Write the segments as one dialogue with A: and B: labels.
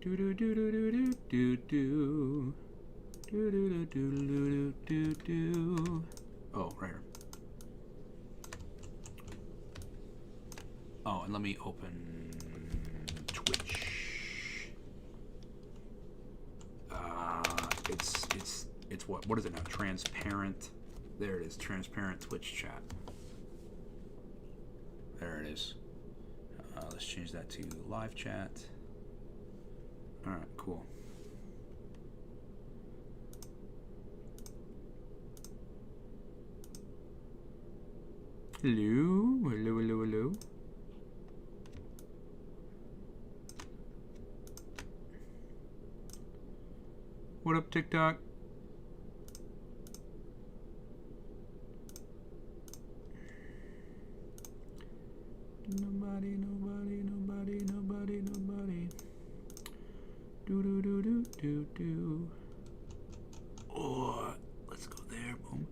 A: Do do do do do do do do. Do do do do do do do. Oh, right here. Oh, and let me open Twitch. It's what? What is it now? Transparent. There it is. Transparent Twitch chat. There it is. Let's change that to live chat. All right, cool. Hello, hello, hello, hello. What up, TikTok? Nobody, nobody, nobody, nobody, nobody. Do do do do do do. Oh, let's go there. Boom.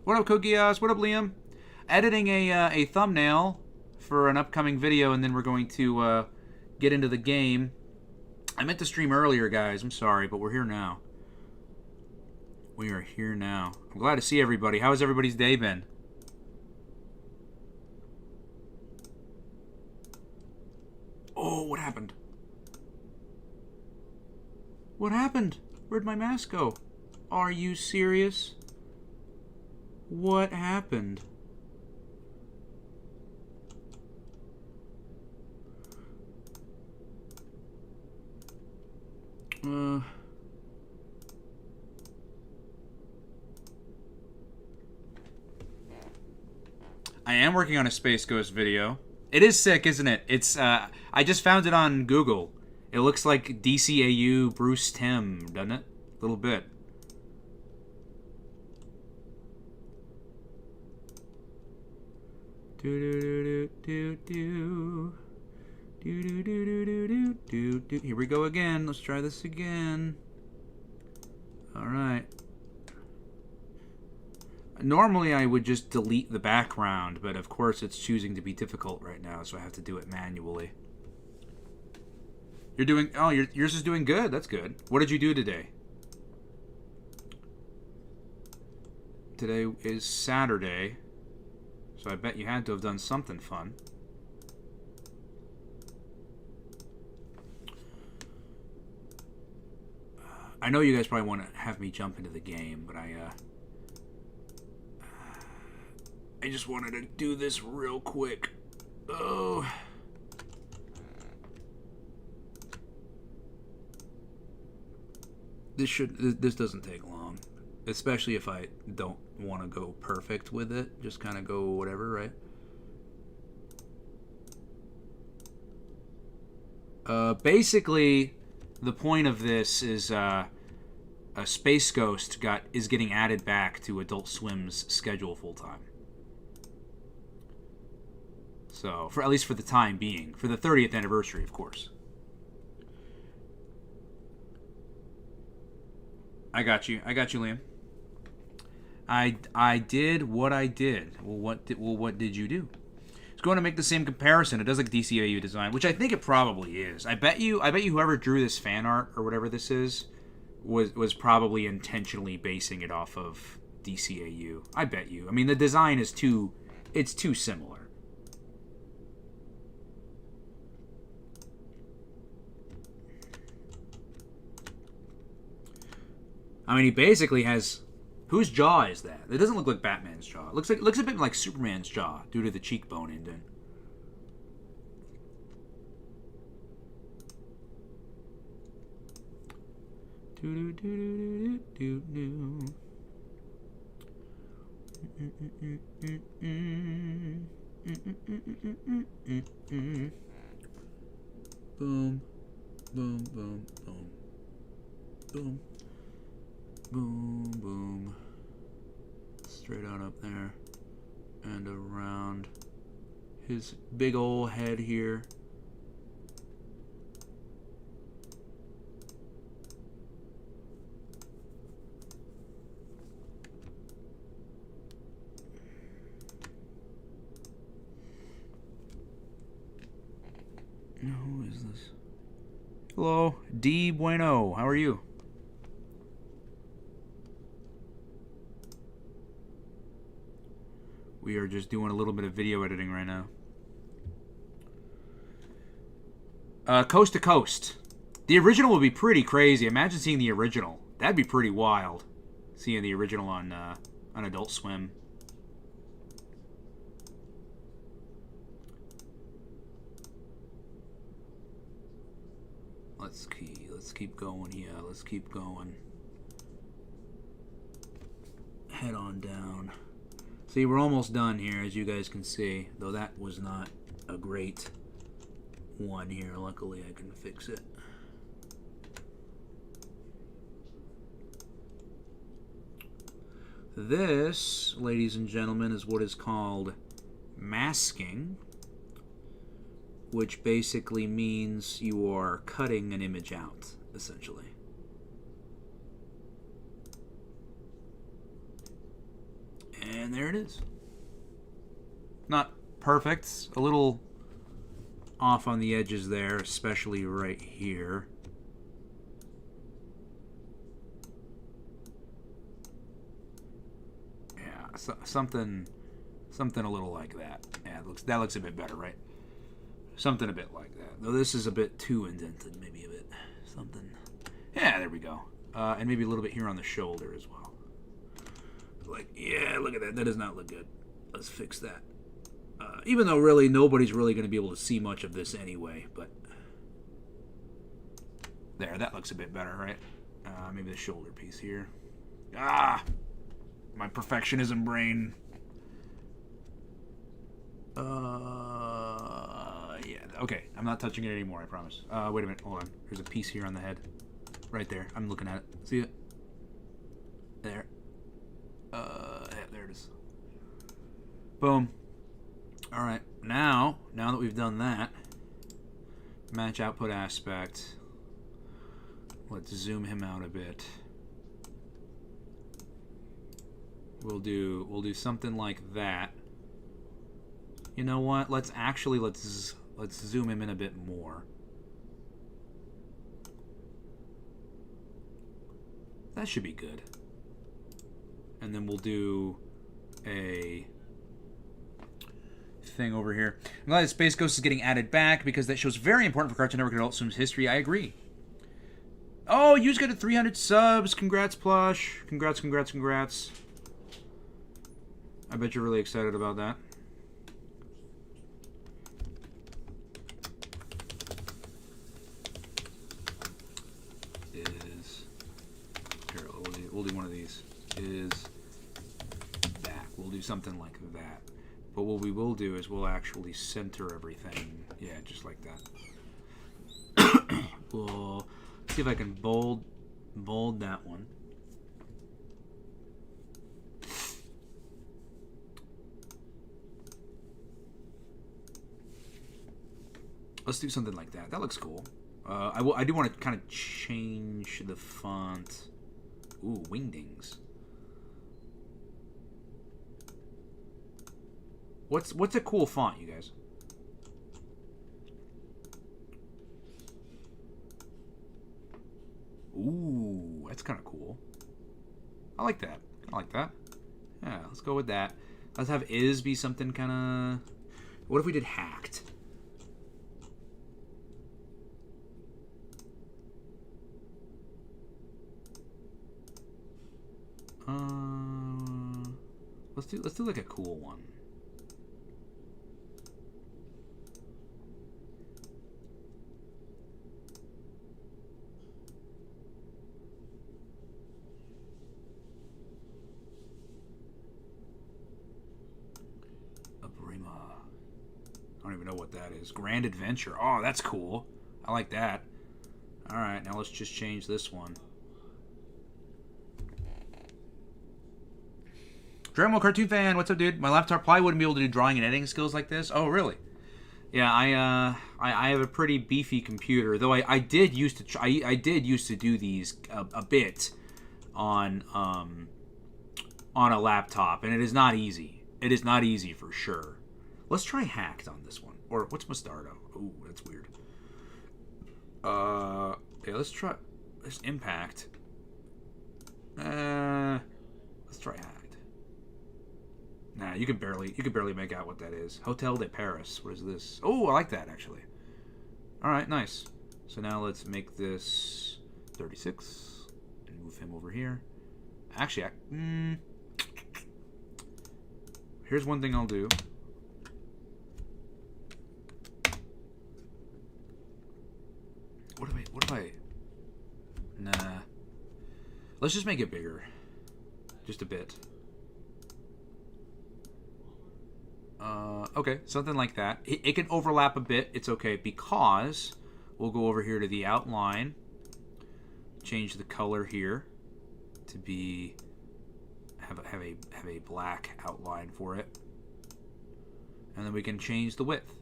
A: What up, Kogias? What up, Liam? Editing a thumbnail for an upcoming video, and then we're going to get into the game. I meant to stream earlier, guys. I'm sorry, but we're here now. We are here now. I'm glad to see everybody. How has everybody's day been? Oh, what happened? What happened? Where'd my mask go? Are you serious? What happened? I am working on a Space Ghost video. It is sick, isn't it? It's I just found it on Google. It looks like DCAU Bruce Timm, doesn't it? A little bit. Do do do do do do do do do do do do. Here we go again. Let's try this again. All right. Normally I would just delete the background, but of course it's choosing to be difficult right now, so I have to do it manually. You're doing... Oh, yours is doing good. That's good. What did you do today? Today is Saturday, so I bet you had to have done something fun. I know you guys probably want to have me jump into the game, but I just wanted to do this real quick. Oh. This doesn't take long. Especially if I don't want to go perfect with it. Just kind of go whatever, right? Basically, the point of this is a Space Ghost is getting added back to Adult Swim's schedule full time. So, at least for the time being. For the 30th anniversary, of course. I got you, Liam. I did what I did. Well, what did you do? It's going to make the same comparison. It does like DCAU design, which I think it probably is. I bet you whoever drew this fan art or whatever this is was probably intentionally basing it off of DCAU. I bet you. I mean, the design is too similar. I mean, he basically has... Whose jaw is that? It doesn't look like Batman's jaw. It looks a bit like Superman's jaw due to the cheekbone indent. Do do do do do do. Boom, boom, boom, boom, boom. Boom, boom. Straight on up there. And around his big old head here. Hello, D Bueno. How are you? We are just doing a little bit of video editing right now. Coast to Coast. The original would be pretty crazy. Imagine seeing the original. That'd be pretty wild. Seeing the original on Adult Swim. Let's keep going. Yeah, let's keep going. Head on down. See, we're almost done here, as you guys can see. Though that was not a great one here. Luckily, I can fix it. This, ladies and gentlemen, is what is called masking, which basically means you are cutting an image out, essentially. And there it is. Not perfect. A little off on the edges there, especially right here. Yeah, something a little like that. Yeah, that looks a bit better, right? Something a bit like that. Though this is a bit too indented, maybe a bit something. Yeah, there we go. And maybe a little bit here on the shoulder as well. Like, yeah, look at that. That does not look good. Let's fix that. Even though really nobody's really going to be able to see much of this anyway, but there, that looks a bit better, right? Maybe the shoulder piece here. Ah, my perfectionism brain. Yeah, okay. I'm not touching it anymore, I promise. Wait a minute, hold on. There's a piece here on the head. Right there. I'm looking at it. See it? There. Yeah, there it is. Boom. Alright, now that we've done that, match output aspect. Let's zoom him out a bit. We'll do something like that. You know what? Let's zoom him in a bit more. That should be good. And then we'll do a thing over here. I'm glad that Space Ghost is getting added back because that show's very important for Cartoon Network and Adult Swim's history. I agree. Oh, you just got to 300 subs. Congrats, Plush. Congrats. I bet you're really excited about that. Here, we'll do one of these. Is back. We'll do something like that. But what we will do is we'll actually center everything. Yeah, just like that. We'll see if I can bold that one. Let's do something like that. That looks cool. I do want to kind of change the font. Ooh, Wingdings. What's a cool font, you guys? Ooh, that's kind of cool. I like that. Yeah, let's go with that. Let's have is be something kind of... What if we did hacked? Let's do like a cool one. I don't even know what that is. Grand Adventure. Oh, that's cool. I like that. Alright, now let's just change this one. Dragon Ball Cartoon Fan, what's up, dude? My laptop probably wouldn't be able to do drawing and editing skills like this. Oh, really? Yeah, I have a pretty beefy computer, though I did used to do these a bit on a laptop, and it is not easy. It is not easy for sure. Let's try hacked on this one. Or what's Mustardo? Ooh, that's weird. Yeah, let's try. Let's impact. Let's try hacked. Nah, you can barely make out what that is. Hotel de Paris. What is this? Oh, I like that actually. All right, nice. So now let's make this 36 and move him over here. Actually, here's one thing I'll do. What if I? Nah. Let's just make it bigger. Just a bit. Okay, something like that. It can overlap a bit. It's okay because we'll go over here to the outline. Change the color here to be have a black outline for it, and then we can change the width.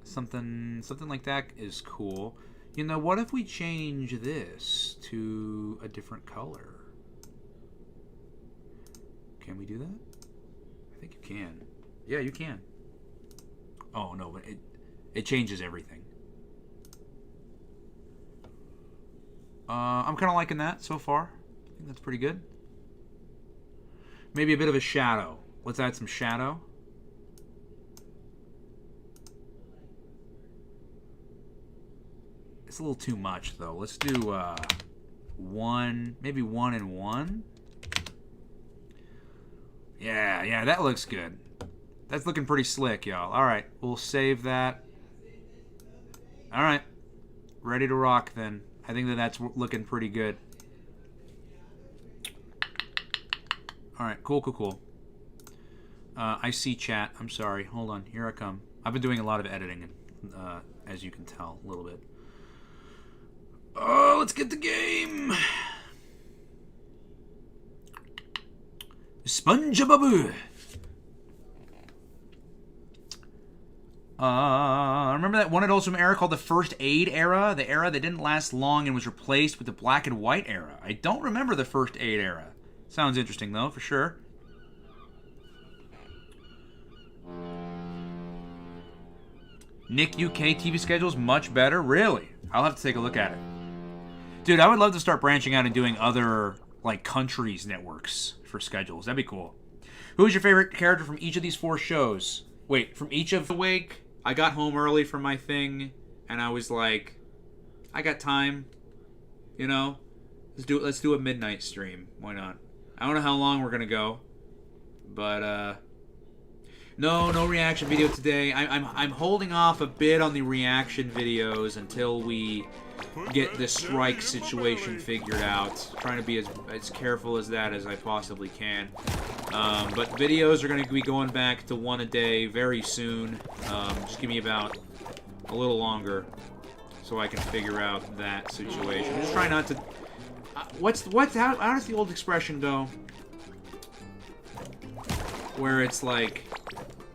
A: Something like that is cool. You know, what if we change this to a different color? Can we do that? I think you can. Yeah, you can. Oh no, but it changes everything. I'm kind of liking that so far. I think that's pretty good. Maybe a bit of a shadow. Let's add some shadow. It's a little too much though. Let's do maybe 1 and 1. Yeah, that looks good. That's looking pretty slick, y'all. All right, we'll save that. All right, ready to rock then. I think that's looking pretty good. All right, cool. I see chat. I'm sorry. Hold on. Here I come. I've been doing a lot of editing, as you can tell, a little bit. Oh, let's get the game. Spongebob. Remember that one adult from era called the First Aid era? The era that didn't last long and was replaced with the Black and White era. I don't remember the First Aid era. Sounds interesting, though, for sure. Nick UK TV schedule's much better? Really? I'll have to take a look at it. Dude, I would love to start branching out and doing other, like, countries' networks for schedules. That'd be cool. Who is your favorite character from each of these 4 shows? Wait, from each of the week? I got home early from my thing, and I was like, I got time, you know? Let's do a midnight stream. Why not? I don't know how long we're gonna go, but no reaction video today. I'm holding off a bit on the reaction videos until we get the strike situation figured out. Trying to be as careful as that as I possibly can. But videos are going to be going back to 1 a day very soon. Just give me about a little longer so I can figure out that situation. Just try not to. How does the old expression go? Where it's like,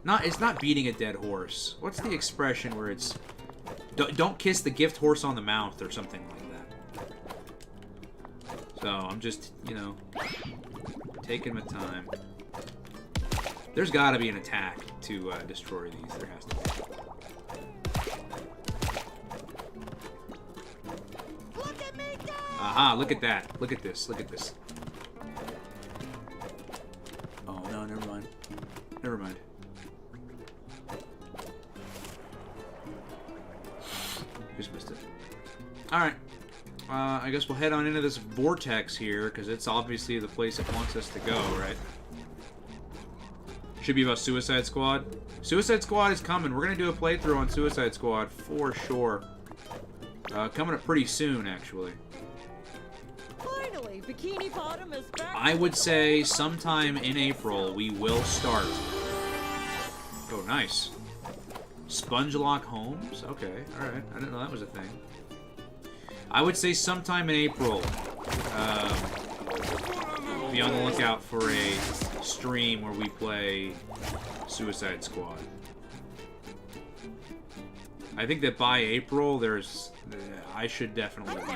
A: it's not beating a dead horse. What's the expression where it's don't kiss the gift horse on the mouth or something like that. So I'm just, taking my time. There's got to be an attack to destroy these. There has to be.
B: Look at me go!
A: Aha! Look at that. Look at this. Look at this. Oh no! Never mind. Never mind. Just missed it. Alright. I guess we'll head on into this vortex here, because it's obviously the place it wants us to go, right? Should be about Suicide Squad. Suicide Squad is coming. We're going to do a playthrough on Suicide Squad, for sure. Coming up pretty soon, actually.
B: Finally, Bikini Bottom is back.
A: I would say sometime in April we will start. Oh, nice. Spongelock Homes? Okay, alright. I didn't know that was a thing. I would say sometime in April. Be on the lookout for a stream where we play Suicide Squad. I think that by April, I should definitely be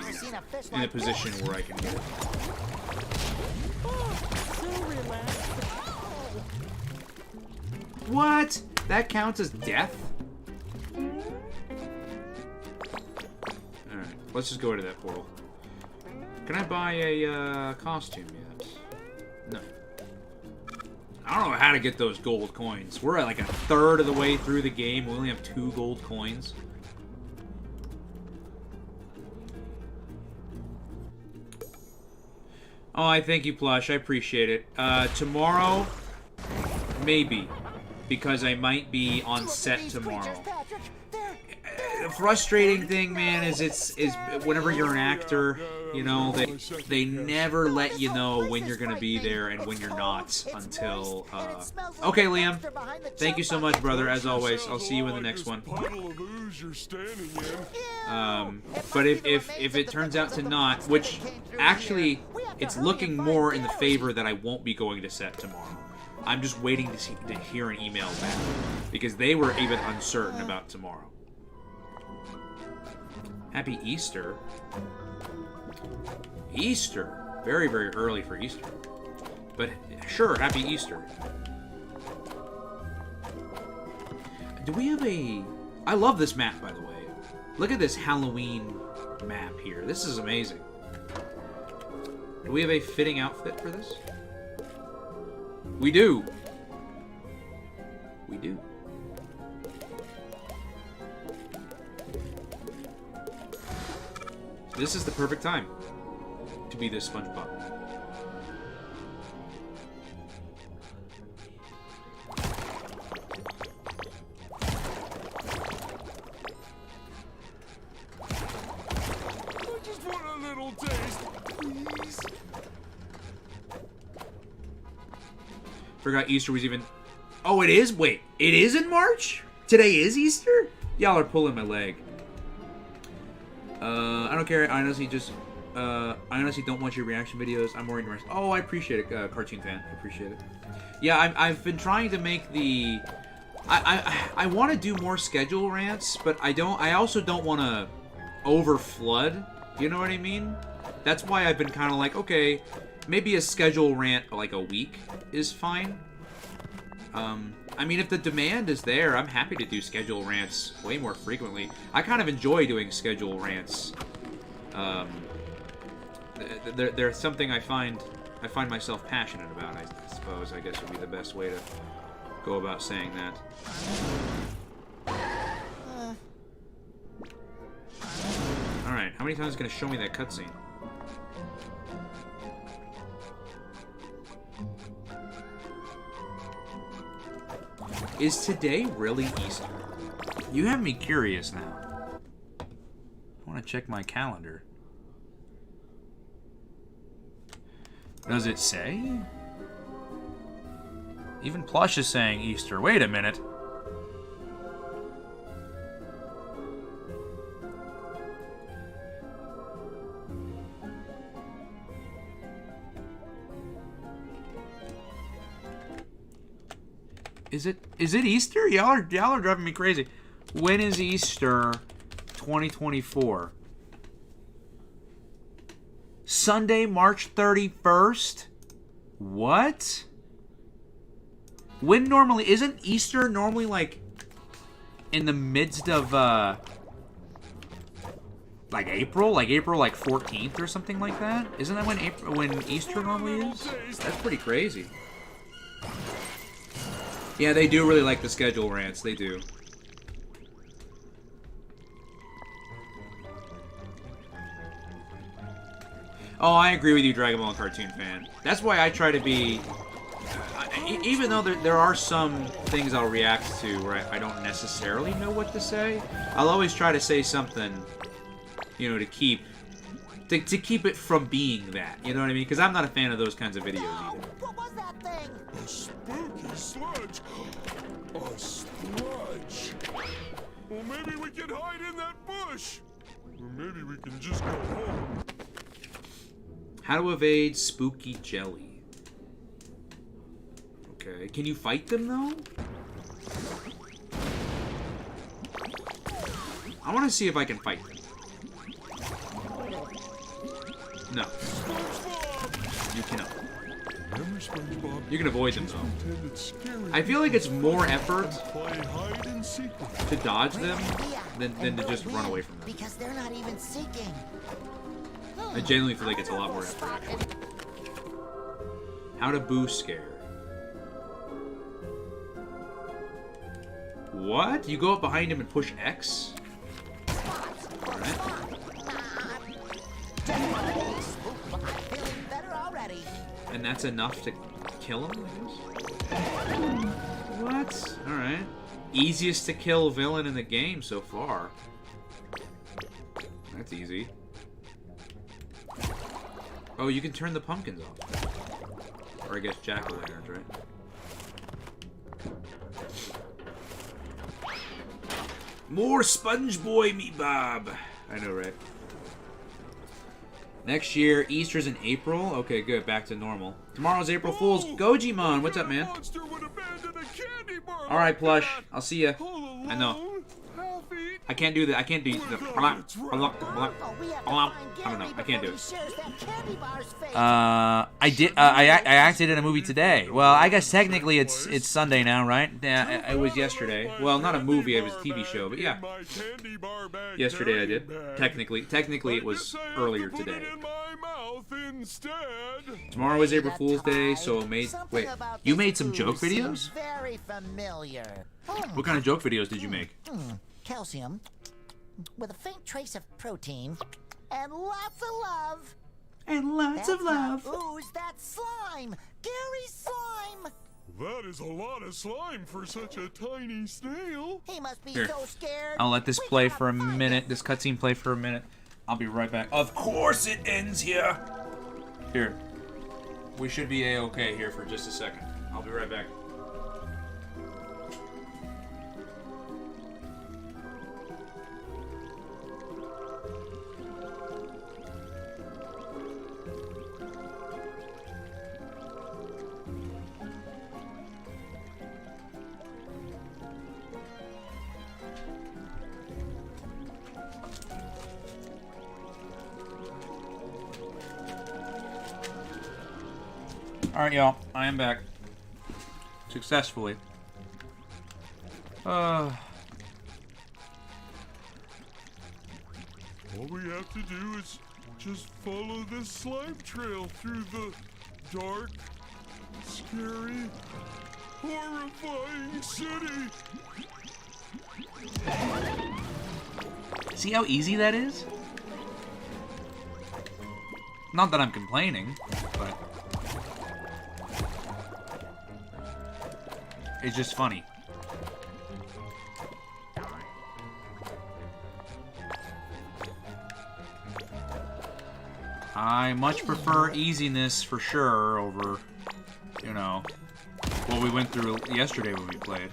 A: in a position where I can get it.
B: So relaxed.
A: What? That counts as death? Alright, let's just go to that portal. Can I buy a costume yet? No. I don't know how to get those gold coins. We're at like a third of the way through the game. We only have 2 gold coins. Oh, I thank you, Plush. I appreciate it. Tomorrow, maybe. Because I might be on set tomorrow. The frustrating thing, man, is whenever you're an actor, you know, they never let you know when you're gonna be there and when you're not until. Okay, Liam. Thank you so much, brother. As always, I'll see you in the next one. But if it turns out to not, which actually it's looking more in the favor that I won't be going to set tomorrow. I'm just waiting to hear an email back because they were even uncertain about tomorrow. Happy Easter. Easter. Very, very early for Easter. But sure, happy Easter. Do we have a... I love this map, by the way. Look at this Halloween map here. This is amazing. Do we have a fitting outfit for this? We do. We do. This is the perfect time to be this Spongebob.
C: I just want a little taste, please.
A: Forgot Easter was even... Oh, it is? Wait, it is in March? Today is Easter? Y'all are pulling my leg. I don't care. I honestly don't want your reaction videos. I'm more interested. Oh, I appreciate it, cartoon fan. I appreciate it. Yeah, I've been trying to make the... I want to do more schedule rants, but I also don't want to overflood. You know what I mean? That's why I've been kind of like, okay, maybe a schedule rant like a week is fine. I mean, if the demand is there, I'm happy to do schedule rants way more frequently. I kind of enjoy doing schedule rants. They're something I find myself passionate about, I suppose. I guess would be the best way to go about saying that. Alright, how many times is it going to show me that cutscene? Is today really Easter? You have me curious now. I want to check my calendar. Does it say? Even Plush is saying Easter. Wait a minute. Is it Easter? Y'all are driving me crazy. When is Easter 2024? Sunday, March 31st? What? When normally... Isn't Easter normally, like, in the midst of, like, April? Like, April, like, 14th or something like that? Isn't that when Easter normally is? That's pretty crazy. Yeah, they do really like the schedule rants. They do. Oh, I agree with you, Dragon Ball cartoon fan. That's why I try to be... even though there are some things I'll react to where I don't necessarily know what to say, I'll always try to say something, you know, to keep it from being that. You know what I mean? Because I'm not a fan of those kinds of videos either.
B: What was that thing?
C: A spooky sludge. A sludge. Well, maybe we can hide in that bush. Or maybe we can just go home.
A: How to evade spooky jelly. Okay. Can you fight them, though? I want to see if I can fight them. No. You cannot.
C: Remember, SpongeBob?
A: You can avoid them,
C: Just
A: though.
C: pretend it's scary
A: I feel like it's more effort
C: and play hide and seek with them.
A: to dodge them
D: Yeah,
A: than
D: and
A: to
D: we'll
A: just run
D: win,
A: away from them.
D: Because they're not even seeking.
A: I genuinely feel like it's a lot more effort, actually. How to boost scare. What? You go up behind him and push X? Alright.
D: Feeling better already.
A: And that's enough to kill him, I guess? What? Alright. Easiest to kill villain in the game so far. That's easy. Oh, you can turn the pumpkins off. Or I guess jack-o'-lanterns, right? More Spongebob me Bob. I know, right? Next year, Easter's in April. Okay, good. Back to normal. Tomorrow's April Fool's. Gojimon, what's up, man?
C: Monster would abandon a candy bar
A: All right,
C: like
A: Plush.
C: that.
A: I'll see ya.
C: All
A: I know.
C: alone, half-eaten.
A: I can't do that. I can't do the.
C: That's right.
D: Oh, we have to
A: I
D: find
A: don't know.
D: Gary
A: I can't do
D: before
A: it.
D: he shares that candy bar's fate.
A: I did. I acted in a movie today. Well, I guess technically it's Sunday now, right? Yeah, it was yesterday. Well, not a movie. It was a TV show, but yeah.
C: My candy bar bag
A: Yesterday I
C: carrying
A: did.
C: bag.
A: Technically it
C: I
A: was
C: guess I have
A: earlier
C: to put
A: today.
C: it in my mouth instead.
A: Tomorrow is April
D: That
A: Fool's Day,
D: tie,
A: so wait.
D: something about
A: You
D: this
A: made some
D: food
A: joke
D: seems
A: videos?
D: Very familiar.
A: What kind of joke videos did you make?
D: Calcium, with a faint trace of protein, and lots of love.
A: And lots
D: That's not ooze, that's slime. Gary's slime.
C: That is a lot of slime for such a tiny snail.
D: He must be
A: Here.
D: so scared.
A: I'll let this
D: We
A: play
D: gotta
A: for a
D: find
A: minute.
D: him.
A: This cutscene play for a minute. I'll be right back. Of course it ends here. Here. We should be A-okay here for just a second. I'll be right back. Alright, y'all. I am back. Successfully.
C: All we have to do is just follow this slime trail through the dark, scary, horrifying city.
A: See how easy that is? Not that I'm complaining, but it's just funny. I much prefer easiness for sure over, you know, what we went through yesterday when we played.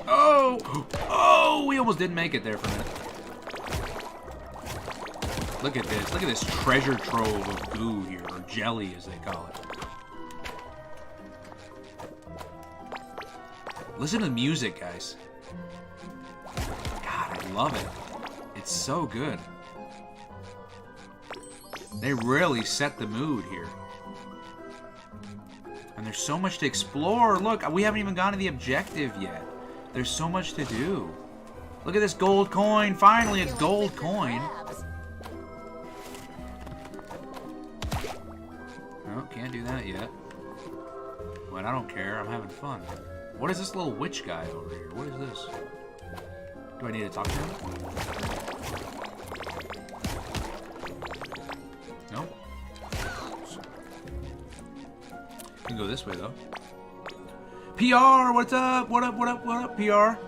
A: Oh! Oh! We almost didn't make it there for a minute. Look at this. Look at this treasure trove of goo here, or jelly as they call it. Listen to the music, guys. God, I love it. It's so good. They really set the mood here. And there's so much to explore. Look, we haven't even gone to the objective yet. There's so much to do. Look at this gold coin. Finally, a gold coin. Oh, can't do that yet. But I don't care. I'm having fun. What is this little witch guy over here? What is this? Do I need to talk to him? No? Can go this way, though. PR, what's up? What up, what up, what up, PR?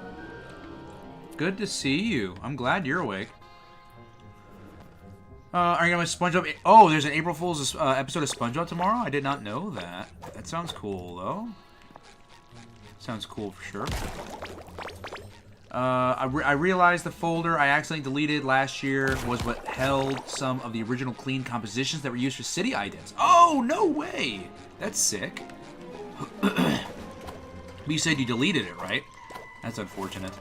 A: Good to see you. I'm glad you're awake. Are you gonna SpongeBob? Oh, there's an April Fool's episode of SpongeBob tomorrow? I did not know that. That sounds cool, though. Sounds cool for sure. I realized the folder I accidentally deleted last year was what held some of the original clean compositions that were used for city idents. Oh, no way! That's sick. But you said you deleted it, right? That's unfortunate.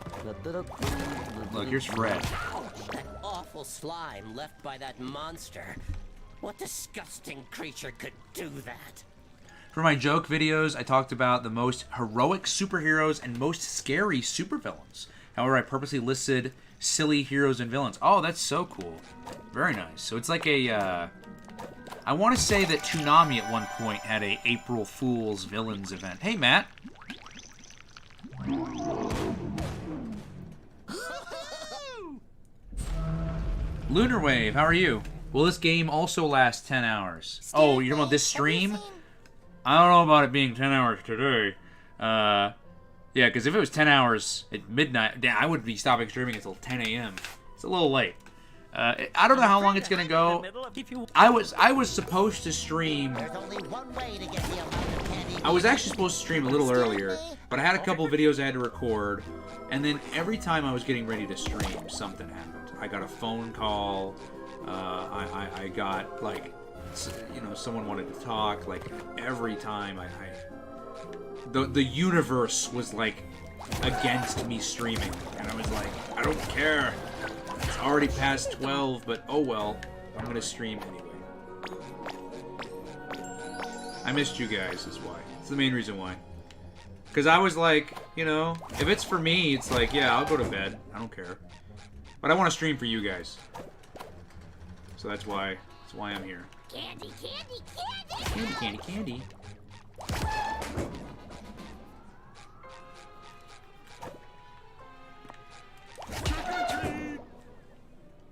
A: Look, here's Fred.
E: Ouch, that awful slime left by that monster. What disgusting creature could do that?
A: For my joke videos, I talked about the most heroic superheroes and most scary supervillains. However, I purposely listed silly heroes and villains. Oh, that's so cool. Very nice. So it's like a, I want to say that Toonami at one point had a April Fool's Villains event. Hey, Matt. Lunar Wave, how are you? Will this game also last 10 hours? Oh, you're talking about this stream? I don't know about it being 10 hours today. Yeah, because if it was 10 hours at midnight, I would be stopping streaming until 10 a.m. It's a little late. I don't know how long it's gonna go. I was supposed to stream.
D: There's only one way to get the amount of candy.
A: I was actually supposed to stream a little earlier, but I had a couple videos I had to record, and then every time I was getting ready to stream, something happened. I got a phone call. I got, like, you know, someone wanted to talk. Like, every time the universe was, like, against me streaming, and I was like, I don't care. It's already past 12, but oh well. I'm gonna stream anyway. I missed you guys, is why. It's the main reason why. Because I was like, you know, if it's for me, it's like, yeah, I'll go to bed. I don't care. But I want to stream for you guys. So that's why I'm here.
E: Candy, candy, candy!
A: Candy, candy, candy.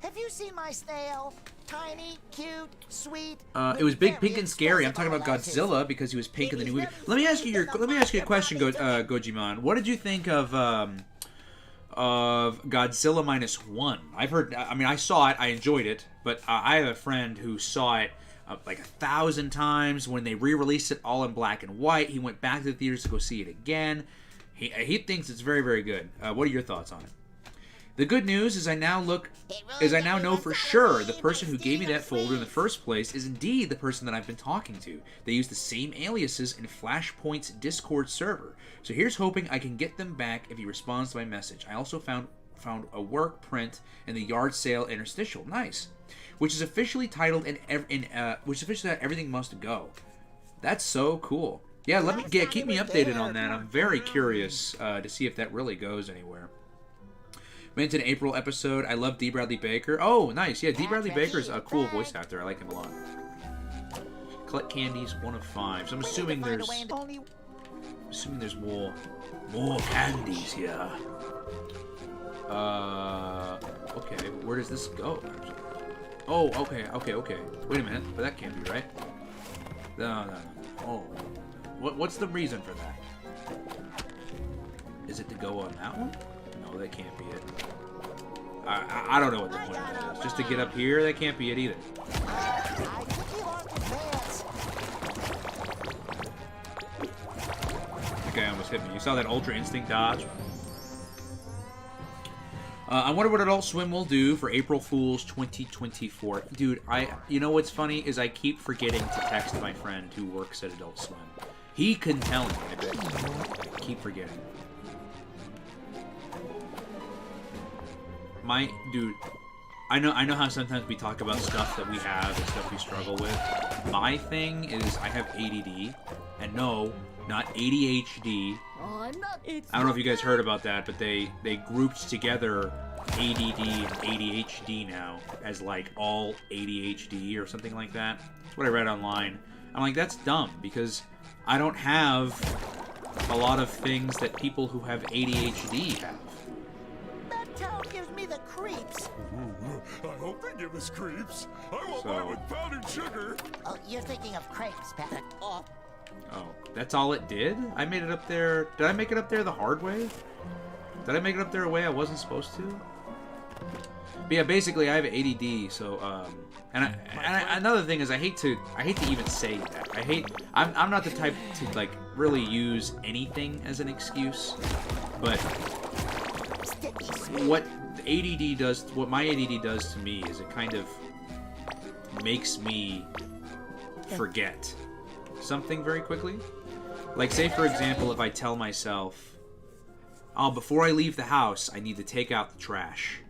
D: Have you seen my snail? Tiny, cute, sweet.
A: It was big, pink, and scary. I'm talking about Godzilla because he was pink in the new movie. Let me ask you a question, Gojimon. What did you think of Godzilla -1? I've heard. I mean, I saw it. I enjoyed it, but I have a friend who saw it like 1,000 times. When they re-released it all in black and white, he went back to the theaters to go see it again. He thinks it's very, very good. What are your thoughts on it? The good news is I now know for sure the person who gave me that folder in the first place is indeed the person that I've been talking to. They use the same aliases in Flashpoint's Discord server. So here's hoping I can get them back if he responds to my message. I also found a work print in the yard sale interstitial. Nice. Which is officially titled which is officially Everything Must Go. That's so cool. Yeah, keep me updated on that. I'm very curious to see if that really goes anywhere. Went to an April episode. I love D. Bradley Baker. Oh, nice. Yeah, D. Bradley Baker's a cool voice actor. I like him a lot. Collect candies, 1 of 5. So I'm assuming there's more candies here. Okay. Where does this go? Oh, okay. Wait a minute. But that can't be right. No. Oh. What's the reason for that? Is it to go on that one? No, that can't be it. I don't know what the point of that is. Just to get up here? That can't be it either. The guy almost hit me. You saw that Ultra Instinct dodge? I wonder what Adult Swim will do for April Fool's 2024. Dude, you know what's funny is I keep forgetting to text my friend who works at Adult Swim. He can tell me, I bet. I keep forgetting. Dude, I know how sometimes we talk about stuff that we have and stuff we struggle with. My thing is I have ADD, and no, not ADHD. I don't know if you guys heard about that, but they grouped together ADD and ADHD now as like all ADHD or something like that. That's what I read online. I'm like, that's dumb because I don't have a lot of things that people who have ADHD have.
D: Town gives me the creeps.
C: I hope they give us creeps. I want mine with powdered sugar.
D: Oh, you're thinking of crepes, Patrick.
A: Oh, that's all it did? I made it up there. Did I make it up there the hard way? Did I make it up there a way I wasn't supposed to? But yeah, basically I have ADD, so and another thing is I hate to even say that. I'm not the type to like really use anything as an excuse, but what my ADD does to me is it kind of makes me forget something very quickly. Like, say for example, if I tell myself, oh, before I leave the house, I need to take out the trash.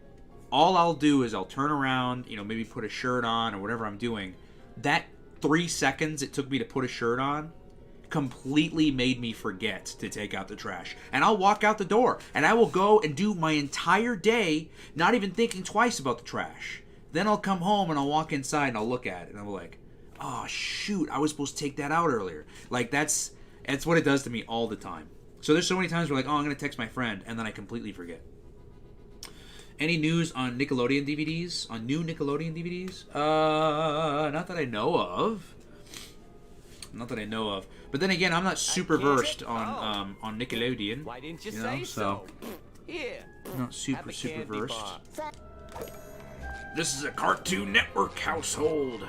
A: All I'll do is I'll turn around, maybe put a shirt on or whatever I'm doing, that 3 seconds it took me to put a shirt on completely made me forget to take out the trash. And I'll walk out the door, and I will go and do my entire day not even thinking twice about the trash. Then I'll come home and I'll walk inside and I'll look at it and I'm like, oh shoot, I was supposed to take that out earlier. Like that's what it does to me all the time. So there's so many times where like, oh, I'm gonna text my friend, and then I completely forget. Any news on Nickelodeon DVDs? On new Nickelodeon DVDs? Not that I know of. Not that I know of. But then again, I'm not super versed on Nickelodeon.
F: Why didn't you,
A: know,
F: say so? Here.
A: I'm not
F: have a
A: super
F: candy
A: versed.
F: bar.
A: This is a Cartoon Network household.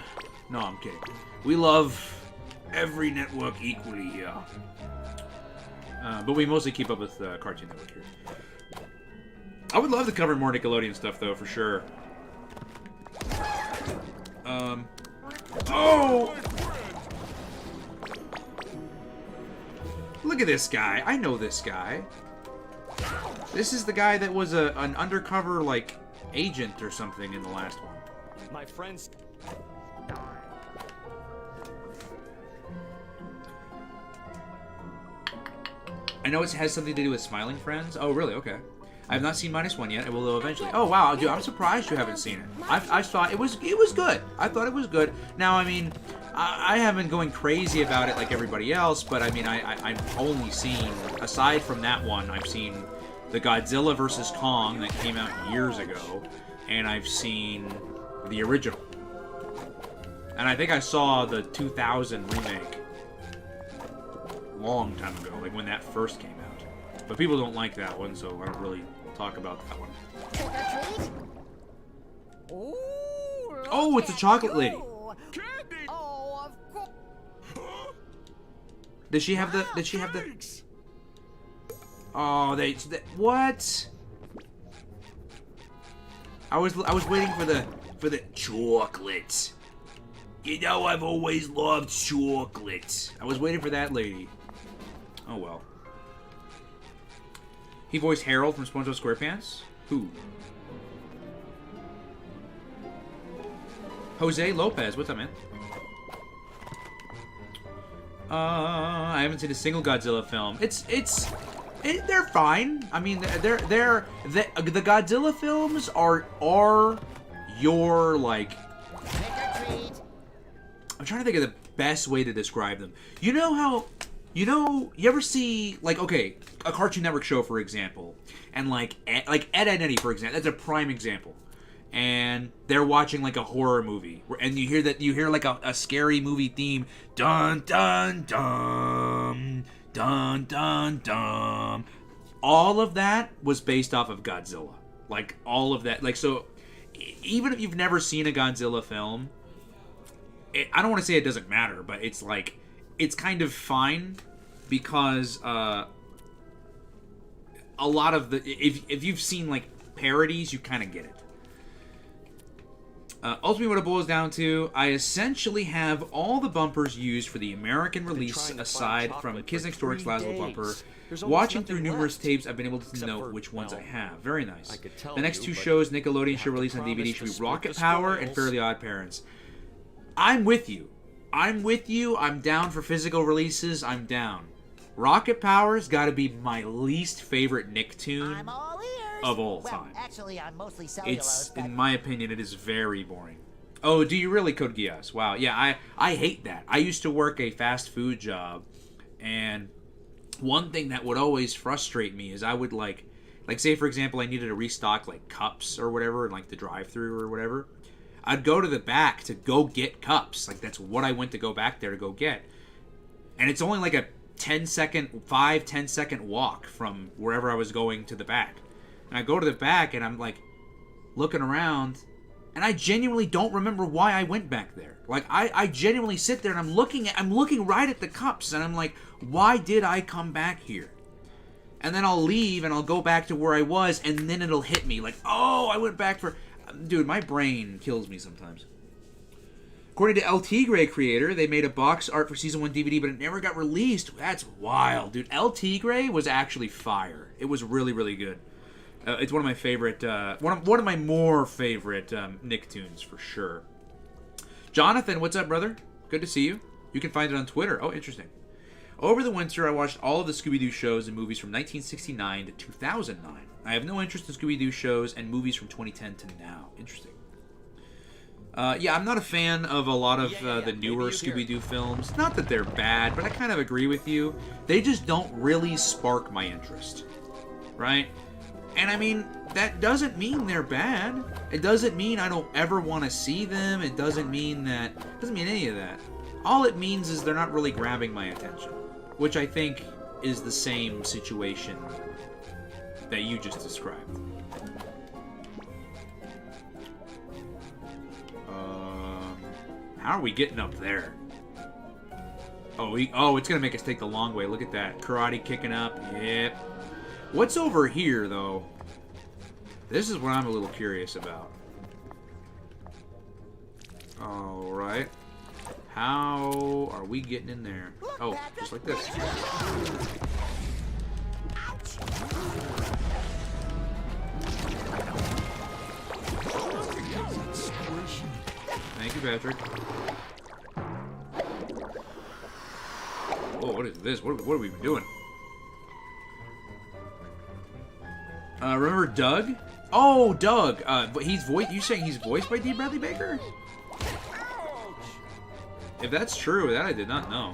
A: No, I'm kidding. We love every network equally here. But we mostly keep up with Cartoon Network here. I would love to cover more Nickelodeon stuff, though, for sure. Oh! Look at this guy. I know this guy. This is the guy that was an undercover, like, agent or something in the last one.
F: My friends.
A: I know it has something to do with Smiling Friends. Oh, really? Okay. I have not seen -1 yet. I will eventually. Oh, wow, dude, I'm surprised you haven't seen it. I thought it was good. I thought it was good. Now, I mean, I haven't going crazy about it like everybody else, but I mean, I've only seen, aside from that one, I've seen the Godzilla vs. Kong that came out years ago, and I've seen the original. And I think I saw the 2000 remake long time ago, like when that first came out. But people don't like that one, so I don't really talk about that one.
D: Trick or treat?
B: Ooh,
A: Oh, it's a chocolate lady.
C: Candy!
B: Oh, of course.
A: Does she have the? Did she have the? Oh, what? I was waiting for the chocolate. You know, I've always loved chocolate. I was waiting for that lady. Oh well. He voiced Harold from Spongebob SquarePants. Who? Jose Lopez. What's up, man? I haven't seen a single Godzilla film. They're fine. I mean, the Godzilla films are your like.
D: Trick or treat?
A: I'm trying to think of the best way to describe them. You know how, you ever see, like, okay, a Cartoon Network show, for example, and like Ed, Edd n Eddy, for example, that's a prime example. And they're watching like a horror movie, and you hear like a scary movie theme, dun dun dun dun dun dun. All of that was based off of Godzilla. Like all of that, like so. Even if you've never seen a Godzilla film, I don't want to say it doesn't matter, but it's like it's kind of fine because a lot of the if you've seen like parodies, you kind of get it. Ultimately, what it boils down to, I essentially have all the bumpers used for the American release, aside from Kids Next Door X's Lazo bumper. Watching through numerous tapes, I've been able to know which ones I have. Very nice. The next two shows Nickelodeon should release on DVD should be Rocket Power and Fairly Odd Parents. I'm with you. I'm down for physical releases. I'm down. Rocket Power's got to be my least favorite Nicktoon
D: I'm all ears.
A: of all
D: Well,
A: time.
D: actually, I'm mostly cellulose.
A: It's,
D: but
A: in my opinion, it is very boring. Oh, do you really, Code Geass? Wow. Yeah, I hate that. I used to work a fast food job, and one thing that would always frustrate me is I would like say, for example, I needed to restock like cups or whatever in like the drive-thru or whatever. I'd go to the back to go get cups. Like that's what I went to go back there to go get. And it's only like a 10 second walk from wherever I was going to the back. And I go to the back and I'm like looking around, and I genuinely don't remember why I went back there. Like I genuinely sit there and I'm looking right at the cups, and I'm like, why did I come back here? And then I'll leave and I'll go back to where I was, and then it'll hit me like, oh, I went back for... Dude, my brain kills me sometimes. According to El Tigre creator, they made a box art for Season 1 DVD, but it never got released. That's wild, dude. El Tigre was actually fire. It was really, really good. It's one of my favorite, one of my more favorite Nicktoons, for sure. Jonathan, what's up, brother? Good to see you. You can find it on Twitter. Oh, interesting. Over the winter, I watched all of the Scooby-Doo shows and movies from 1969 to 2009. I have no interest in Scooby-Doo shows and movies from 2010 to now. Interesting. Yeah, I'm not a fan of a lot of the newer Scooby-Doo films. Not that they're bad, but I kind of agree with you. They just don't really spark my interest. Right? And I mean, that doesn't mean they're bad. It doesn't mean I don't ever want to see them. It doesn't mean that... It doesn't mean any of that. All it means is they're not really grabbing my attention. Which I think is the same situation that you just described. How are we getting up there? Oh, it's gonna make us take the long way. Look at that. Karate kicking up. Yep. What's over here, though? This is what I'm a little curious about. Alright. How are we getting in there? Oh, just like this. Thank you, Patrick. Oh, what is this? What are we doing? Remember Doug? Oh, Doug. But he's voiced. You saying he's voiced by D. Bradley Baker? If that's true, that I did not know.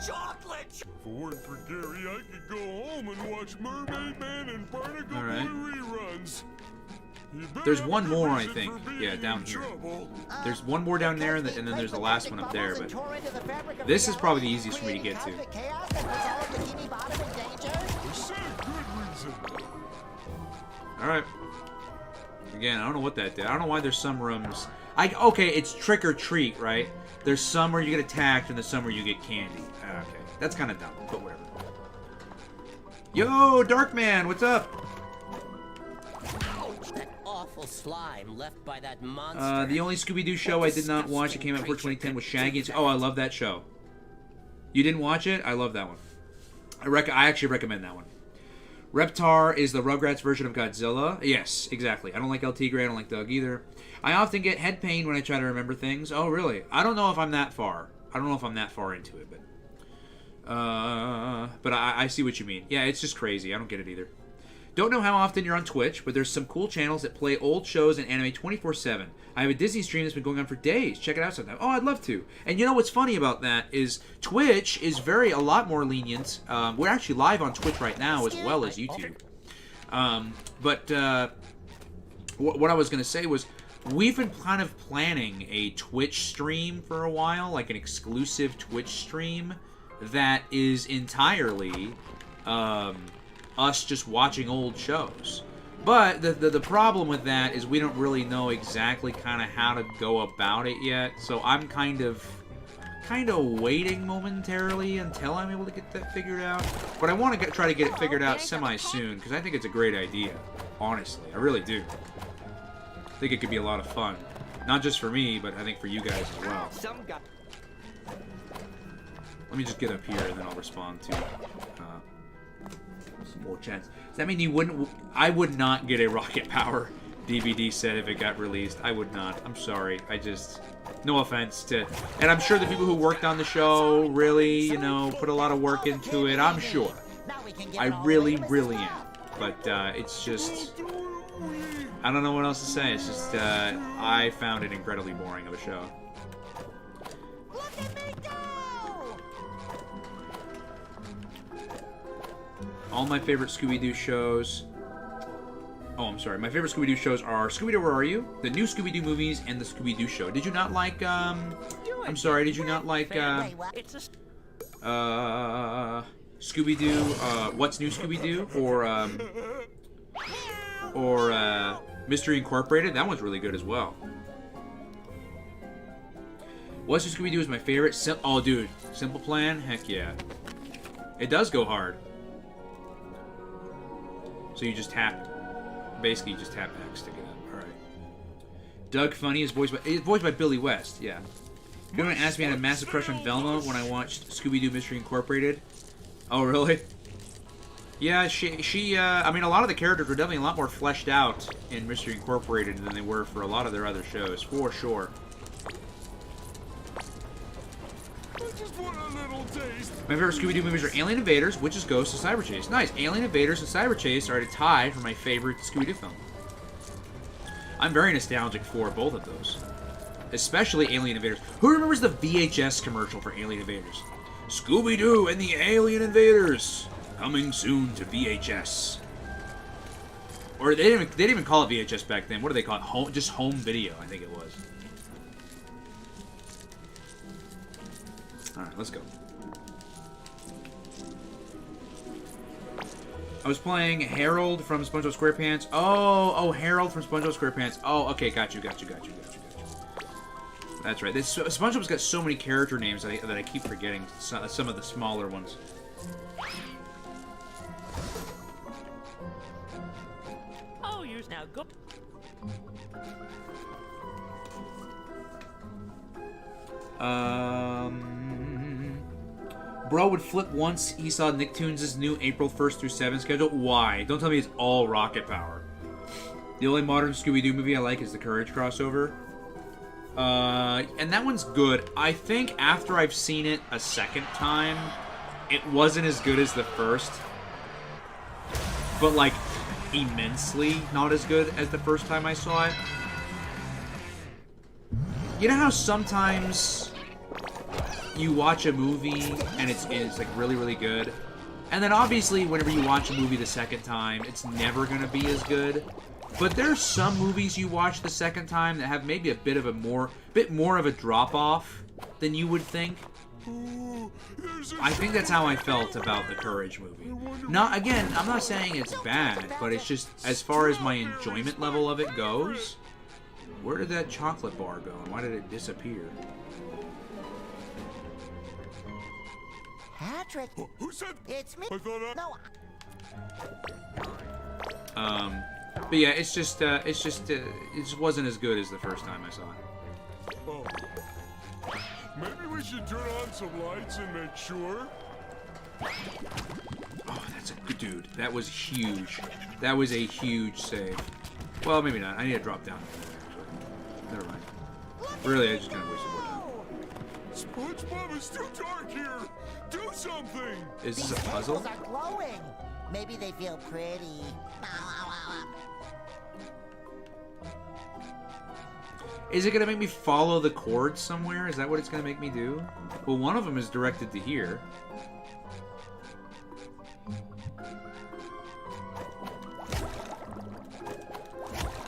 F: Chocolate!
C: If it weren't for Gary, I could go home and watch Mermaid Man and Barnacle
A: All right.
C: Boy reruns.
A: There's one more, I think. Yeah, down here. There's one more down there, and then there's the last one up there. But this is probably the easiest for me to get to. All right. Again, I don't know what that did. I don't know why there's some rooms. Okay, it's trick or treat, right? There's some where you get attacked, and there's some where you get candy. Okay, that's kind of dumb, but whatever. Yo, Darkman, what's up?
E: That awful slime left by that monster.
A: The only Scooby-Doo show I did not watch, it came out before 2010, was Shaggy. Oh, I love that show. You didn't watch it? I love that one. I actually recommend that one. Reptar is the Rugrats version of Godzilla. Yes, exactly. I don't like El Tigre. I don't like Doug either. I often get head pain when I try to remember things. Oh, really? I don't know if I'm that far. I don't know if I'm that far into it, but I see what you mean. Yeah, it's just crazy. I don't get it either. Don't know how often you're on Twitch, but there's some cool channels that play old shows and anime 24/7. I have a Disney stream that's been going on for days. Check it out sometime. Oh, I'd love to. And you know what's funny about that is Twitch is a lot more lenient. We're actually live on Twitch right now as well as YouTube. What I was going to say was we've been kind of planning a Twitch stream for a while, like an exclusive Twitch stream that is entirely us just watching old shows. But the problem with that is we don't really know exactly kind of how to go about it yet. So I'm kind of waiting momentarily until I'm able to get that figured out. But I want to try to get it figured out semi-soon because I think it's a great idea. Honestly, I really do. I think it could be a lot of fun. Not just for me, but I think for you guys as well. Let me just get up here and then I'll respond to some more chats. Does that mean you wouldn't... I would not get a Rocket Power DVD set if it got released. I would not. I'm sorry. I just... No offense to... And I'm sure the people who worked on the show really, you know, put a lot of work into it. I'm sure. I really, really am. But it's just... I don't know what else to say. It's just... I found it incredibly boring of a show.
D: Look at me go!
A: All my favorite Scooby-Doo shows... Oh, I'm sorry. My favorite Scooby-Doo shows are Scooby-Doo, Where Are You?, the new Scooby-Doo movies, and the Scooby-Doo show. Did you not like, I'm sorry, did you not like, Scooby-Doo, What's New Scooby-Doo? Or Mystery Incorporated? That one's really good as well. What's New Scooby-Doo is my favorite. Oh, dude. Simple Plan? Heck yeah. It does go hard. So you just tap... Basically, you just tap X to get up. Alright. Doug Funny is voiced by Billy West, yeah. You're going to ask me I had a massive crush on Velma when I watched Scooby-Doo Mystery Incorporated. Oh, really? Yeah, I mean, a lot of the characters were definitely a lot more fleshed out in Mystery Incorporated than they were for a lot of their other shows, for sure.
C: I just want a little taste.
A: My favorite Scooby-Doo movies are Alien Invaders, Witch's Ghost, and Cyber Chase. Nice. Alien Invaders and Cyber Chase are at a tie for my favorite Scooby-Doo film. I'm very nostalgic for both of those. Especially Alien Invaders. Who remembers the VHS commercial for Alien Invaders? Scooby-Doo and the Alien Invaders. Coming soon to VHS. Or they didn't even call it VHS back then. What do they call it? Just home video, I think it was. Alright, let's go. I was playing Harold from SpongeBob SquarePants. Oh, Harold from SpongeBob SquarePants. Oh, okay, got you. That's right. SpongeBob's got so many character names that I keep forgetting some of the smaller ones.
G: Oh, yours now go.
A: Bro would flip once he saw Nicktoons' new April 1st through 7th schedule. Why? Don't tell me it's all Rocket Power. The only modern Scooby-Doo movie I like is the Courage crossover. And that one's good. I think after I've seen it a second time, it wasn't as good as the first. But, like, immensely not as good as the first time I saw it. You know how sometimes you watch a movie and it's like really, really good? And then obviously whenever you watch a movie the second time, it's never going to be as good. But there's some movies you watch the second time that have maybe a bit more of a drop-off than you would think. I think that's how I felt about the Courage movie. Again, I'm not saying it's bad, but it's just, as far as my enjoyment level of it goes, where did that chocolate bar go, and why did it disappear?
D: Patrick.
C: Who said?
D: It's me.
C: I thought
D: No.
A: But yeah, it just wasn't as good as the first time I saw it.
C: Oh. Maybe we should turn on some lights and make sure.
A: Oh, that's a good dude. That was huge. That was a huge save. Well, maybe not. I need to drop down. Never mind. Really, I just kind of wasted more time.
C: SpongeBob, it's too dark here. Do something.
A: Is this
D: These
A: a puzzle?
D: tables are glowing. Maybe they feel pretty.
A: Is it going to make me follow the cord somewhere? Is that what it's going to make me do? Well, one of them is directed to here.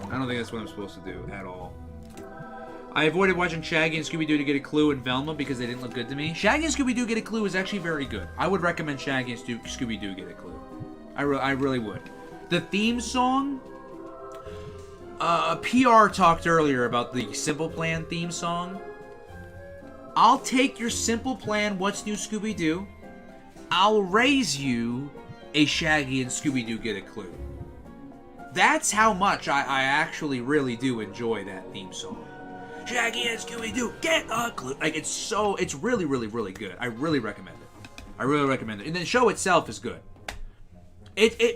A: I don't think that's what I'm supposed to do at all. I avoided watching Shaggy and Scooby-Doo to get a clue and Velma because they didn't look good to me. Shaggy and Scooby-Doo get a clue is actually very good. I would recommend Shaggy and Scooby-Doo get a clue. I really would. The theme song... PR talked earlier about the Simple Plan theme song. I'll take your Simple Plan What's New Scooby-Doo. I'll raise you a Shaggy and Scooby-Doo Get a Clue. That's how much I actually really do enjoy that theme song. Shaggy and Scooby-Doo Get a Clue. Like, it's really, really, really good. I really recommend it. I really recommend it. And the show itself is good.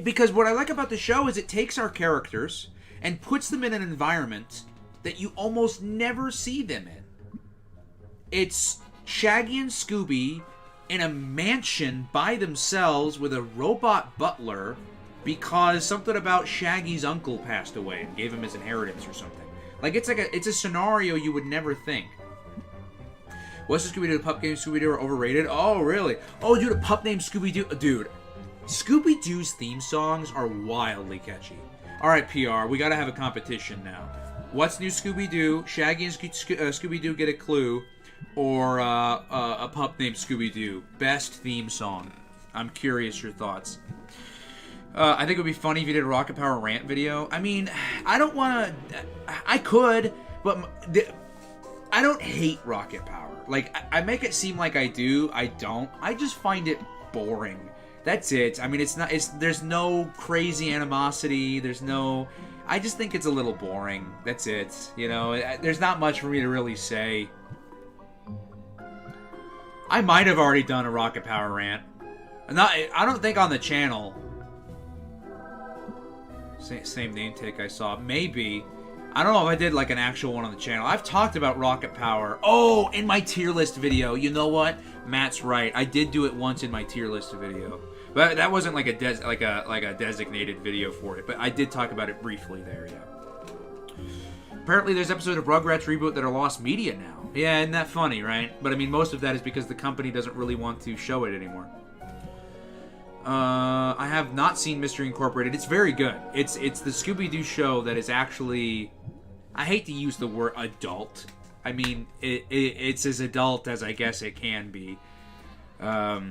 A: Because what I like about the show is it takes our characters and puts them in an environment that you almost never see them in. It's Shaggy and Scooby in a mansion by themselves with a robot butler because something about Shaggy's uncle passed away and gave him his inheritance or something. Like, it's a scenario you would never think. What's the Scooby-Doo? The pup game Scooby-Doo are overrated? Oh, really? Oh, dude, a pup named Scooby-Doo? Dude, Scooby-Doo's theme songs are wildly catchy. Alright, PR, we gotta have a competition now. What's new Scooby-Doo? Shaggy and Scooby-Doo Get a Clue? Or a pup named Scooby-Doo? Best theme song. I'm curious your thoughts. I think it would be funny if you did a Rocket Power rant video. I mean, I don't want to... I could, but I don't hate Rocket Power. Like, I make it seem like I do. I don't. I just find it boring. That's it. I mean, there's no crazy animosity. I just think it's a little boring. That's it. You know, there's not much for me to really say. I might have already done a Rocket Power rant. I don't think on the channel. Same name take I saw. Maybe. I don't know if I did like an actual one on the channel. I've talked about Rocket Power. Oh, in my tier list video. You know what? Matt's right. I did do it once in my tier list video. But that wasn't like a designated video for it. But I did talk about it briefly there, yeah. Apparently there's episodes of Rugrats reboot that are lost media now. Yeah, isn't that funny, right? But I mean, most of that is because the company doesn't really want to show it anymore. I have not seen Mystery Incorporated. It's very good. It's the Scooby-Doo show that is actually... I hate to use the word adult. I mean, it's as adult as I guess it can be. I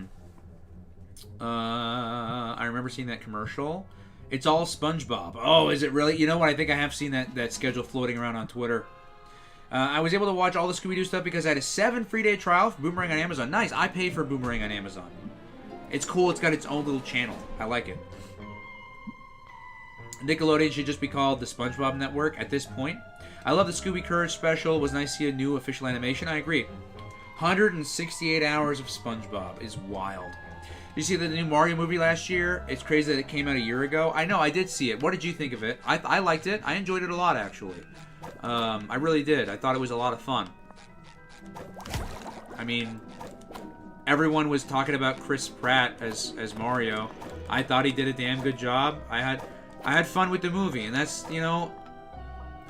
A: remember seeing that commercial. It's all Spongebob. Oh, is it really? You know what? I think I have seen that schedule floating around on Twitter. I was able to watch all the Scooby-Doo stuff because I had a 7 free-day trial for Boomerang on Amazon. Nice. I paid for Boomerang on Amazon. It's cool. It's got its own little channel. I like it. Nickelodeon should just be called the SpongeBob Network at this point. I love the Scooby Courage special. It was nice to see a new official animation. I agree. 168 hours of SpongeBob is wild. You see the new Mario movie last year? It's crazy that it came out a year ago. I know, I did see it. What did you think of it? I liked it. I enjoyed it a lot, actually. I really did. I thought it was a lot of fun. I mean, everyone was talking about Chris Pratt as Mario. I thought he did a damn good job. I had fun with the movie, and that's, you know,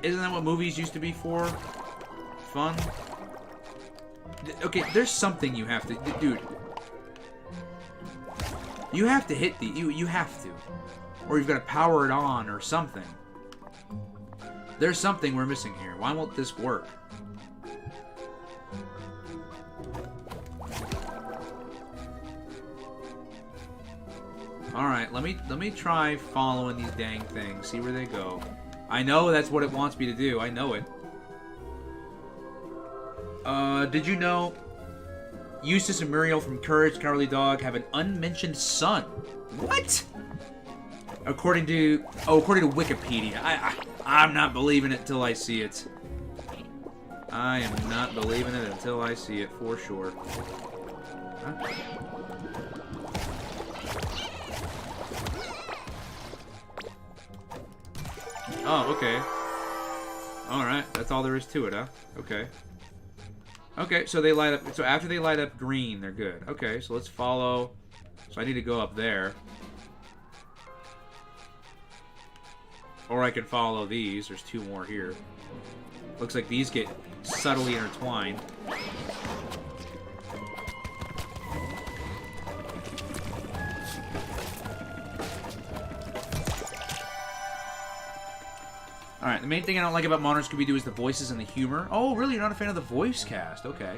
A: isn't that what movies used to be for? Fun? Okay, there's something you have to... Dude. You have to hit the... You have to. Or you've got to power it on or something. There's something we're missing here. Why won't this work? Alright, let me try following these dang things. See where they go. I know that's what it wants me to do. I know it. Did you know Eustace and Muriel from Courage Cowardly Dog have an unmentioned son? What? According to Wikipedia. I'm not believing it till I see it. I am not believing it until I see it for sure. Huh? Oh, okay. Alright, that's all there is to it, huh? Okay. Okay, so they light up... So after they light up green, they're good. Okay, so let's follow... So I need to go up there. Or I can follow these. There's 2 more here. Looks like these get subtly intertwined. Alright, the main thing I don't like about modern Scooby-Doo is the voices and the humor. Oh, really? You're not a fan of the voice cast? Okay.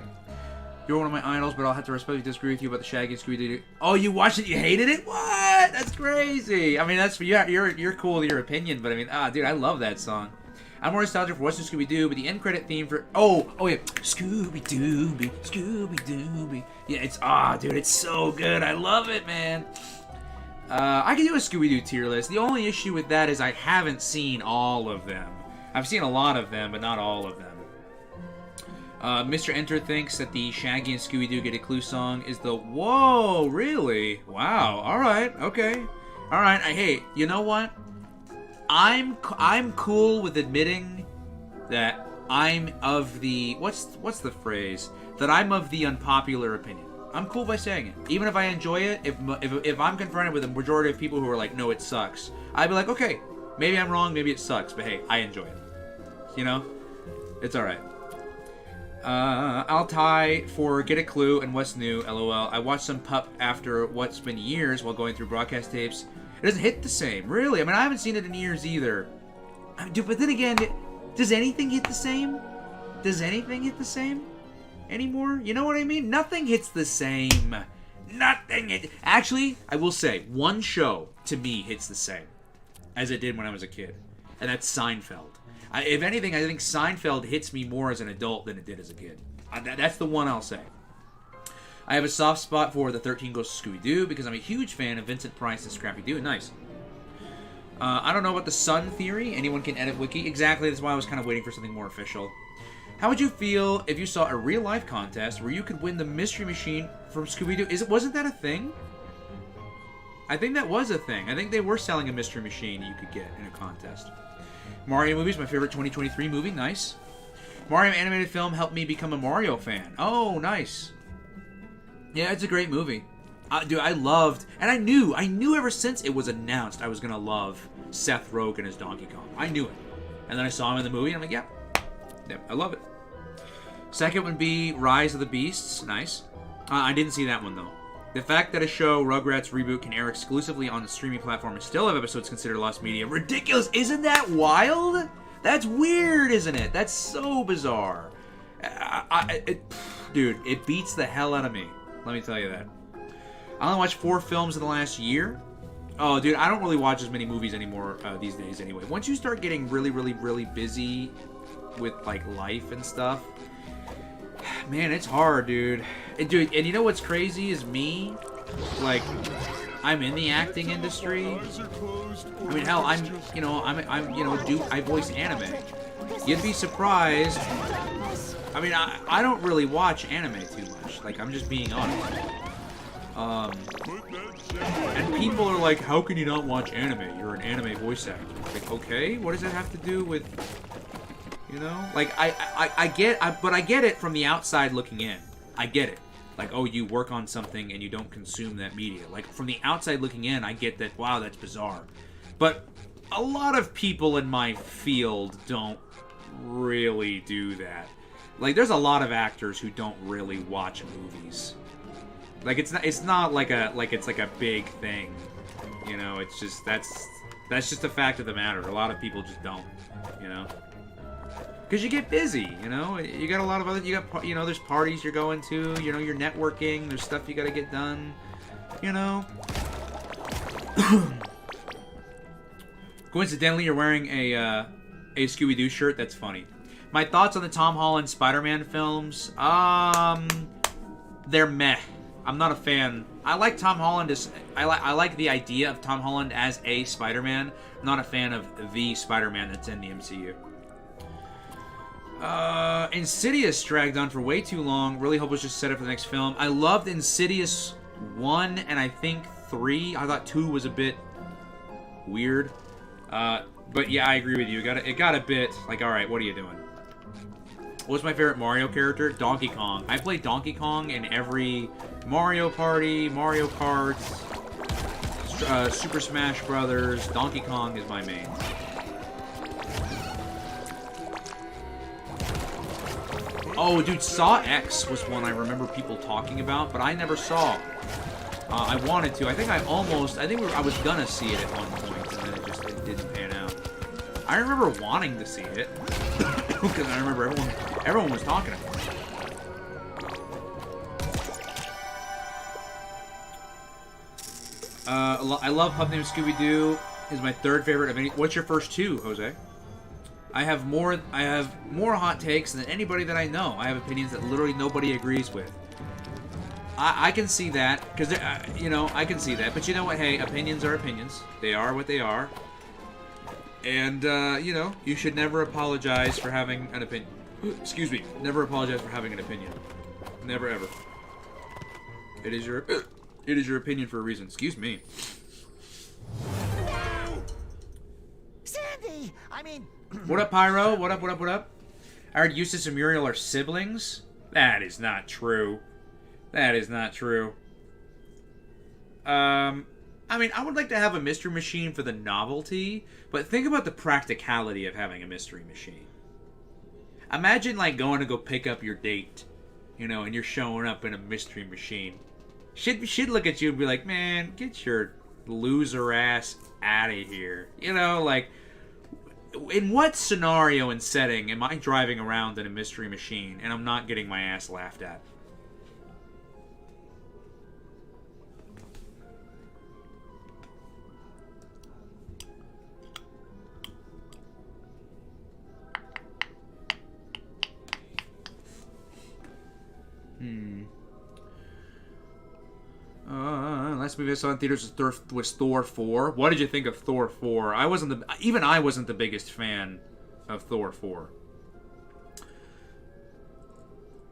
A: You're one of my idols, but I'll have to respectfully disagree with you about the Shaggy and Scooby-Doo. Oh, you watched it? You hated it? What? That's crazy. I mean, that's... Yeah, you're cool with your opinion, but I mean... dude, I love that song. I'm more nostalgic for Western Scooby-Doo, but the end credit theme for... Oh, yeah. Scooby-Dooby, Scooby-Dooby. Yeah, it's... dude, it's so good. I love it, man. I can do a Scooby-Doo tier list. The only issue with that is I haven't seen all of them. I've seen a lot of them, but not all of them. Mr. Enter thinks that the Shaggy and Scooby-Doo Get a Clue song is the... Whoa, really? Wow, alright, okay. Alright, hey, you know what? I'm cool with admitting that I'm of the... What's the phrase? That I'm of the unpopular opinion. I'm cool by saying it. Even if I enjoy it, if I'm confronted with a majority of people who are like, no, it sucks, I'd be like, okay, maybe I'm wrong, maybe it sucks, but hey, I enjoy it. You know? It's alright. I'll tie for Get a Clue and What's New, LOL. I watched some Pup after what's been years while going through broadcast tapes. It doesn't hit the same, really. I mean, I haven't seen it in years either. Dude, but then again, does anything hit the same? Does anything hit the same anymore? You know what I mean? Nothing hits the same. Nothing. Actually, I will say, one show, to me, hits the same as it did when I was a kid. And that's Seinfeld. If anything, I think Seinfeld hits me more as an adult than it did as a kid. That's the one I'll say. I have a soft spot for the 13 Ghosts of Scooby-Doo because I'm a huge fan of Vincent Price and Scrappy-Doo. Nice. I don't know about the sun theory. Anyone can edit wiki. Exactly, that's why I was kind of waiting for something more official. How would you feel if you saw a real-life contest where you could win the Mystery Machine from Scooby-Doo? Wasn't that a thing? I think that was a thing. I think they were selling a mystery machine you could get in a contest. Mario movies, my favorite 2023 movie. Nice. Mario animated film helped me become a Mario fan. Oh, nice. Yeah, it's a great movie. Dude, I loved, and I knew ever since it was announced I was gonna love Seth Rogen as Donkey Kong. I knew it. And then I saw him in the movie, and I'm like, yeah, I love it. Second would be Rise of the Beasts. Nice. I didn't see that one, though. The fact that a show, Rugrats Reboot, can air exclusively on the streaming platform and still have episodes considered lost media. Ridiculous! Isn't that wild? That's weird, isn't it? That's so bizarre. Dude, it beats the hell out of me. Let me tell you that. I only watched 4 films in the last year. Oh, dude, I don't really watch as many movies anymore these days anyway. Once you start getting really, really, really busy with, like, life and stuff, man, it's hard, dude. And you know what's crazy is me? Like, I'm in the acting industry. I mean, hell, I voice anime. You'd be surprised. I mean, I don't really watch anime too much. Like, I'm just being honest. And people are like, how can you not watch anime? You're an anime voice actor. Like, okay, what does that have to do with, you know? Like, I get it from the outside looking in. I get it. Like, oh, you work on something and you don't consume that media. Like, from the outside looking in, I get that, wow, that's bizarre. But a lot of people in my field don't really do that. Like, there's a lot of actors who don't really watch movies. Like, it's not like it's like a big thing. You know, it's just, that's just a fact of the matter. A lot of people just don't, you know? Because you get busy, you know? You got a lot of other, there's parties you're going to, you know, you're networking, there's stuff you got to get done, you know? Coincidentally, you're wearing a Scooby-Doo shirt. That's funny. My thoughts on the Tom Holland Spider-Man films? They're meh. I'm not a fan. I like Tom Holland as... I like the idea of Tom Holland as a Spider-Man. I'm not a fan of the Spider-Man that's in the MCU. Insidious dragged on for way too long. Really hope it was just set up for the next film. I loved Insidious 1 and I think 3. I thought 2 was a bit weird. But yeah, I agree with you. It got a bit like, alright, what are you doing? What's my favorite Mario character? Donkey Kong. I played Donkey Kong in every Mario Party, Mario Kart, Super Smash Brothers. Donkey Kong is my main. Oh, dude, Saw X was one I remember people talking about, but I never saw. I wanted to. I think I was gonna see it at one point, and then it didn't pan out. I remember wanting to see it because I remember everyone was talking about it. I love Pup Named Scooby-Doo. Is my third favorite of any. What's your first two, Jose? I have more hot takes than anybody that I know. I have opinions that literally nobody agrees with. I can see that because I can see that. But you know what? Hey, opinions are opinions. They are what they are. And you should never apologize for having an opinion. Excuse me. Never apologize for having an opinion. Never ever. It is your opinion for a reason. Excuse me.
D: Sandy! I mean...
A: What up, Pyro? What up, what up, what up? I heard Eustace and Muriel are siblings? That is not true. That is not true. I mean, I would like to have a mystery machine for the novelty, but think about the practicality of having a mystery machine. Imagine, like, going to go pick up your date, and you're showing up in a mystery machine. She'd look at you and be like, man, get your loser ass out of here. Like, in what scenario and setting am I driving around in a mystery machine and I'm not getting my ass laughed at? Last movie I saw in theaters was Thor 4. What did you think of Thor 4? I wasn't the biggest fan of Thor 4.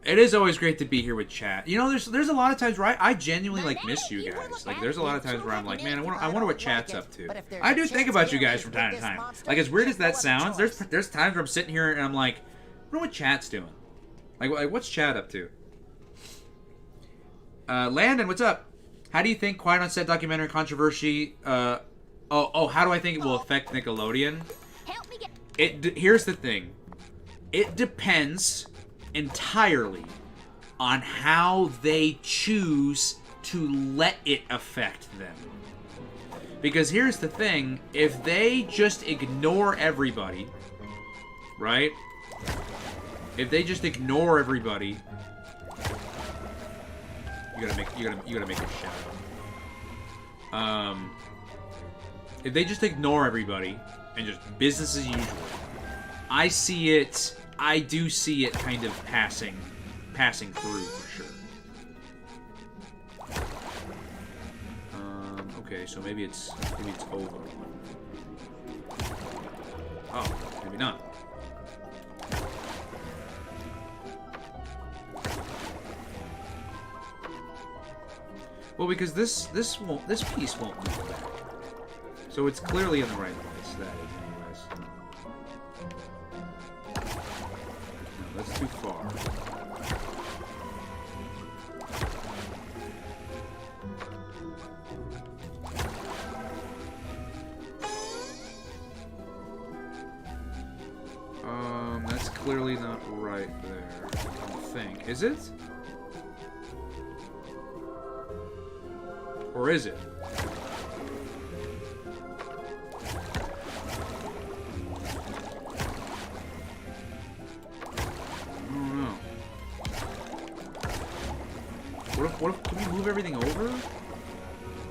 A: It is always great to be here with chat. You know, there's a lot of times where I genuinely like miss you guys. Like there's a lot of times where I'm like, man, I wonder what chat's up to. I do think about you guys from time to time. Like as weird as that sounds, there's times where I'm sitting here and I'm like, I wonder what chat's doing. Like what's chat up to? Landon, what's up? How do you think Quiet on Set documentary controversy? How do I think it will affect Nickelodeon? Here's the thing. It depends entirely on how they choose to let it affect them. Because here's the thing, if they just ignore everybody, right? If they just ignore everybody, you gotta make a shout. If they just ignore everybody and just business as usual, I do see it kind of passing through for sure. Okay, so maybe it's over. Oh, maybe not. Well, because this piece won't move back. So it's clearly in the right place. That is, anyways. No, that's too far. That's clearly not right there. I don't think. Is it? Or is it? I don't know. What if, can we move everything over?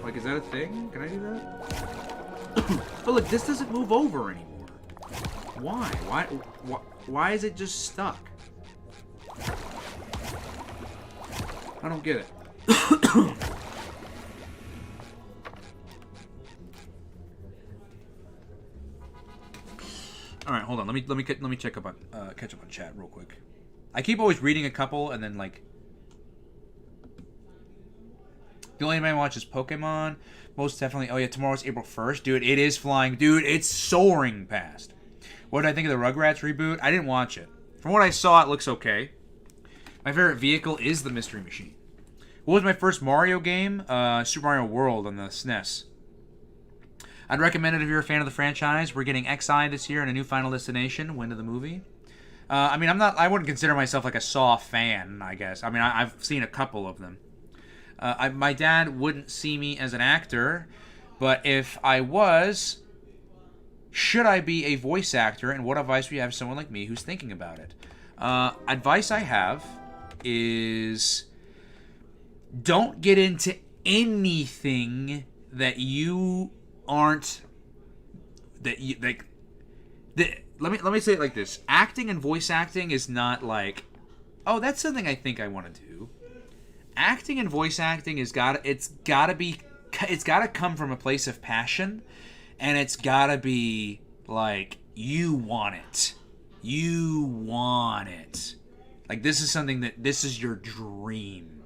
A: Like, is that a thing? Can I do that? But look, this doesn't move over anymore. Why? Why is it just stuck? I don't get it. All right, hold on. Let me check up on catch up on chat real quick. I keep always reading a couple and then like. The only anime I watch is Pokemon. Most definitely. Oh yeah, tomorrow's April 1st, dude. It is flying, dude. It's soaring past. What did I think of the Rugrats reboot? I didn't watch it. From what I saw, it looks okay. My favorite vehicle is the Mystery Machine. What was my first Mario game? Super Mario World on the SNES. I'd recommend it if you're a fan of the franchise. We're getting XI this year and a new Final Destination. When to the movie? I mean, I wouldn't consider myself like a Saw fan, I guess. I mean, I've seen a couple of them. My dad wouldn't see me as an actor, but if I was, should I be a voice actor, and what advice would you have to someone like me who's thinking about it? Advice I have is don't get into anything that you aren't let me say it like this. Acting and voice acting is not like, oh, that's something I think I want to do. Acting and voice acting it's gotta come from a place of passion, and it's gotta be like you want it. You want it. Like this is your dream.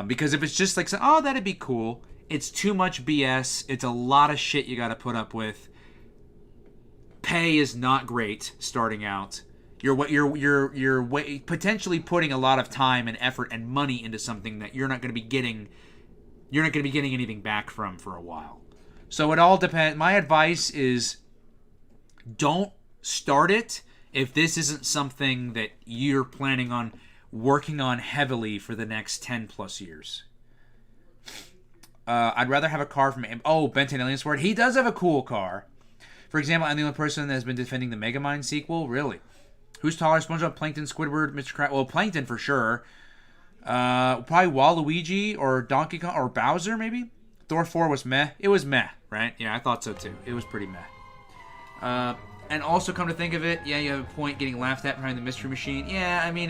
A: Because if it's just like, oh, that'd be cool, it's too much BS. It's a lot of shit you gotta put up with. Pay is not great starting out. You're potentially putting a lot of time and effort and money into something that you're not going to be getting anything back from for a while. So it all depends. My advice is don't start it if this isn't something that you're planning on working on heavily for the next 10 plus years. I'd rather have a car from Benton Alien Sword. He does have a cool car. For example, I'm the only person that has been defending the Megamind sequel. Really? Who's taller? SpongeBob, Plankton, Squidward, Mr. Krabs? Well, Plankton for sure. Probably Waluigi or Donkey Kong or Bowser maybe. Thor 4 was meh. It was meh, right? Yeah, I thought so too. It was pretty meh. And also, come to think of it, yeah, you have a point getting laughed at behind the Mystery Machine. Yeah, I mean,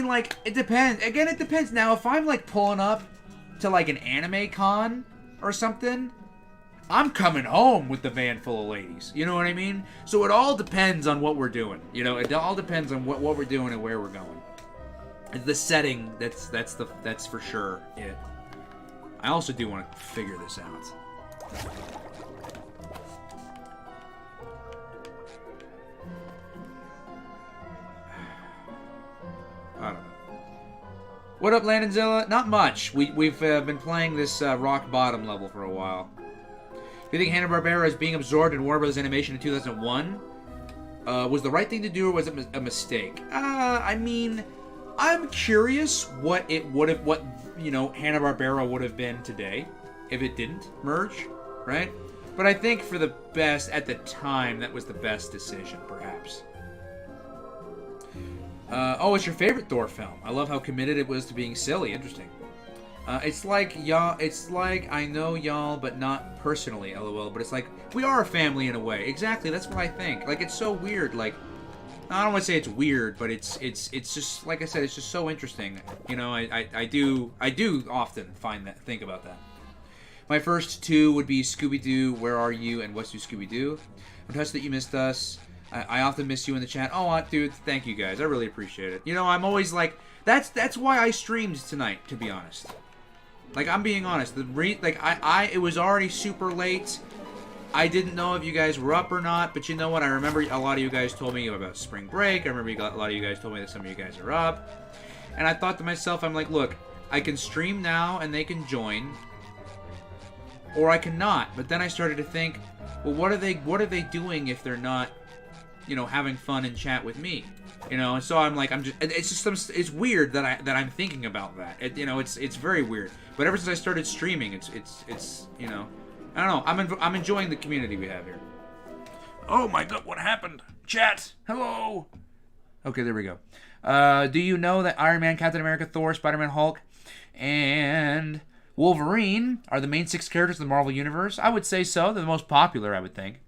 A: like, it depends. Again, it depends. Now, if I'm like pulling up to like an anime con or something, I'm coming home with the van full of ladies. You know what I mean? So it all depends on what we're doing. You know, it all depends on what we're doing and where we're going. The setting, that's for sure it. I also do want to figure this out. I don't know. What up, Landonzilla? Not much. We've been playing this rock bottom level for a while. Do you think Hanna-Barbera is being absorbed in Warner Bros. Animation in 2001? Was the right thing to do, or was it a mistake? I mean, I'm curious what Hanna-Barbera would have been today if it didn't merge, right? But I think for the best at the time, that was the best decision, perhaps. Oh, it's your favorite Thor film. I love how committed it was to being silly. Interesting. It's like y'all. It's like I know y'all, but not personally. LOL. But it's like we are a family in a way. Exactly. That's what I think. Like it's so weird. Like I don't want to say it's weird, but it's just like I said. It's just so interesting. You know, I do often think about that. My first two would be Scooby-Doo, Where Are You, and What's New Scooby-Doo. I'm touched that you missed us. I often miss you in the chat. Oh, dude, thank you guys. I really appreciate it. You know, I'm always like, that's why I streamed tonight, to be honest. Like, I'm being honest. It was already super late. I didn't know if you guys were up or not, but you know what? I remember a lot of you guys told me about spring break. I remember a lot of you guys told me that some of you guys are up. And I thought to myself, I'm like, look, I can stream now and they can join, or I cannot. But then I started to think, well, what are they doing if they're not, you know, having fun and chat with me, you know? And so I'm like, it's weird that I'm thinking about that. It's very weird. But ever since I started streaming, it's you know, I don't know. I'm enjoying the community we have here. Oh my God, what happened? Chat, hello. Okay, there we go. Do you know that Iron Man, Captain America, Thor, Spider-Man, Hulk, and Wolverine are the main 6 characters in the Marvel Universe? I would say so. They're the most popular, I would think.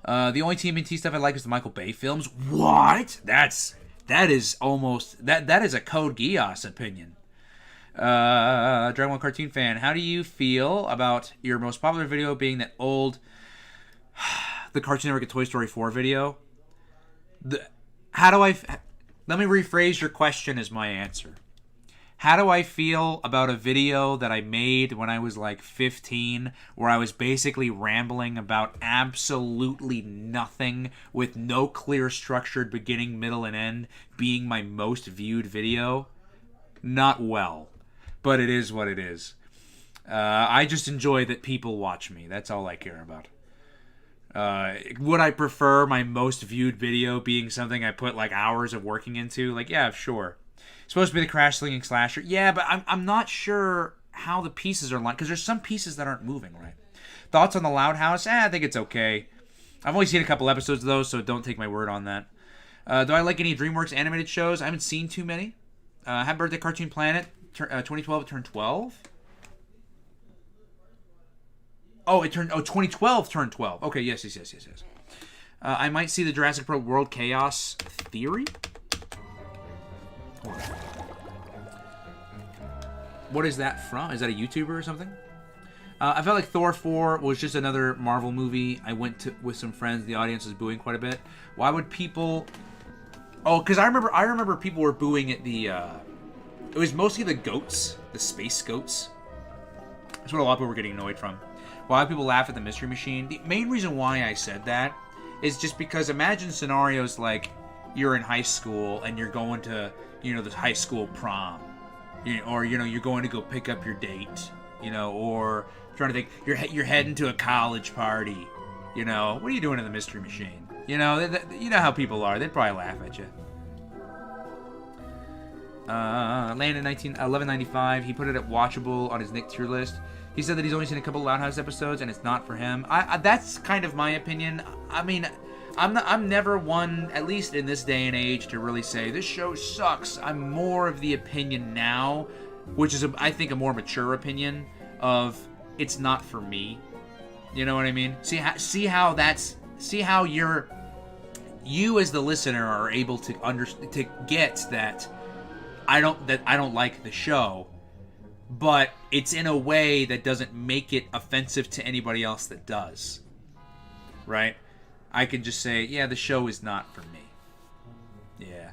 A: The only TMNT stuff I like is the Michael Bay films. What? That is almost that is a Code Geass opinion. Dragon Ball cartoon fan, how do you feel about your most popular video being that old the Cartoon Network Toy Story 4 video? Let me rephrase your question as my answer. How do I feel about a video that I made when I was like 15, where I was basically rambling about absolutely nothing with no clear structured beginning, middle, and end being my most viewed video? Not well, but it is what it is. I just enjoy that people watch me. That's all I care about. Would I prefer my most viewed video being something I put like hours of working into? Like, yeah, sure. Supposed to be the crash slinging slasher. Yeah, but I'm not sure how the pieces are like, because there's some pieces that aren't moving right. Thoughts on the Loud House? I think it's okay. I've only seen a couple episodes of those, so don't take my word on that. Do I like any DreamWorks animated shows? I haven't seen too many. Happy birthday, Cartoon Planet. 2012 turned 12. Oh, 2012 turned 12. Okay, yes. I might see the Jurassic World Chaos Theory. What is that from? Is that a YouTuber or something? I felt like Thor 4 was just another Marvel movie. I went to with some friends. The audience was booing quite a bit. Why would people? Oh, because I remember people were booing at the. It was mostly the goats, the space goats. That's what a lot of people were getting annoyed from. Why do people laugh at the Mystery Machine? The main reason why I said that is just because imagine scenarios like you're in high school and you're going to, you know, the high school prom, or you know, you're going to go pick up your date, you know, or trying to think you're heading to a college party, you know, what are you doing in the Mystery Machine? You know, you know how people are. They'd probably laugh at you. Landon 1195. He put it at watchable on his Nick tier list. He said that he's only seen a couple Loud House episodes and it's not for him. That's kind of my opinion. I mean, I'm never one, at least in this day and age, to really say this show sucks. I'm more of the opinion now, which is I think a more mature opinion of it's not for me. You know what I mean? See how you as the listener are able to get that I don't like the show, but it's in a way that doesn't make it offensive to anybody else that does. Right? I can just say, yeah, the show is not for me. Yeah.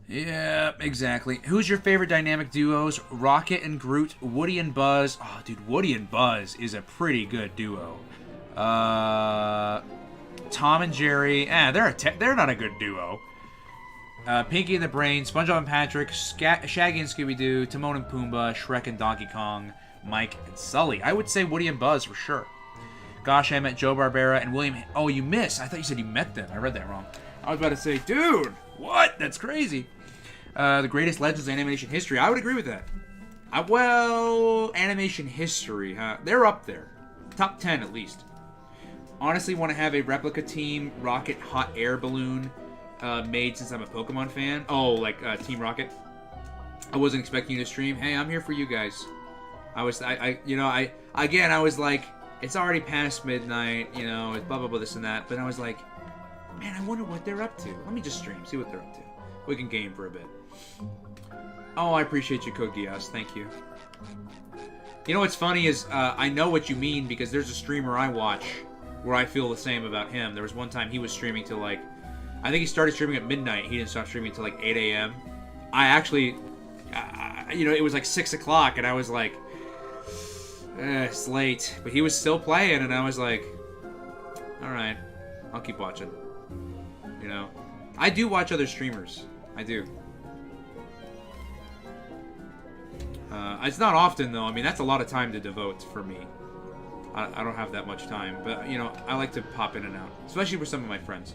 A: Yeah, exactly. Who's your favorite dynamic duos? Rocket and Groot, Woody and Buzz. Oh, dude, Woody and Buzz is a pretty good duo. Tom and Jerry. They're not a good duo. Pinky and the Brain, SpongeBob and Patrick, Shaggy and Scooby-Doo, Timon and Pumbaa, Shrek and Donkey Kong, Mike and Sully. I would say Woody and Buzz for sure. Gosh, I met Joe Barbera and William... Oh, you missed. I thought you said you met them. I read that wrong. I was about to say, dude, what? That's crazy. The greatest legends in animation history. I would agree with that. Well, animation history, huh? They're up there. Top 10 at least. Honestly, want to have a replica team Rocket hot air balloon made since I'm a Pokemon fan. Oh, like Team Rocket. I wasn't expecting you to stream. Hey, I'm here for you guys. I was like, it's already past midnight, you know, it's blah, blah, blah, this and that. But I was like, man, I wonder what they're up to. Let me just stream, see what they're up to. We can game for a bit. Oh, I appreciate you, Cook Diaz. Thank you. You know what's funny is, I know what you mean because there's a streamer I watch where I feel the same about him. There was one time he was streaming till like, I think he started streaming at midnight. He didn't stop streaming till like 8 a.m. I actually, it was like 6 o'clock and I was like, it's late. But he was still playing and I was like, alright, I'll keep watching. You know? I do watch other streamers. I do. It's not often though. I mean, that's a lot of time to devote for me. I don't have that much time. But, you know, I like to pop in and out. Especially for some of my friends.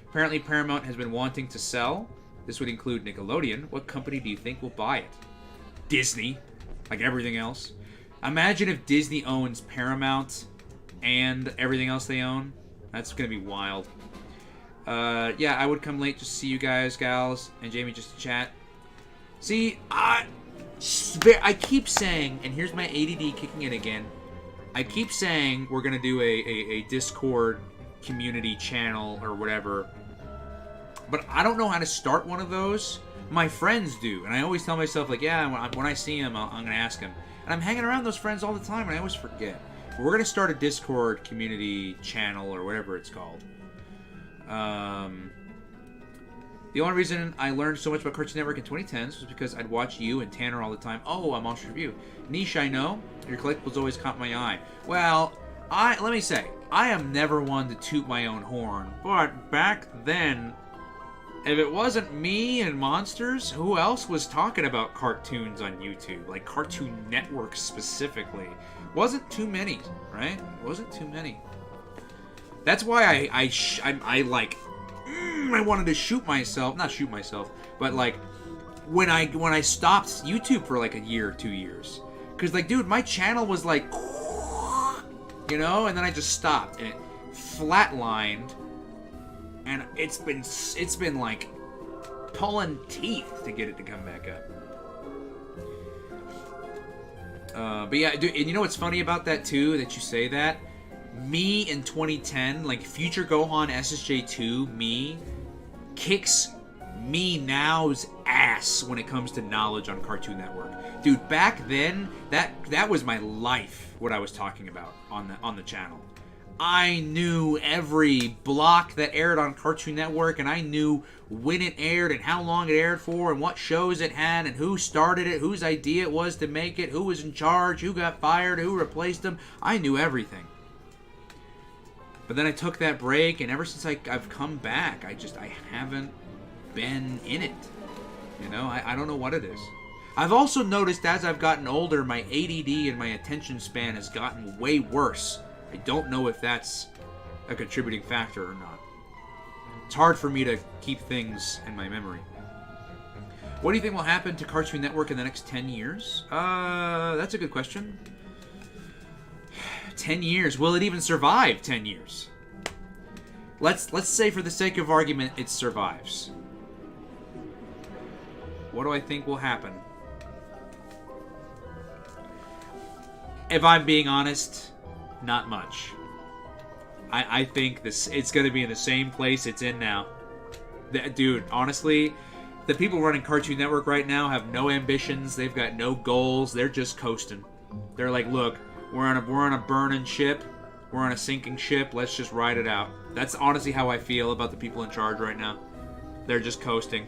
A: Apparently Paramount has been wanting to sell. This would include Nickelodeon. What company do you think will buy it? Disney. Like everything else. Imagine if Disney owns Paramount and everything else they own. That's going to be wild. Yeah, I would come late just to see you guys, gals, and Jamie just to chat. See, I keep saying, and here's my ADD kicking in again. I keep saying we're going to do a Discord community channel or whatever. But I don't know how to start one of those. My friends do. And I always tell myself, like, yeah, when I see him, I'm going to ask him. And I'm hanging around those friends all the time, and I always forget. But we're going to start a Discord community channel or whatever it's called. The only reason I learned so much about Cartoon Network in 2010s was because I'd watch you and Tanner all the time. Oh, a Monster Review. Niche, I know. Your collectibles always caught my eye. Well, let me say, I am never one to toot my own horn. But back then, if it wasn't me and Monsters, who else was talking about cartoons on YouTube? Like Cartoon Network specifically. Wasn't too many, right? Wasn't too many. That's why I wanted to shoot myself. Not shoot myself, but like when I stopped YouTube for like a year or 2 years. Cause like, dude, my channel was like, you know, and then I just stopped and it flatlined. And it's been like pulling teeth to get it to come back up. But yeah, dude, and you know what's funny about that too? That you say that. Me in 2010, like Future Gohan SSJ2, me kicks me now's ass when it comes to knowledge on Cartoon Network. Dude, back then, that was my life. What I was talking about on the channel. I knew every block that aired on Cartoon Network, and I knew when it aired and how long it aired for and what shows it had and who started it, whose idea it was to make it, who was in charge, who got fired, who replaced them. I knew everything. But then I took that break, and ever since I've come back, I haven't been in it. You know, I don't know what it is. I've also noticed as I've gotten older, my ADD and my attention span has gotten way worse. I don't know if that's a contributing factor or not. It's hard for me to keep things in my memory. What do you think will happen to Cartoon Network in the next 10 years? That's a good question. 10 years. Will it even survive 10 years? Let's say for the sake of argument it survives. What do I think will happen? If I'm being honest, not much. I think it's going to be in the same place it's in now. Dude, honestly, The people running Cartoon Network right now have no ambitions. They've got no goals. They're just coasting. They're like, look, we're on a burning ship. We're on a sinking ship. Let's just ride it out. That's honestly how I feel about the people in charge right now. They're just coasting.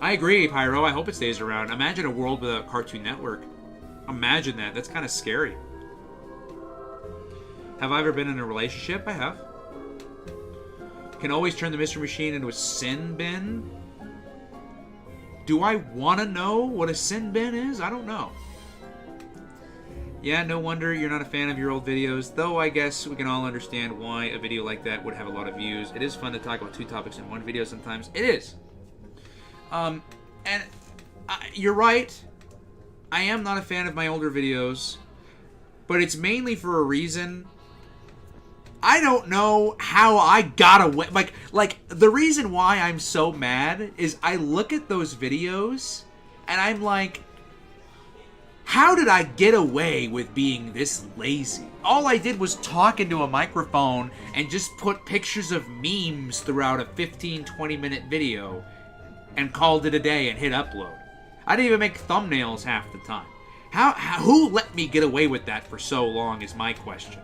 A: I agree, Pyro. I hope it stays around. Imagine a world without Cartoon Network. Imagine that. That's kind of scary. Have I ever been in a relationship? I have. Can always turn the Mystery Machine into a sin bin. Do I want to know what a sin bin is? I don't know. Yeah, no wonder you're not a fan of your old videos, though I guess we can all understand why a video like that would have a lot of views. It is fun to talk about two topics in one video sometimes. It is. You're right. I am not a fan of my older videos, but it's mainly for a reason. I don't know how I got away. Like the reason why I'm so mad is I look at those videos and I'm like, how did I get away with being this lazy? All I did was talk into a microphone and just put pictures of memes throughout a 15-20 minute video and called it a day and hit upload. I didn't even make thumbnails half the time. Who let me get away with that for so long is my question.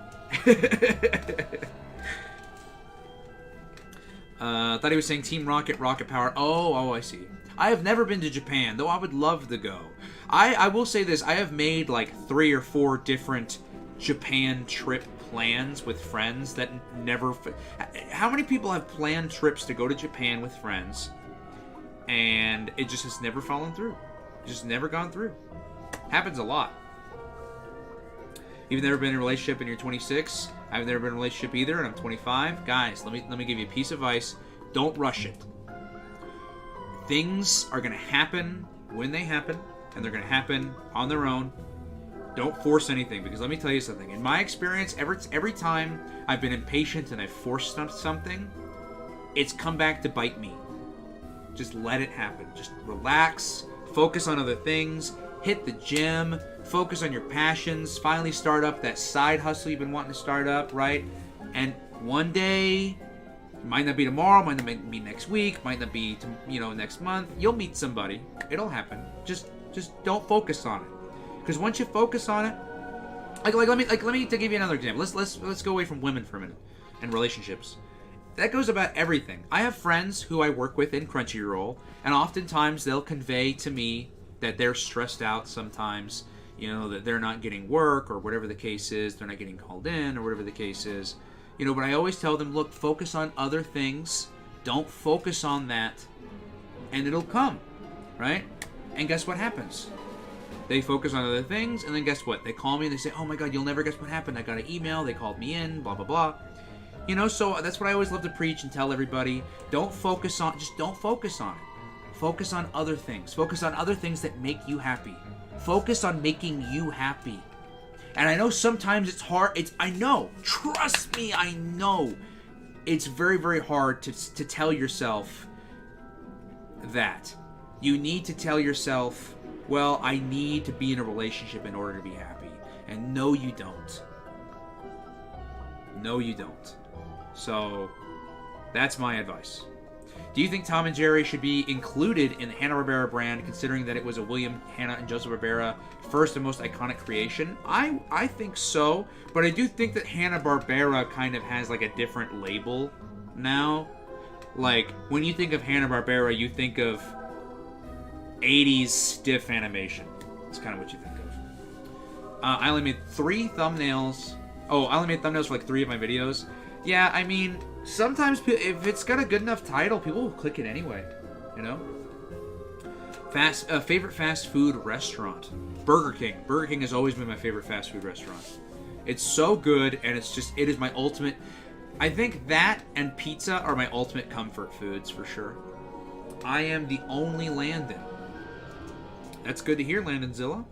A: Thought he was saying Team Rocket, Rocket Power. Oh, I see. I have never been to Japan, though I would love to go. I will say this. I have made like 3 or 4 different Japan trip plans with friends that never... How many people have planned trips to go to Japan with friends and it just has never fallen through? Just never gone through. Happens a lot. You've never been in a relationship and you're 26. I've never been in a relationship either, and I'm 25. Guys, let me give you a piece of advice. Don't rush it. Things are going to happen when they happen, and they're going to happen on their own. Don't force anything, because let me tell you something. In my experience, every time I've been impatient and I've forced something, it's come back to bite me. Just let it happen. Just relax. Focus on other things. Hit the gym. Focus on your passions. Finally start up that side hustle you've been wanting to start up, right? And one day, might not be tomorrow, might not be next week, might not be next month. You'll meet somebody. It'll happen. Just don't focus on it. Because once you focus on it, let me to give you another example. Let's go away from women for a minute and relationships. That goes about everything. I have friends who I work with in Crunchyroll, and oftentimes they'll convey to me that they're stressed out sometimes, that they're not getting work or whatever the case is, they're not getting called in or whatever the case is. But I always tell them, look, focus on other things. Don't focus on that, and it'll come, right? And guess what happens? They focus on other things, and then guess what? They call me and they say, oh my God, you'll never guess what happened. I got an email, they called me in, blah, blah, blah. So that's what I always love to preach and tell everybody. Don't focus on it. Focus on other things. Focus on other things that make you happy. Focus on making you happy. And I know sometimes it's hard. I know. Trust me, I know. It's very, very hard to tell yourself that. You need to tell yourself, well, I need to be in a relationship in order to be happy. And no, you don't. No, you don't. So, that's my advice. Do you think Tom and Jerry should be included in the Hanna-Barbera brand, considering that it was a William Hanna and Joseph Barbera first and most iconic creation? I think so, but I do think that Hanna-Barbera kind of has like a different label now. Like, when you think of Hanna-Barbera, you think of 80s stiff animation. That's kind of what you think of. I only made 3 thumbnails. Oh, I only made thumbnails for like 3 of my videos. Yeah, I mean, sometimes if it's got a good enough title, people will click it anyway, Favorite fast food restaurant? Burger King. Burger King has always been my favorite fast food restaurant. It's so good, and it is my ultimate... I think that and pizza are my ultimate comfort foods, for sure. I am the only Landon. That's good to hear, Landonzilla.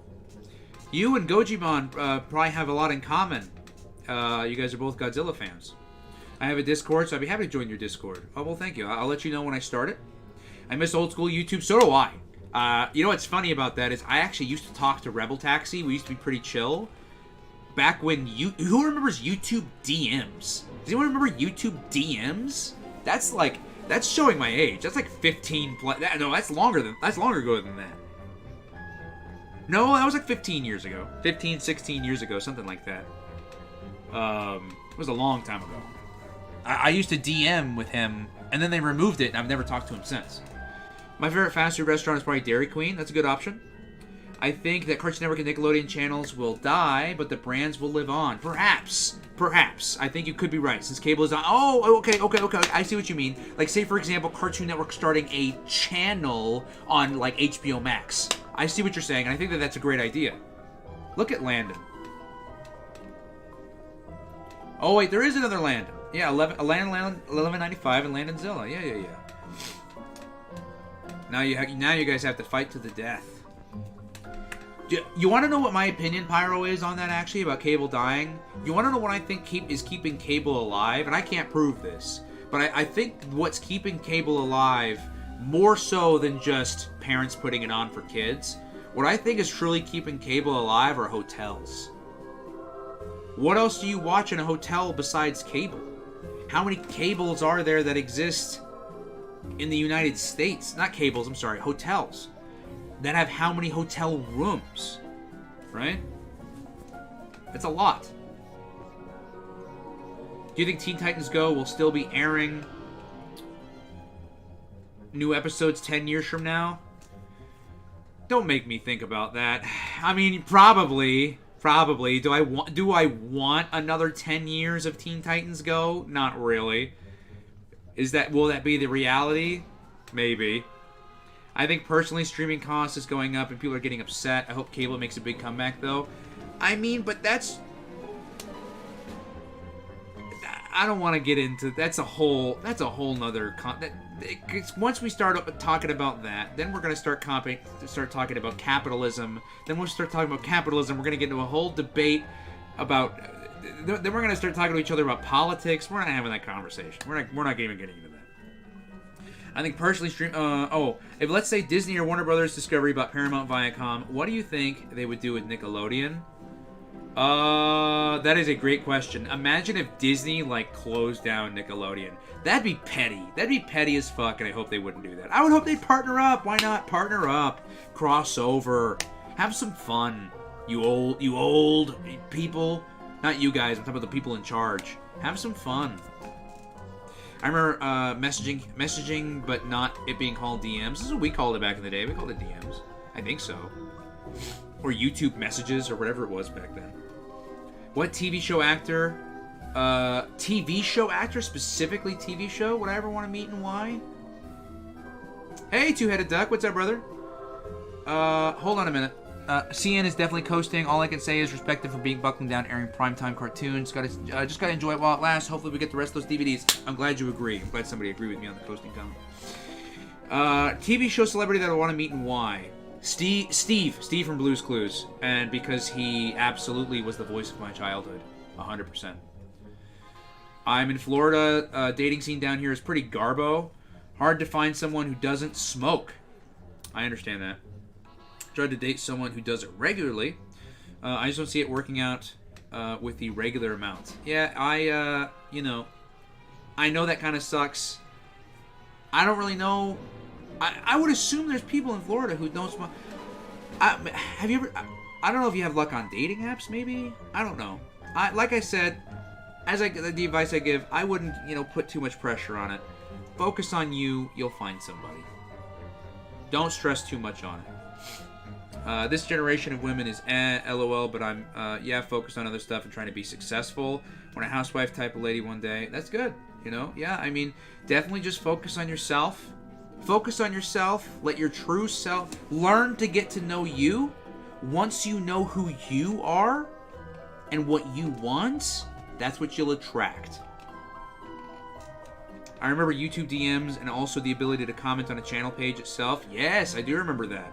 A: You and Gojibon probably have a lot in common. You guys are both Godzilla fans. I have a Discord, so I'd be happy to join your Discord. Oh, well, thank you. I'll let you know when I start it. I miss old school YouTube. So do I. What's funny about that is I actually used to talk to Rebel Taxi. We used to be pretty chill. Back when who remembers YouTube DMs? Does anyone remember YouTube DMs? That's like That's showing my age. That's like 15 plus. No, that's longer ago than that. No, that was like 15 years ago. 15, 16 years ago, something like that. It was a long time ago. I used to DM with him, and then they removed it, and I've never talked to him since. My favorite fast food restaurant is probably Dairy Queen. That's a good option. I think that Cartoon Network and Nickelodeon channels will die, but the brands will live on. Perhaps. I think you could be right, since cable is on. Oh, okay. I see what you mean. Like, say, for example, Cartoon Network starting a channel on, like, HBO Max. I see what you're saying, and I think that that's a great idea. Look at Landon. Oh, wait, there is another Landon. Yeah, 1195 and Landonzilla. Yeah. Now you guys have to fight to the death. You want to know what my opinion, Pyro, is on that, actually, about cable dying? You want to know what I think is keeping cable alive? And I can't prove this, but I think what's keeping cable alive, more so than just parents putting it on for kids, what I think is truly keeping cable alive are hotels. What else do you watch in a hotel besides cable? How many cables are there that exist in the United States? Not cables, I'm sorry, hotels. That have how many hotel rooms, right? That's a lot. Do you think Teen Titans Go will still be airing new episodes 10 years from now? Don't make me think about that. I mean, probably. Do I want another 10 years of Teen Titans Go? Not really. Will that be the reality? Maybe. I think personally streaming costs is going up and people are getting upset. I hope cable makes a big comeback though. I mean, but that's... I don't want to get into... That's a whole nother... Once we start talking about that, then we're going to start talking about capitalism. Then we'll start talking about capitalism. We're going to get into a whole debate about... Then we're going to start talking to each other about politics. We're not having that conversation. We're not even getting into that. I think personally if let's say Disney or Warner Brothers Discovery bought Paramount Viacom, what do you think they would do with Nickelodeon? That is a great question. Imagine if Disney, like, closed down Nickelodeon. That'd be petty. That'd be petty as fuck, and I hope they wouldn't do that. I would hope they'd partner up. Why not? Partner up. Crossover. Have some fun. You old people. Not you guys, I'm talking about the people in charge. Have some fun. I remember messaging, but not it being called DMs. This is what we called it back in the day. We called it DMs. I think so. Or YouTube messages, or whatever it was back then. What TV show actor? TV show actor? Specifically TV show? Would I ever want to meet and why? Hey, Two-Headed Duck. What's up, brother? Hold on a minute. CN is definitely coasting. All I can say is respect them for being buckling down, airing primetime cartoons. Just gotta enjoy it while it lasts. Hopefully we get the rest of those DVDs. I'm glad you agree. I'm glad somebody agreed with me on the coasting comment. TV show celebrity that I want to meet and why? Steve from Blue's Clues. And because he absolutely was the voice of my childhood. 100%. I'm in Florida. Dating scene down here is pretty garbo. Hard to find someone who doesn't smoke. I understand that. Tried to date someone who does it regularly. I just don't see it working out with the regular amount. Yeah, I know that kind of sucks. I don't really know. I would assume there's people in Florida who don't smoke. Have you ever... I don't know if you have luck on dating apps, maybe? I don't know. Like I said, the advice I give, I wouldn't, put too much pressure on it. Focus on you, you'll find somebody. Don't stress too much on it. This generation of women is LOL, but I'm, focused on other stuff and trying to be successful. Want a housewife type of lady one day. That's good, Yeah, I mean, definitely just focus on yourself. Focus on yourself. Let your true self... Learn to get to know you. Once you know who you are and what you want, that's what you'll attract. I remember YouTube DMs and also the ability to comment on a channel page itself. Yes, I do remember that.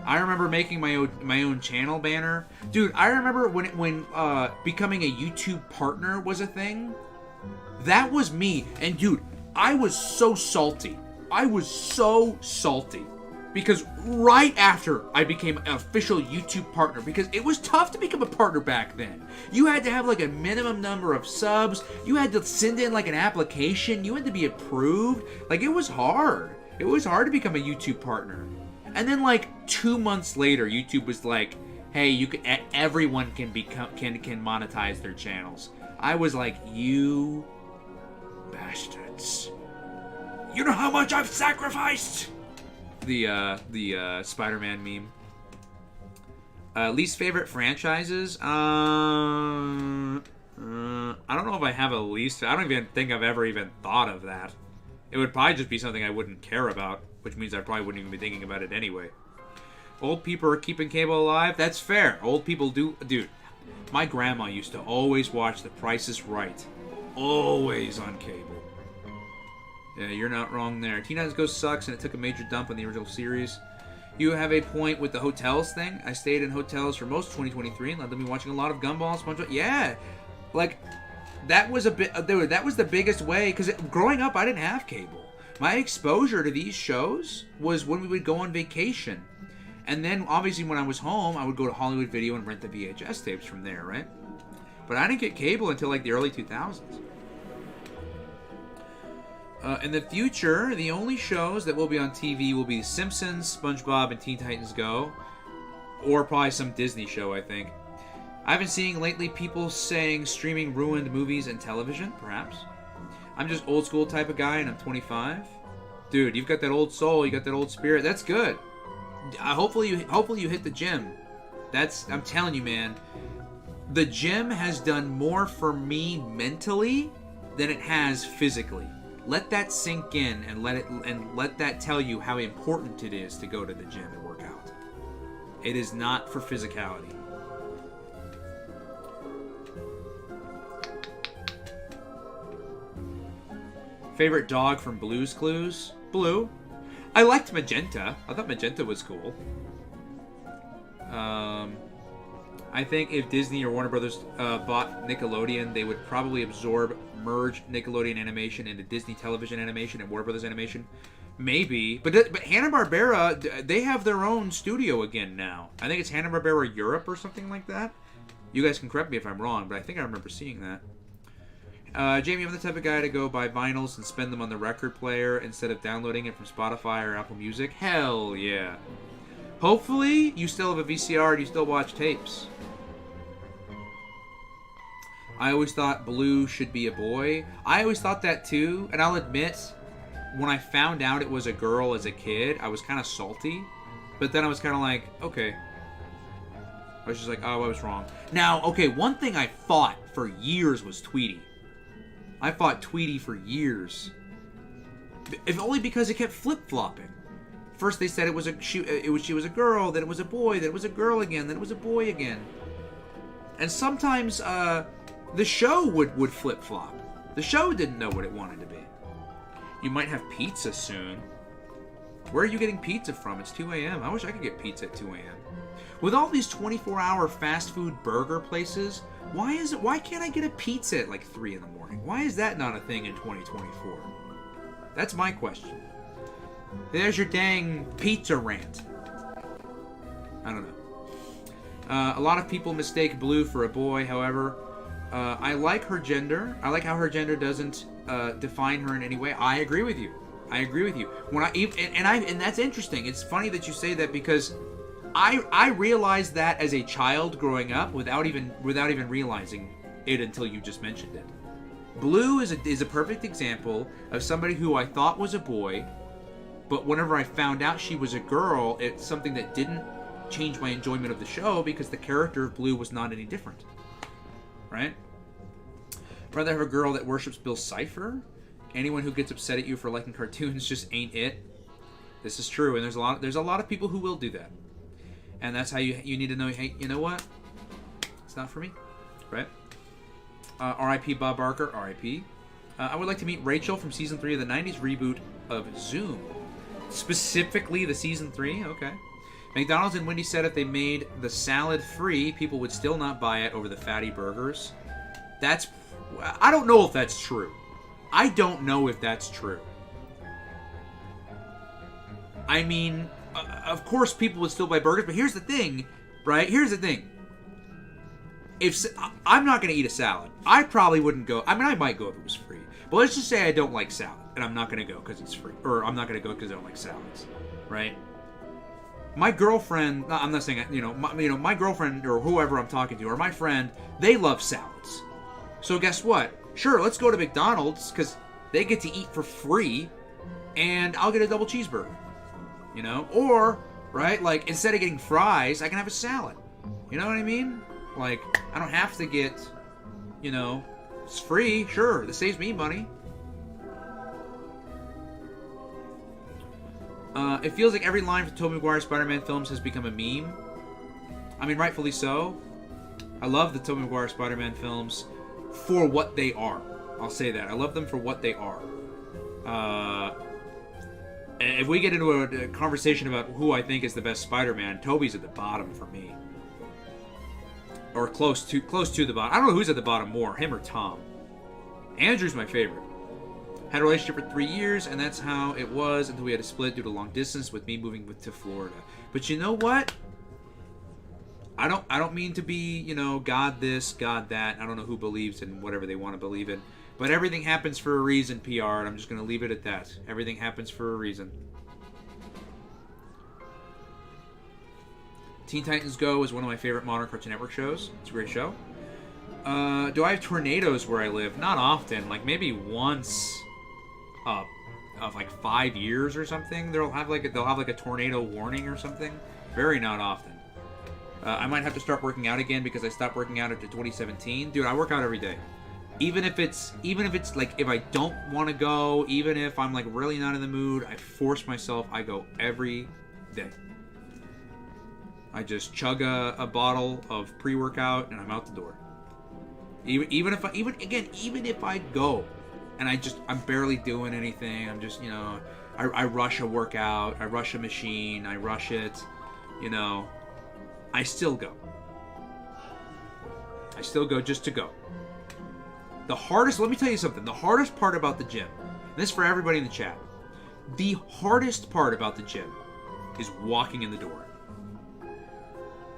A: I remember making my own channel banner. Dude, I remember when becoming a YouTube partner was a thing. That was me. And dude, I was so salty. Because right after I became an official YouTube partner, because it was tough to become a partner back then. You had to have like a minimum number of subs. You had to send in like an application. You had to be approved. Like, it was hard. It was hard to become a YouTube partner. And then like 2 months later, YouTube was like, hey, you can, everyone can monetize their channels. I was like, you bastards. You know how much I've sacrificed? The Spider-Man meme. Least favorite franchises? I don't know if I have a least. I don't even think I've ever even thought of that. It would probably just be something I wouldn't care about, which means I probably wouldn't even be thinking about it anyway. Old people are keeping cable alive? That's fair. Old people do... Dude, my grandma used to always watch The Price is Right. Always on cable. Yeah, you're not wrong there. Teen Titans Go sucks, and it took a major dump on the original series. You have a point with the hotels thing. I stayed in hotels for most of 2023 and let them be watching a lot of Gumball, SpongeBob. Yeah, like that was a bit. That was the biggest way, because growing up I didn't have cable. My exposure to these shows was when we would go on vacation, and then obviously when I was home, I would go to Hollywood Video and rent the VHS tapes from there, right? But I didn't get cable until like the early 2000s. In the future, the only shows that will be on TV will be The Simpsons, SpongeBob, and Teen Titans Go. Or probably some Disney show, I think. I've been seeing lately people saying streaming ruined movies and television, perhaps. I'm just old school type of guy, and I'm 25. Dude, you've got that old soul, you got that old spirit. That's good. Hopefully you hit the gym. I'm telling you, man. The gym has done more for me mentally than it has physically. Let that sink in and let that tell you how important it is to go to the gym and work out. It is not for physicality. Favorite dog from Blue's Clues? Blue. I liked Magenta. I thought Magenta was cool. I think if Disney or Warner Brothers bought Nickelodeon, they would probably merge Nickelodeon animation into Disney Television animation and Warner Brothers animation. Maybe. But Hanna-Barbera, they have their own studio again now. I think it's Hanna-Barbera Europe or something like that. You guys can correct me if I'm wrong, but I think I remember seeing that. Jamie, I'm the type of guy to go buy vinyls and spend them on the record player instead of downloading it from Spotify or Apple Music. Hell yeah. Hopefully, you still have a VCR and you still watch tapes. I always thought Blue should be a boy. I always thought that too, and I'll admit, when I found out it was a girl as a kid, I was kind of salty. But then I was kind of like, okay. I was just like, oh, I was wrong. Now, okay, one thing I fought for years was Tweety. I fought Tweety for years. If only because it kept flip-flopping. First they said she was a girl, then it was a boy, then it was a girl again, then it was a boy again. And sometimes the show would flip-flop. The show didn't know what it wanted to be. You might have pizza soon. Where are you getting pizza from? It's 2 a.m. I wish I could get pizza at 2 a.m. With all these 24-hour fast food burger places, why can't I get a pizza at like 3 in the morning? Why is that not a thing in 2024? That's my question. There's your dang pizza rant. I don't know. A lot of people mistake Blue for a boy, however. I like her gender. I like how her gender doesn't define her in any way. I agree with you. And that's interesting. It's funny that you say that, because I realized that as a child growing up without even realizing it until you just mentioned it. Blue is a perfect example of somebody who I thought was a boy, but whenever I found out she was a girl, it's something that didn't change my enjoyment of the show, because the character of Blue was not any different. Right? Rather have a girl that worships Bill Cipher. Anyone who gets upset at you for liking cartoons just ain't it. This is true, and there's a lot of people who will do that. And that's how you need to know, hey, you know what? It's not for me. Right? R.I.P. Bob Barker. R.I.P. I would like to meet Rachel from Season 3 of the 90s reboot of Zoom. Specifically the Season 3? Okay. McDonald's and Wendy's said if they made the salad free, people would still not buy it over the fatty burgers. I don't know if that's true. I don't know if that's true. I mean, of course people would still buy burgers, but here's the thing, right? Here's the thing. I'm not going to eat a salad. I probably wouldn't go. I mean, I might go if it was free. But let's just say I don't like salad, and I'm not going to go because it's free. Or I'm not going to go because I don't like salads, right? My girlfriend, I'm not saying, my girlfriend or whoever I'm talking to, or my friend, they love salads. So guess what? Sure, let's go to McDonald's because they get to eat for free, and I'll get a double cheeseburger, Or, right, like, instead of getting fries, I can have a salad. You know what I mean? Like, I don't have to get, it's free. Sure, this saves me money. It feels like every line from Tobey Maguire Spider-Man films has become a meme. I mean, rightfully so. I love the Tobey Maguire Spider-Man films for what they are. I'll say that. I love them for what they are. If we get into a conversation about who I think is the best Spider-Man, Tobey's at the bottom for me. Or close to the bottom. I don't know who's at the bottom more, him or Tom. Andrew's my favorite. Had a relationship for 3 years, and that's how it was until we had to split due to long distance with me moving to Florida. But you know what? I don't mean to be, God this, God that. I don't know who believes in whatever they want to believe in. But everything happens for a reason, PR, and I'm just going to leave it at that. Everything happens for a reason. Teen Titans Go is one of my favorite modern Cartoon Network shows. It's a great show. Do I have tornadoes where I live? Not often. Like maybe once of like 5 years or something. They'll have like a tornado warning or something. Very not often. I might have to start working out again because I stopped working out after 2017. Dude, I work out every day. Even if it's like if I don't want to go, even if I'm like really not in the mood, I force myself. I go every day. I just chug a bottle of pre-workout and I'm out the door. Even if I go and I'm barely doing anything, I'm just I rush a workout, I rush a machine, I rush it, I still go. I still go just to go. Let me tell you something. The hardest part about the gym, and this is for everybody in the chat, the hardest part about the gym is walking in the door.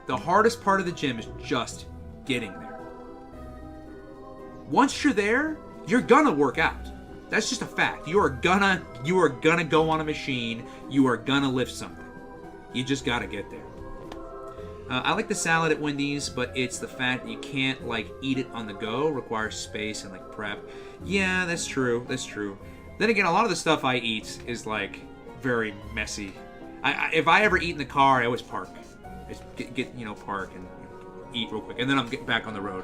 A: The hardest part of the gym is just getting there. Once you're there, you're gonna work out. That's just a fact. You are gonna go on a machine. You are gonna lift something. You just gotta get there. I like the salad at Wendy's, but it's the fact that you can't like eat it on the go. It requires space and like prep. Yeah, that's true. That's true. Then again, a lot of the stuff I eat is like very messy. If I ever eat in the car, I always park. Get park and eat real quick, and then I'm getting back on the road.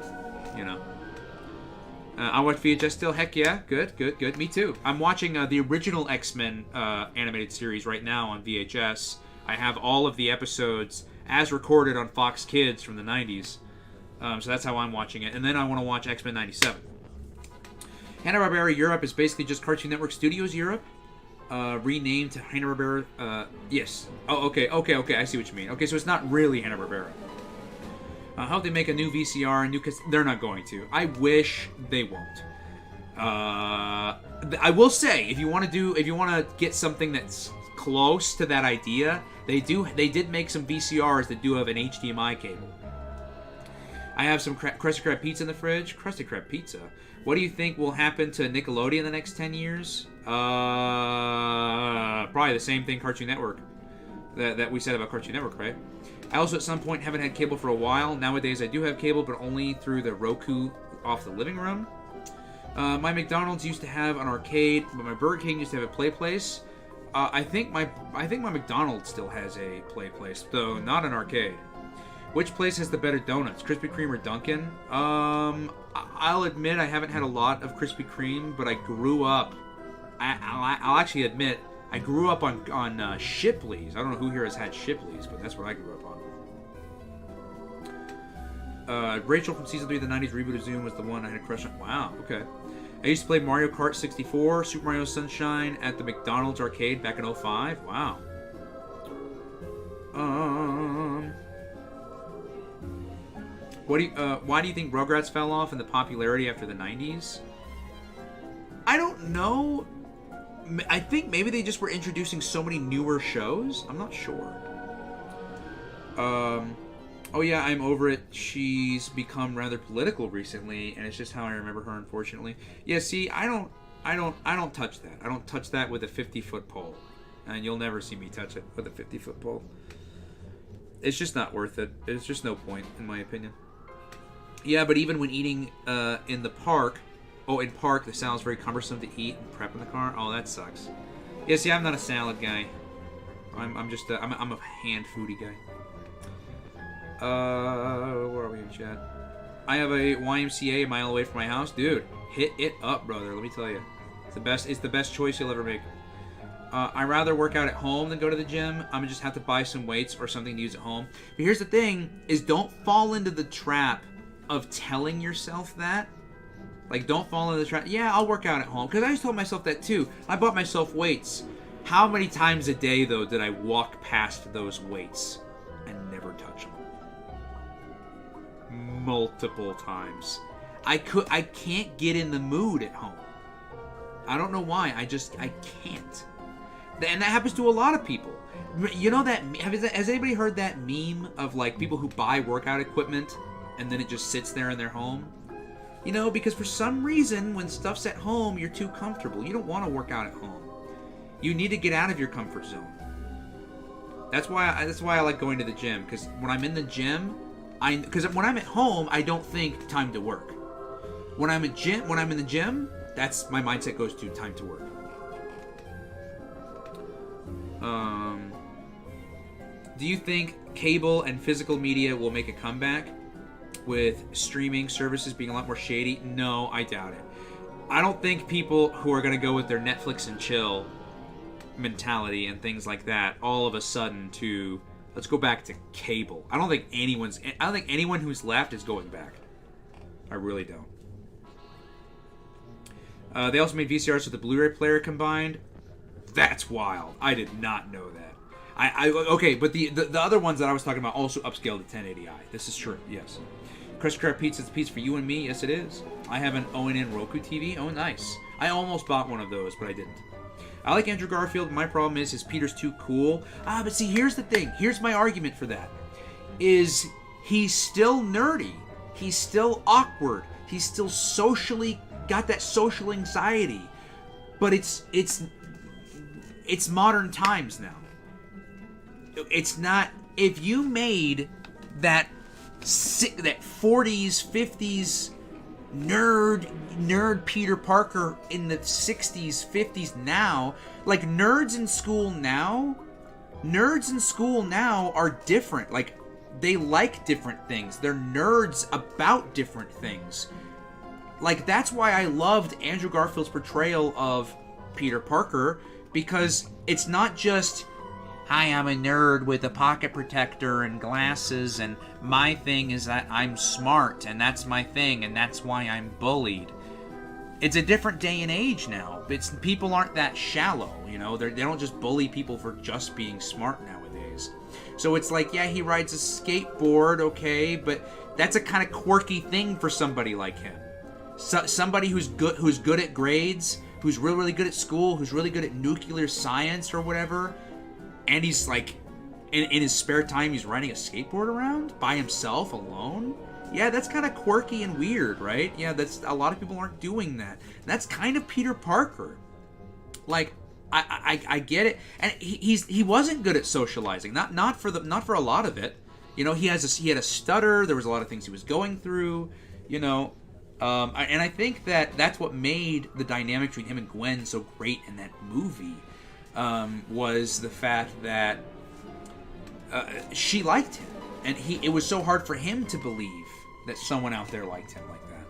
A: I watch VHS still. Heck yeah, good. Me too. I'm watching the original X-Men animated series right now on VHS. I have all of the episodes as recorded on Fox Kids from the 90s. So that's how I'm watching it. And then I want to watch X-Men 97. Hanna-Barbera Europe is basically just Cartoon Network Studios Europe. Renamed to Hanna-Barbera. Yes. Oh, okay. I see what you mean. Okay, so it's not really Hanna-Barbera. I hope they make a new VCR, they're not going to. I wish they won't. I will say, if you want to get something that's close to that idea, they did make some VCRs that do have an HDMI cable. I have some Krusty Krab pizza in the fridge. Krusty Krab pizza. What do you think will happen to Nickelodeon in the next 10 years? Probably the same thing Cartoon Network that we said about Cartoon Network, right? I also at some point haven't had cable for a while. Nowadays I do have cable, but only through the Roku off the living room. My McDonald's used to have an arcade, but my Burger King used to have a play place. I think my McDonald's still has a play place, though not an arcade. Which place has the better donuts, Krispy Kreme or Dunkin'? I'll admit I haven't had a lot of Krispy Kreme, but I grew up. I'll actually admit I grew up on Shipley's. I don't know who here has had Shipley's, but that's what I grew up on. Rachel from season 3 of the 90s reboot of Zoom was the one I had a crush on. Wow, okay. I used to play Mario Kart 64, Super Mario Sunshine at the McDonald's arcade back in 2005. Wow. Why do you think Rugrats fell off in the popularity after the 90s? I don't know. I think maybe they just were introducing so many newer shows. I'm not sure. Oh yeah, I'm over it. She's become rather political recently, and it's just how I remember her, unfortunately. Yeah, see, I don't touch that. I don't touch that with a 50-foot pole, and you'll never see me touch it with a 50-foot pole. It's just not worth it. There's just no point, in my opinion. Yeah, but even when eating in the park, in park, the salad's very cumbersome to eat and prep in the car. Oh, that sucks. Yeah, see, I'm not a salad guy. I'm just I'm a hand foodie guy. Where are we in chat? I have a YMCA a mile away from my house. Dude, hit it up, brother. Let me tell you. It's the best choice you'll ever make. I'd rather work out at home than go to the gym. I'm gonna just have to buy some weights or something to use at home. But here's the thing, is don't fall into the trap of telling yourself that. Like, don't fall into the trap. Yeah, I'll work out at home. Because I just told myself that, too. I bought myself weights. How many times a day, though, did I walk past those weights and never touch them? Multiple times. I can't get in the mood at home. I don't know why. I can't. And that happens to a lot of people. You know that... Has anybody heard that meme of, like, people who buy workout equipment and then it just sits there in their home? You know, because for some reason, when stuff's at home, you're too comfortable. You don't want to work out at home. You need to get out of your comfort zone. That's why I like going to the gym. Because when I'm in the gym, because when I'm at home, I don't think time to work. When I'm in the gym, that's my mindset goes to time to work. Do you think cable and physical media will make a comeback? With streaming services being a lot more shady? No, I doubt it. I don't think people who are going to go with their Netflix and chill mentality and things like that all of a sudden to let's go back to cable. I don't think anyone who's left is going back. I really don't. They also made VCRs with the Blu-ray player combined. That's wild. I did not know that. Okay, but the other ones that I was talking about also upscaled to 1080i. This is true. Yes. Krusty Krab Pizza is a pizza for you and me. Yes, it is. I have an ONN Roku TV. Oh, nice. I almost bought one of those, but I didn't. I like Andrew Garfield. My problem is his Peter's too cool. But see, here's the thing. Here's my argument for that. Is he's still nerdy. He's still awkward. He's still socially got that social anxiety. But it's modern times now. It's not... If you made that 40s, 50s nerd Peter Parker in the 60s, 50s now, like nerds in school now are different. Like, they like different things. They're nerds about different things. Like, that's why I loved Andrew Garfield's portrayal of Peter Parker, because it's not just... Hi, I'm a nerd with a pocket protector and glasses, and my thing is that I'm smart, and that's my thing, and that's why I'm bullied. It's a different day and age now. People aren't that shallow, you know? They don't just bully people for just being smart nowadays. So it's like, yeah, he rides a skateboard, okay, but that's a kind of quirky thing for somebody like him. Somebody who's good at grades, who's really, really good at school, who's really good at nuclear science or whatever. And he's like, in his spare time, he's riding a skateboard around by himself, alone. Yeah, that's kind of quirky and weird, right? Yeah, that's a lot of people aren't doing that. That's kind of Peter Parker. Like, I get it, and he wasn't good at socializing. Not for a lot of it. You know, he had a stutter. There was a lot of things he was going through. You know, and I think that's what made the dynamic between him and Gwen so great in that movie. Was the fact that she liked him, and it was so hard for him to believe that someone out there liked him like that.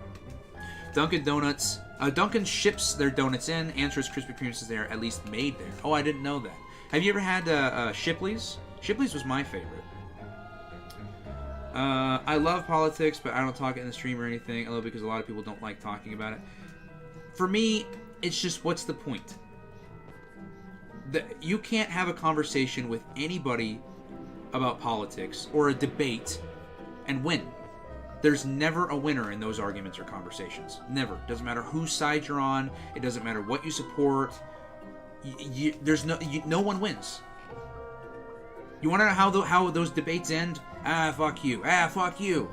A: Dunkin' Donuts, Dunkin' ships their donuts in. Answer is Krispy Kremes is there, at least made there. Oh, I didn't know that. Have you ever had Shipley's? Shipley's was my favorite. I love politics, but I don't talk it in the stream or anything. I love it because a lot of people don't like talking about it. For me, it's just, what's the point? You can't have a conversation with anybody about politics or a debate and win. There's never a winner in those arguments or conversations. Never. Doesn't matter whose side you're on. It doesn't matter what you support. there's no one wins. You want to know how those debates end? Ah, fuck you. Ah, fuck you.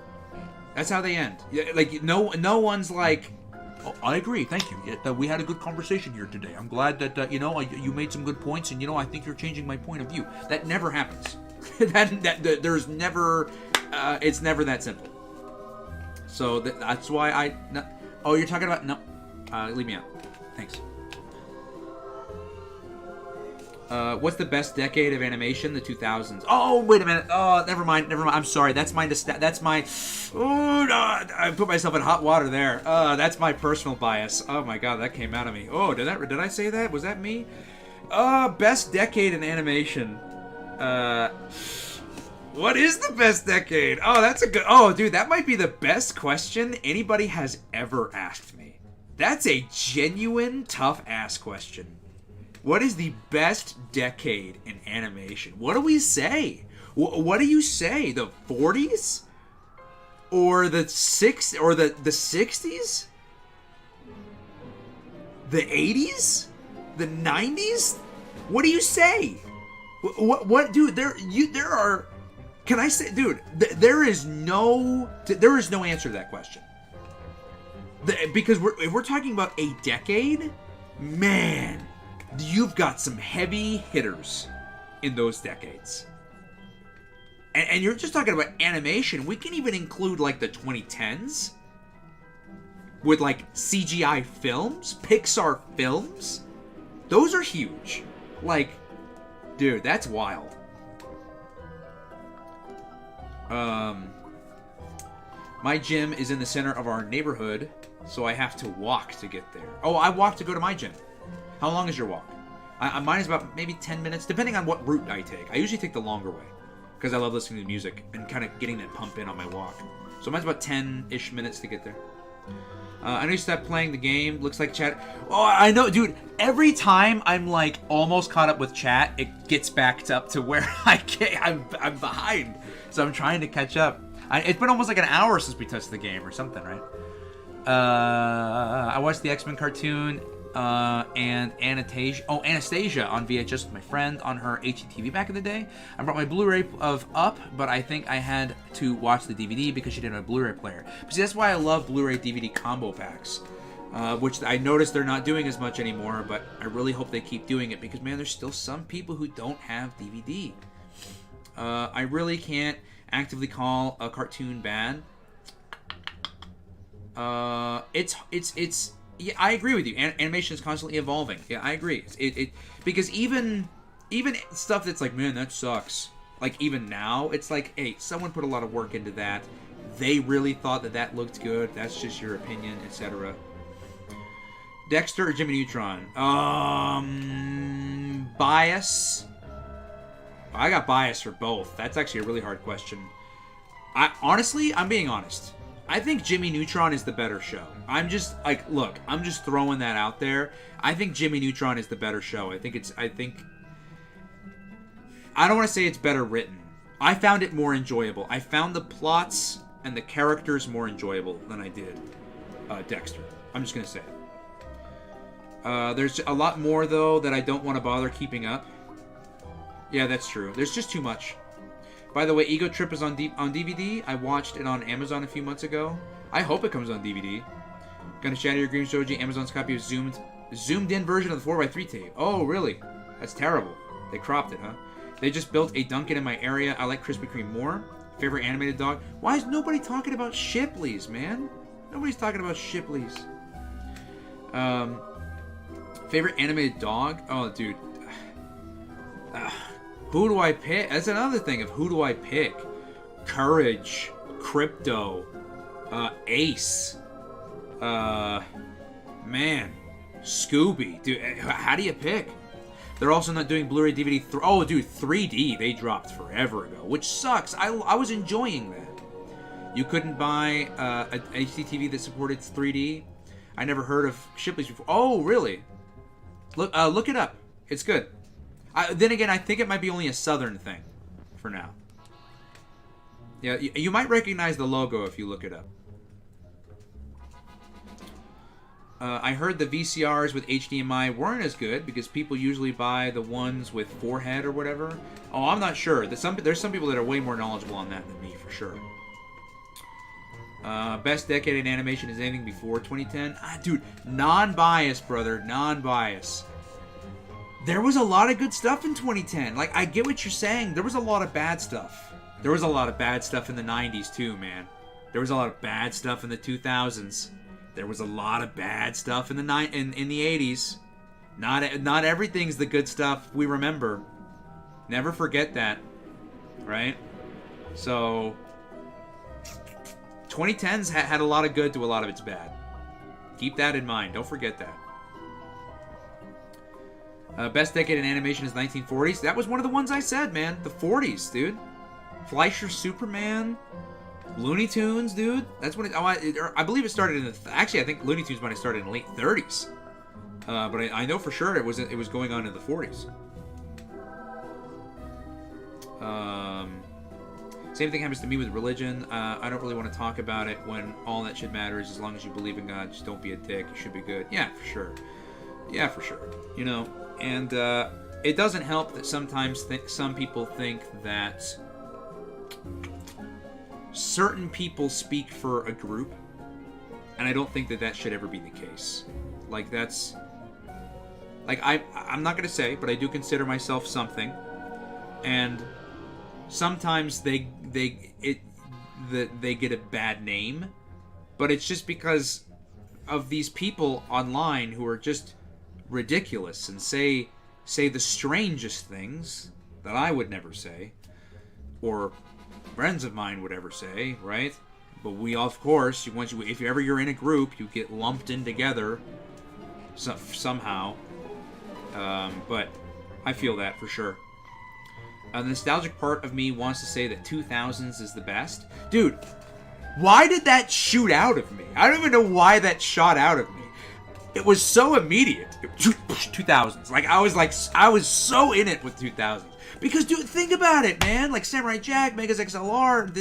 A: That's how they end. Like no one's like, oh, I agree. Thank you. We had a good conversation here today. I'm glad that you made some good points, and I think you're changing my point of view. That never happens. There's never. It's never that simple. So that's why oh, you're talking about no. Leave me out. Thanks. What's the best decade of animation? The 2000s. Oh, wait a minute. Oh, never mind. I'm sorry. That's my. Oh, no, I put myself in hot water there. That's my personal bias. Oh my god, that came out of me. Oh, did I say that? Was that me? Best decade in animation. What is the best decade? Oh, that's a good. Oh, dude, that might be the best question anybody has ever asked me. That's a genuine tough ass question. What is the best decade in animation? What do we say? What do you say? The 40s? Or the 60s? Or the 60s? The 80s? The 90s? What do you say? What dude, there are, can I say, dude, there is no answer to that question. Because if we're talking about a decade, man, you've got some heavy hitters in those decades. And you're just talking about animation. We can even include like the 2010s with like CGI films, Pixar films. Those are huge. Like, dude, that's wild. My gym is in the center of our neighborhood, so I have to walk to get there. Oh, I walk to go to my gym. How long is your walk? Mine is about maybe 10 minutes, depending on what route I take. I usually take the longer way, because I love listening to music and kind of getting that pump in on my walk. So mine's about 10-ish minutes to get there. I know you stopped playing the game. Looks like chat. Oh, I know, dude. Every time I'm like almost caught up with chat, it gets back up to where I'm behind. So I'm trying to catch up. It's been almost like an hour since we touched the game or something, right? I watched the X-Men cartoon and Anastasia on VHS with my friend on her HDTV back in the day. I brought my Blu-ray of Up, but I think I had to watch the DVD because she didn't have a Blu-ray player. But see, that's why I love Blu-ray DVD combo packs, which I noticed they're not doing as much anymore, but I really hope they keep doing it because, man, there's still some people who don't have DVD. I really can't actively call a cartoon bad. It's yeah, I agree with you. Animation is constantly evolving. Yeah, I agree. Because even stuff that's like, man, that sucks. Like even now, it's like, hey, someone put a lot of work into that. They really thought that looked good. That's just your opinion, etc. Dexter or Jimmy Neutron? Bias. I got bias for both. That's actually a really hard question. I'm being honest. I think Jimmy Neutron is the better show. I'm just like, look, I'm just throwing that out there. I think Jimmy Neutron is the better show. I don't want to say it's better written. I found it more enjoyable. I found the plots and the characters more enjoyable than I did Dexter. I'm just going to say it. There's a lot more, though, that I don't want to bother keeping up. Yeah, that's true. There's just too much. By the way, Ego Trip is on DVD. I watched it on Amazon a few months ago. I hope it comes on DVD. Gonna shatter your dreams, Joji. Amazon's copy of zoomed in version of the 4x3 tape. Oh, really? That's terrible. They cropped it, huh? They just built a Dunkin' in my area. I like Krispy Kreme more. Favorite animated dog? Why is nobody talking about Shipley's, man? Nobody's talking about Shipley's. Favorite animated dog? Oh, dude. Who do I pick? That's another thing of who do I pick? Courage, Crypto, Ace, man, Scooby. Dude, how do you pick? They're also not doing Blu-ray DVD. Oh, dude, 3D they dropped forever ago, which sucks. I was enjoying that. You couldn't buy a HDTV that supported 3D. I never heard of Shipley's before. Oh, really? Look it up. It's good. Then again, I think it might be only a southern thing for now. Yeah, you might recognize the logo if you look it up. I heard the VCRs with HDMI weren't as good because people usually buy the ones with forehead or whatever. Oh, I'm not sure. There's some people that are way more knowledgeable on that than me, for sure. Best decade in animation is anything before 2010? Dude, non-bias, brother. Non-bias. There was a lot of good stuff in 2010. Like, I get what you're saying. There was a lot of bad stuff. There was a lot of bad stuff in the 90s, too, man. There was a lot of bad stuff in the 2000s. There was a lot of bad stuff in the in the 80s. Not everything's the good stuff we remember. Never forget that, right? So 2010s had a lot of good to a lot of its bad. Keep that in mind. Don't forget that. Best decade in animation is 1940s. That was one of the ones I said, man. The 40s, dude. Fleischer Superman. Looney Tunes, dude. That's when I believe it started in the... Actually, I think Looney Tunes might have started in the late 30s. But I know for sure it was going on in the 40s. Same thing happens to me with religion. I don't really want to talk about it when all that shit matters. As long as you believe in God, just don't be a dick. You should be good. Yeah, for sure. Yeah, for sure. You know, and it doesn't help that sometimes some people think that certain people speak for a group, and I don't think that should ever be the case. Like, that's... Like, I'm not going to say, but I do consider myself something, and sometimes they get a bad name, but it's just because of these people online who are just ridiculous and say the strangest things that I would never say, or friends of mine would ever say, right? But we, of course, if you're in a group, you get lumped in together somehow. But I feel that for sure. The nostalgic part of me wants to say that 2000s is the best. Dude, why did that shoot out of me? I don't even know why that shot out of me. It was so immediate. 2000s. I was so in it with 2000s. Because, dude, think about it, man. Like Samurai Jack, Megas XLR.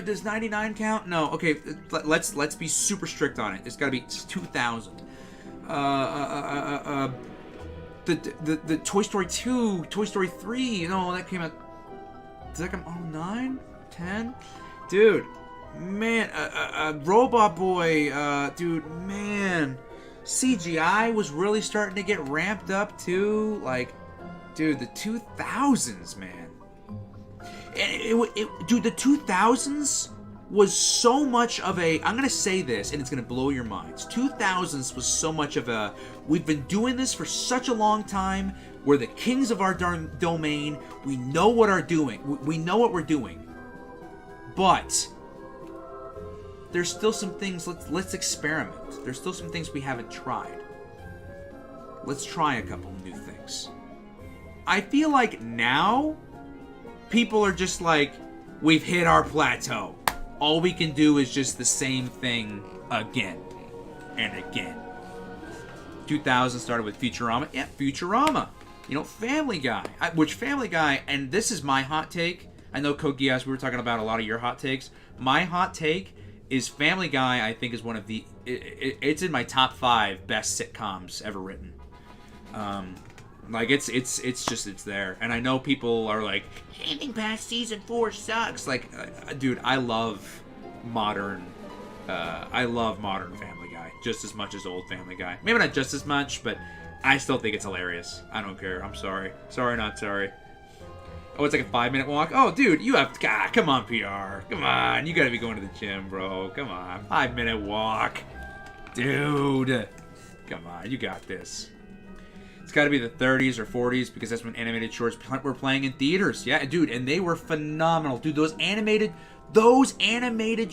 A: Does 99 count? No. Okay, let's be super strict on it. It's got to be 2000. The Toy Story 2, Toy Story 3. You know, that came out. Does that come 09, 10? Dude, man, Robot Boy. Dude, man, CGI was really starting to get ramped up too. Like. Dude, the 2000s, man. Dude, the 2000s was so much of a... I'm going to say this, and it's going to blow your minds. 2000s was so much of a... We've been doing this for such a long time. We're the kings of our domain. We know what we're doing. We know what we're doing. But there's still some things... Let's experiment. There's still some things we haven't tried. Let's try a couple new things. I feel like now, people are just like, we've hit our plateau. All we can do is just the same thing again and again. 2000 started with Futurama. Yeah, Futurama. You know, Family Guy. Which Family Guy, and this is my hot take. I know, Code Geass, we were talking about a lot of your hot takes. My hot take is Family Guy, I think, is one of the... It's in my top 5 best sitcoms ever written. Like, it's there. And I know people are like, anything past season 4 sucks. Like, dude, I love modern Family Guy just as much as old Family Guy. Maybe not just as much, but I still think it's hilarious. I don't care. I'm sorry. Sorry, not sorry. Oh, it's like a 5-minute walk? Oh, dude, you have... God, come on, PR. Come on. You gotta be going to the gym, bro. Come on. 5-minute walk. Dude. Come on. You got this. It's got to be the 30s or 40s because that's when animated shorts were playing in theaters. Yeah, dude, and they were phenomenal. Dude, those animated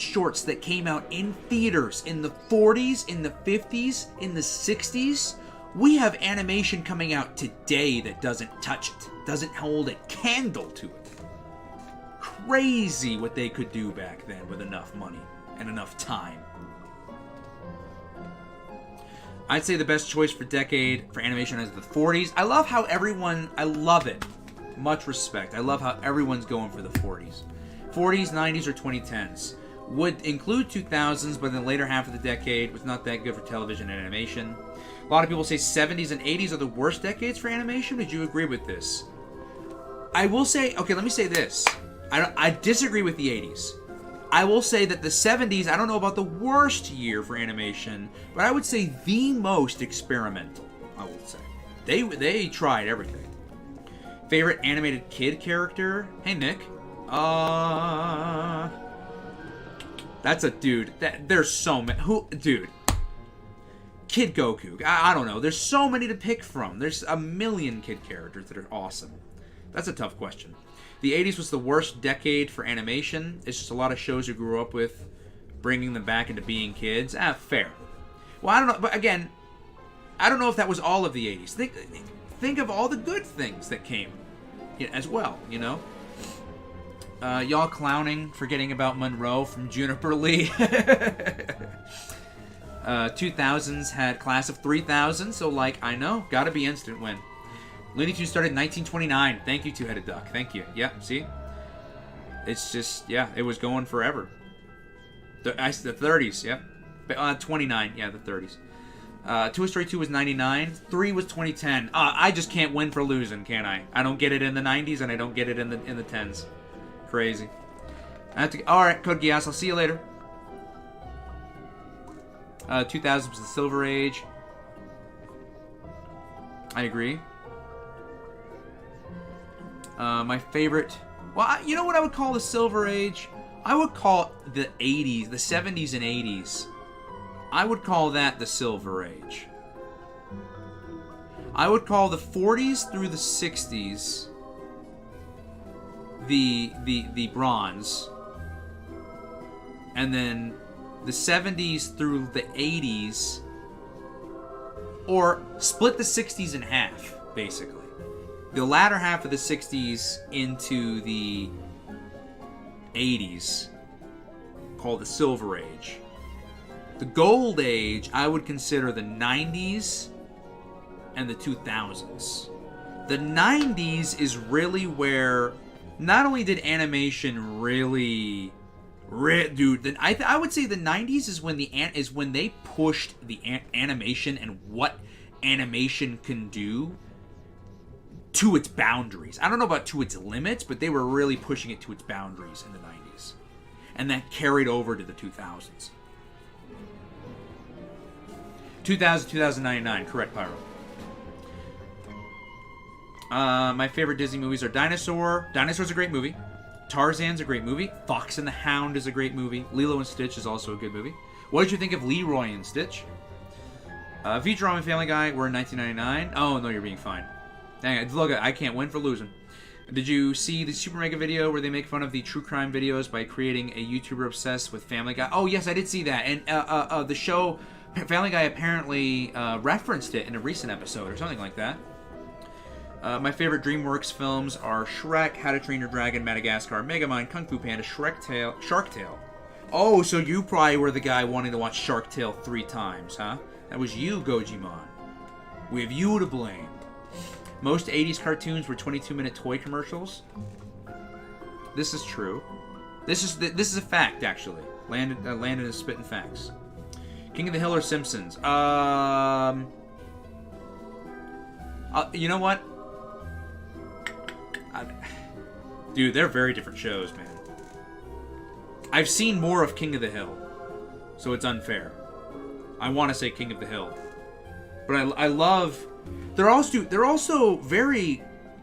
A: shorts that came out in theaters in the 40s, in the 50s, in the 60s, we have animation coming out today that doesn't touch it, doesn't hold a candle to it. Crazy what they could do back then with enough money and enough time. I'd say the best choice for decade for animation is the 40s. I love how I love it. Much respect. I love how everyone's going for the 40s. 40s, 90s, or 2010s. Would include 2000s, but in the later half of the decade was not that good for television and animation. A lot of people say 70s and 80s are the worst decades for animation. Would you agree with this? I will say, okay, let me say this. I disagree with the 80s. I will say that the 70s, I don't know about the worst year for animation, but I would say the most experimental, I would say. They tried everything. Favorite animated kid character? Hey, Nick. That's a dude. There's so many. Dude. Kid Goku. I don't know. There's so many to pick from. There's a million kid characters that are awesome. That's a tough question. The 80s was the worst decade for animation. It's just a lot of shows you grew up with, bringing them back into being kids. Fair. Well, I don't know. But again, I don't know if that was all of the 80s. Think of all the good things that came as well, you know? Y'all clowning, forgetting about Monroe from Juniper Lee. 2000s had Class of 3000, so I know, gotta be instant win. Looney Tunes started in 1929. Thank you, Two-Headed Duck. Thank you. Yeah, see? It's just, yeah, it was going forever. The 30s, yeah. 29, yeah, the 30s. Toy Story 2 was 99. 3 was 2010. I just can't win for losing, can I? I don't get it in the 90s, and I don't get it in the 10s. Crazy. Alright, Code Geass, I'll see you later. 2000 was the Silver Age. I agree. My favorite... Well, you know what I would call the Silver Age? I would call the 80s, the 70s and 80s. I would call that the Silver Age. I would call the 40s through the 60s the Bronze. And then the 70s through the 80s, or split the 60s in half, basically. The latter half of the 60s into the 80s, called the Silver Age. The Gold Age, I would consider the 90s and the 2000s. The 90s is really where not only did animation really... Dude, I would say the 90s is when they pushed the animation and what animation can do to its boundaries. I don't know about to its limits, but they were really pushing it to its boundaries in the 90s. And that carried over to the 2000s. 2000, 2099, correct, Pyro. My favorite Disney movies are Dinosaur. Dinosaur's a great movie. Tarzan's a great movie. Fox and the Hound is a great movie. Lilo and Stitch is also a good movie. What did you think of Leroy and Stitch? Futurama and Family Guy were in 1999. Oh, no, you're being fine. Dang it, look, I can't win for losing. Did you see the Super Mega video where they make fun of the true crime videos by creating a YouTuber obsessed with Family Guy? Oh, yes, I did see that. And the show Family Guy apparently referenced it in a recent episode or something like that. My favorite DreamWorks films are Shrek, How to Train Your Dragon, Madagascar, Megamind, Kung Fu Panda, Shark Tale. Oh, so you probably were the guy wanting to watch Shark Tale 3 times, huh? That was you, Gojimon. We have you to blame. Most 80s cartoons were 22-minute toy commercials. This is true. This is a fact, actually. Landon is spitting facts. King of the Hill or Simpsons? You know what? Dude, they're very different shows, man. I've seen more of King of the Hill, so it's unfair. I want to say King of the Hill, but I love. They're also very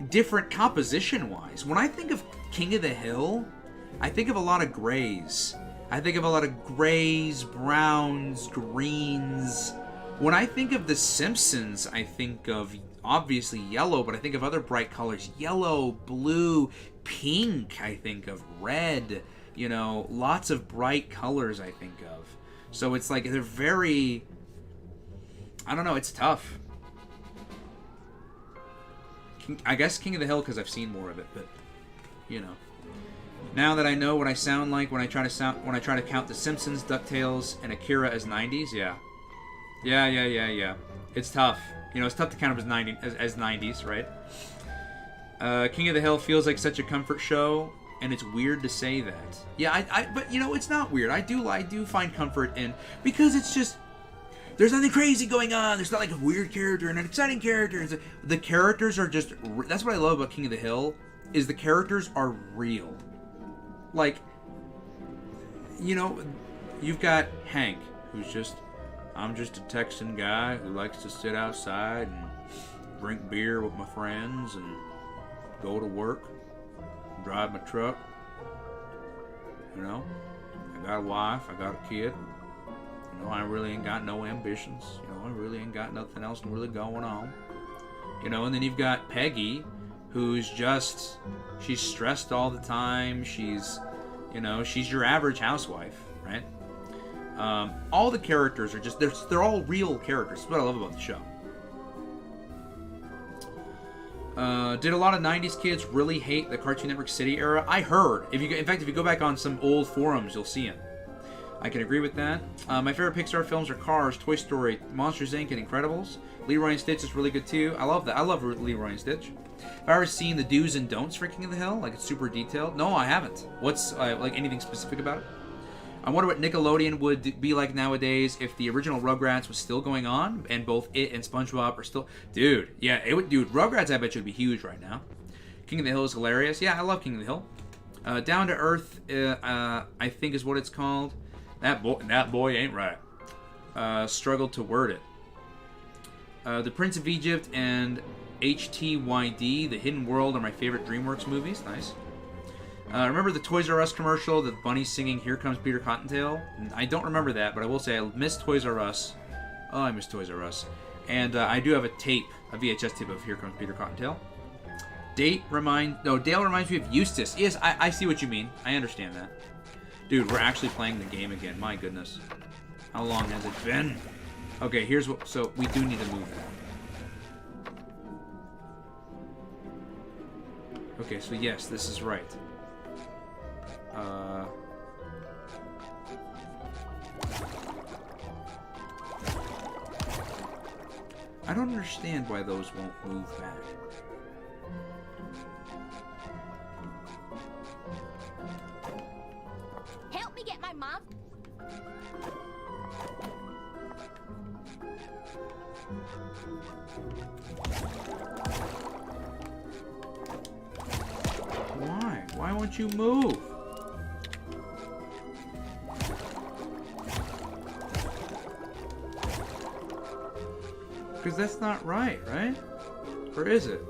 A: different composition-wise. When I think of King of the Hill, I think of a lot of grays. I think of a lot of grays, browns, greens. When I think of The Simpsons, I think of obviously yellow, but I think of other bright colors. Yellow, blue, pink, I think of red. You know, lots of bright colors I think of. So it's like they're very... I don't know, it's tough. I guess King of the Hill because I've seen more of it, but you know. Now that I know what I sound like when I try to count The Simpsons, DuckTales, and Akira as 90s, yeah. Yeah. It's tough. You know, it's tough to count them as 90s, right? King of the Hill feels like such a comfort show. and it's weird to say that. Yeah, but you know, it's not weird. I do find comfort in, because it's just, there's nothing crazy going on. There's not like a weird character and an exciting character. The characters are just, that's what I love about King of the Hill, is the characters are real. Like, you know, you've got Hank, who's just, I'm just a Texan guy who likes to sit outside and drink beer with my friends and go to work, drive my truck. You know, I got a wife, I got a kid. You know, I really ain't got no ambitions. You know, I really ain't got nothing else really going on. You know, and then you've got Peggy, who's just, she's stressed all the time. She's, you know, she's your average housewife, right? All the characters are just, they're all real characters. That's what I love about the show. Did a lot of 90s kids really hate the Cartoon Network City era? I heard. In fact, if you go back on some old forums, you'll see them. I can agree with that. My favorite Pixar films are Cars, Toy Story, Monsters, Inc., and Incredibles. Leroy and Stitch is really good, too. I love that. I love Leroy and Stitch. Have I ever seen the do's and don'ts for King of the Hill? Like, it's super detailed? No, I haven't. What's, like, anything specific about it? I wonder what Nickelodeon would be like nowadays if the original Rugrats was still going on, and both it and Spongebob are still... Dude, yeah, it would... Dude, Rugrats, I bet you would be huge right now. King of the Hill is hilarious. Yeah, I love King of the Hill. Down to Earth, I think is what it's called. That boy ain't right. Struggled to word it. The Prince of Egypt and HTYD, The Hidden World, are my favorite DreamWorks movies. Nice. Remember the Toys R Us commercial, the bunny singing "Here Comes Peter Cottontail"? I don't remember that, but I will say I miss Toys R Us. Oh, I miss Toys R Us. And I do have a VHS tape of "Here Comes Peter Cottontail." Dale reminds me of Eustace. Yes, I see what you mean. I understand that. Dude, we're actually playing the game again. My goodness. How long has it been? Okay, here's what... So, we do need to move that. Okay, so yes, this is right. I don't understand why those won't move back.
B: Help me get my mom.
A: Why? Why won't you move? Because that's not right, right? Or is it?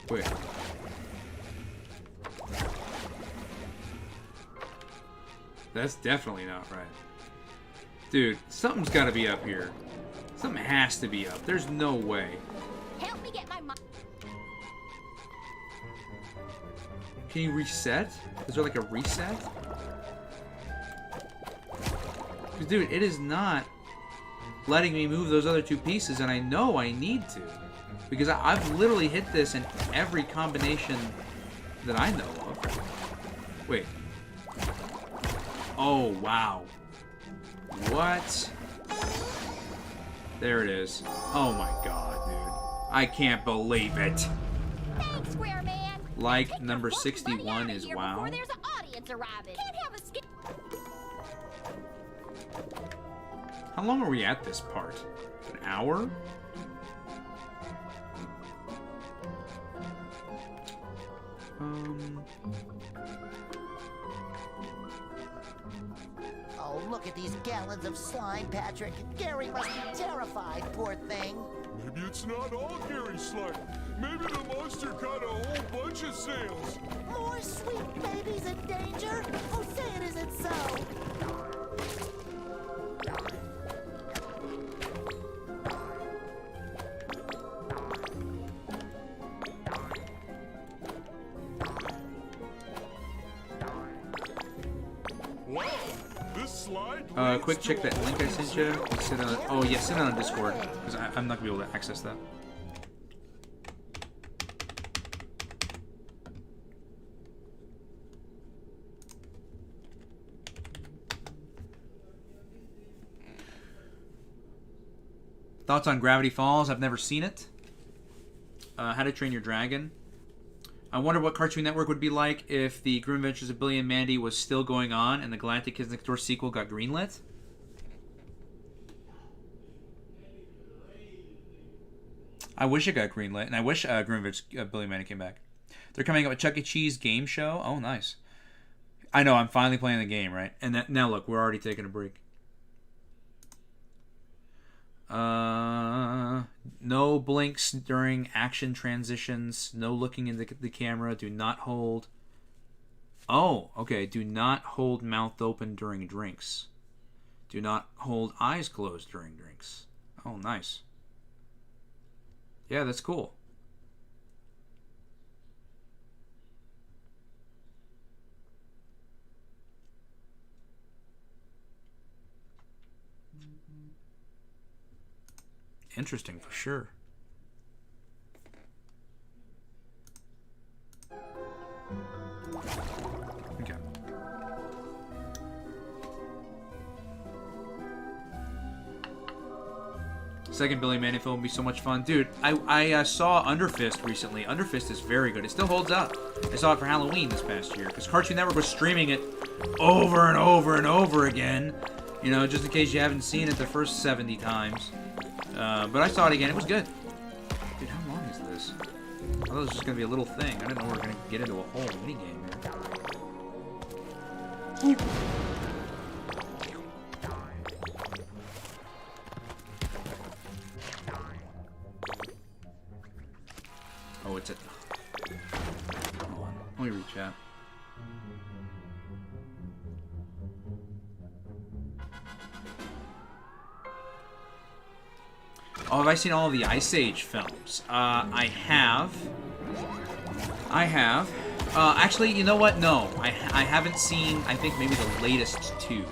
A: Wait. That's definitely not right. Dude, something's got to be up here. Something has to be up. There's no way.
B: Help me get my mom.
A: Can you reset? Is there like a reset? Because, dude, it is not letting me move those other two pieces, and I know I need to. Because I've literally hit this in every combination that I know of. Wait. Oh, wow. What? There it is. Oh my god, dude. I can't believe it.
B: Thanks, Square Man.
A: Like
B: Take
A: number
B: your funky
A: 61
B: money outta
A: is
B: here
A: wow.
B: Before there's an audience arriving. Can't have a skip.
A: How long are we at this part? An hour?
D: Oh, look at these gallons of slime, Patrick. Gary must be terrified, poor thing.
C: Maybe it's not all Gary slime. Maybe the monster caught a whole bunch of sales.
D: More sweet babies in danger? Oh, say it isn't so.
A: Quick check that link I sent you. Send on, oh yeah, send it on Discord because I'm not gonna be able to access that. Thoughts on Gravity Falls? I've never seen it. How to Train Your Dragon. I wonder what Cartoon Network would be like if the Grim Adventures of Billy and Mandy was still going on and the Galactic Kids Next Door sequel got greenlit. I wish it got greenlit, and I wish Grim Adventures of Billy and Mandy came back. They're coming up with Chuck E. Cheese game show. Oh, nice. I know, I'm finally playing the game, right? And that, now look, we're already taking a break. No blinks during action transitions. No looking into the camera. Do not hold. Oh, okay. Do not hold mouth open during drinks. Do not hold eyes closed during drinks. Oh, nice. Yeah, that's cool. Interesting for sure. Okay. Second Billy Mandy film would be so much fun. Dude, I saw Underfist recently. Underfist is very good. It still holds up. I saw it for Halloween this past year because Cartoon Network was streaming it over and over and over again. You know, just in case you haven't seen it the first 70 times. But I saw it again. It was good. Dude, how long is this? I thought it was just going to be a little thing. I didn't know we were going to get into a whole minigame here. Oh, it's at... Hold on. Let me reach out. Oh, have I seen all of the Ice Age films? I have. Actually, you know what? No. I haven't seen, I think, maybe the latest two.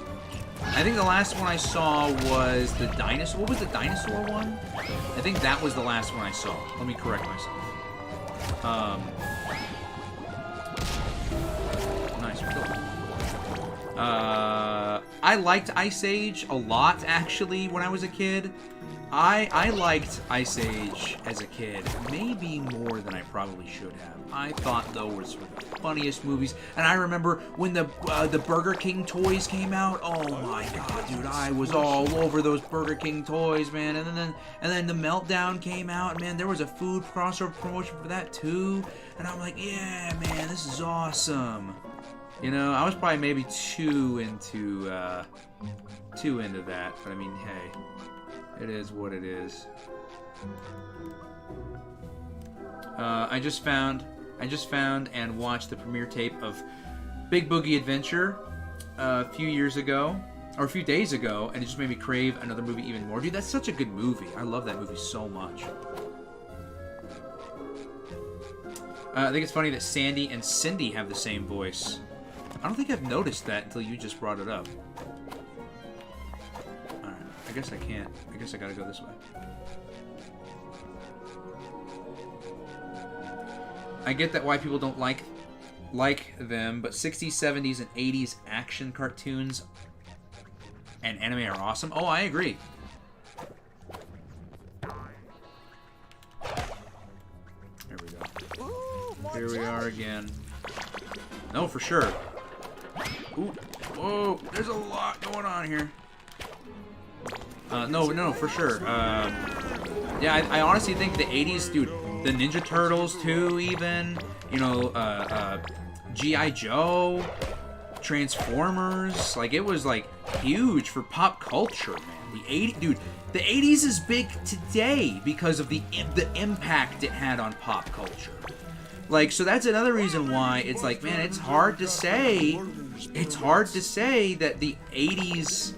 A: I think the last one I saw was the dinosaur. What was the dinosaur one? I think that was the last one I saw. Let me correct myself. Nice. Cool. I liked Ice Age a lot, actually, when I was a kid. I liked Ice Age as a kid, maybe more than I probably should have. I thought those were sort of the funniest movies, and I remember when the Burger King toys came out. Oh my god, dude, I was all over those Burger King toys, man. And then the Meltdown came out, and man, there was a food crossover promotion for that too. And I'm like, yeah, man, this is awesome. You know, I was probably maybe too into that, but I mean, hey. It is what it is. I just found and watched the premiere tape of Big Boogie Adventure a few years ago, or a few days ago, and it just made me crave another movie even more. Dude, that's such a good movie. I love that movie so much. I think it's funny that Sandy and Cindy have the same voice. I don't think I've noticed that until you just brought it up. I guess I can't. I guess I gotta go this way. I get that why people don't like them, but 60s, 70s, and 80s action cartoons and anime are awesome. Oh, I agree. There we go. Here we are again. No, for sure. Ooh. Whoa, there's a lot going on here. No, for sure. Yeah, I honestly think the 80s, dude, the Ninja Turtles too, even, you know, G.I. Joe, Transformers, like, it was, like, huge for pop culture, man. The 80s, dude, the 80s is big today because of the impact it had on pop culture. Like, so that's another reason why it's like, man, it's hard to say that the 80s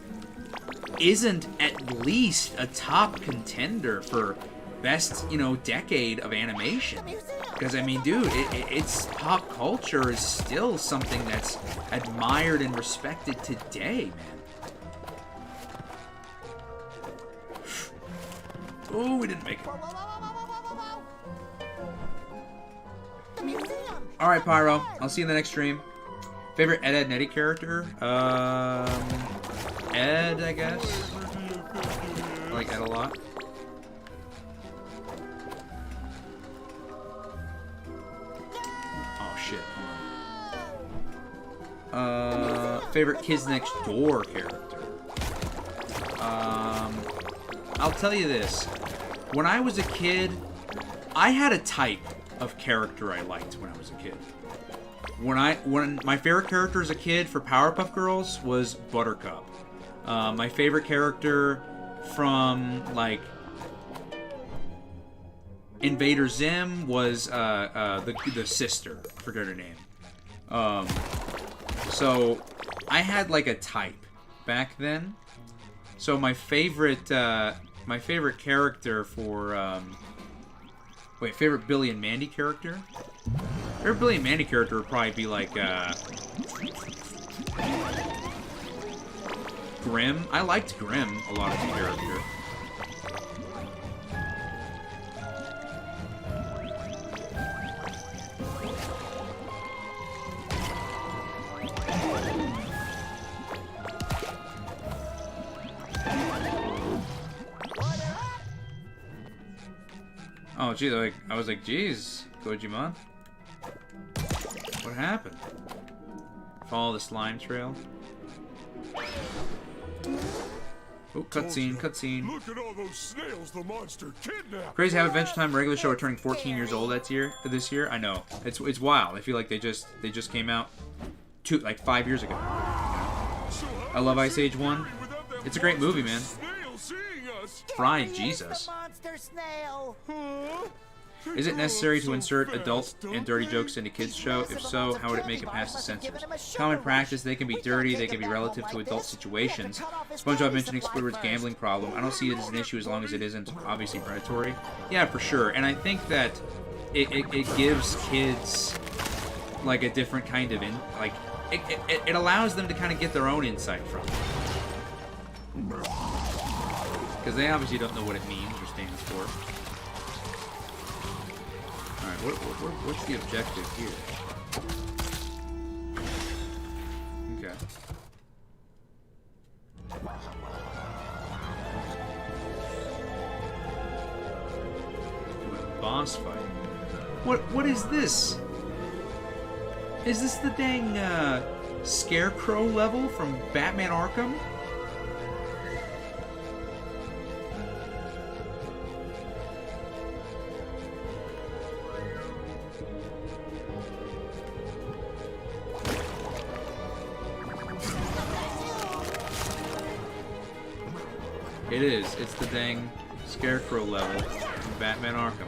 A: isn't at least a top contender for best, you know, decade of animation. Because, I mean, dude, it's pop culture is still something that's admired and respected today, man. Oh, we didn't make it.
D: Whoa, whoa, whoa, whoa, whoa, whoa, whoa. The museum.
A: All right, Pyro. I'll see you in the next stream. Favorite Ed, Edd n Eddy character? Ed, I guess. I like Ed a lot. Oh shit. Favorite Kids Next Door character? I'll tell you this. When I was a kid, I had a type of character I liked when I was a kid. When my favorite character as a kid for Powerpuff Girls was Buttercup. My favorite character from like Invader Zim was the sister. I forget her name. So I had like a type back then. So my favorite character for favorite Billy and Mandy character. Favorite Billy and Mandy character would probably be like Grim. I liked Grim a lot as a character. Oh, geez, I was like, geez, Gojimon. What happened? Follow the slime trail. Oh, cutscene, cutscene.
C: Look at all those snails the monster kidnapped.
A: Crazy how Adventure Time regular show are turning 14 years old this year. I know. It's wild. I feel like they just came out 5 years ago. I love Ice Age 1. It's a great movie, man. Fried Jesus.
D: Monster snail.
A: Is it necessary to insert adult and dirty jokes into kids' show? If so, how would it make it past the censors? Common practice, they can be dirty, they can be relative to adult situations. Spongebob mentioning Squidward's gambling problem. I don't see it as an issue as long as it isn't obviously predatory. Yeah, for sure. And I think that it gives kids like a different kind of it allows them to kind of get their own insight from it. Because they obviously don't know what it means or stands for. Alright, what's the objective here? Okay. Boss fight. What is this? Is this the dang Scarecrow level from Batman Arkham? It is. It's the dang Scarecrow level from Batman Arkham.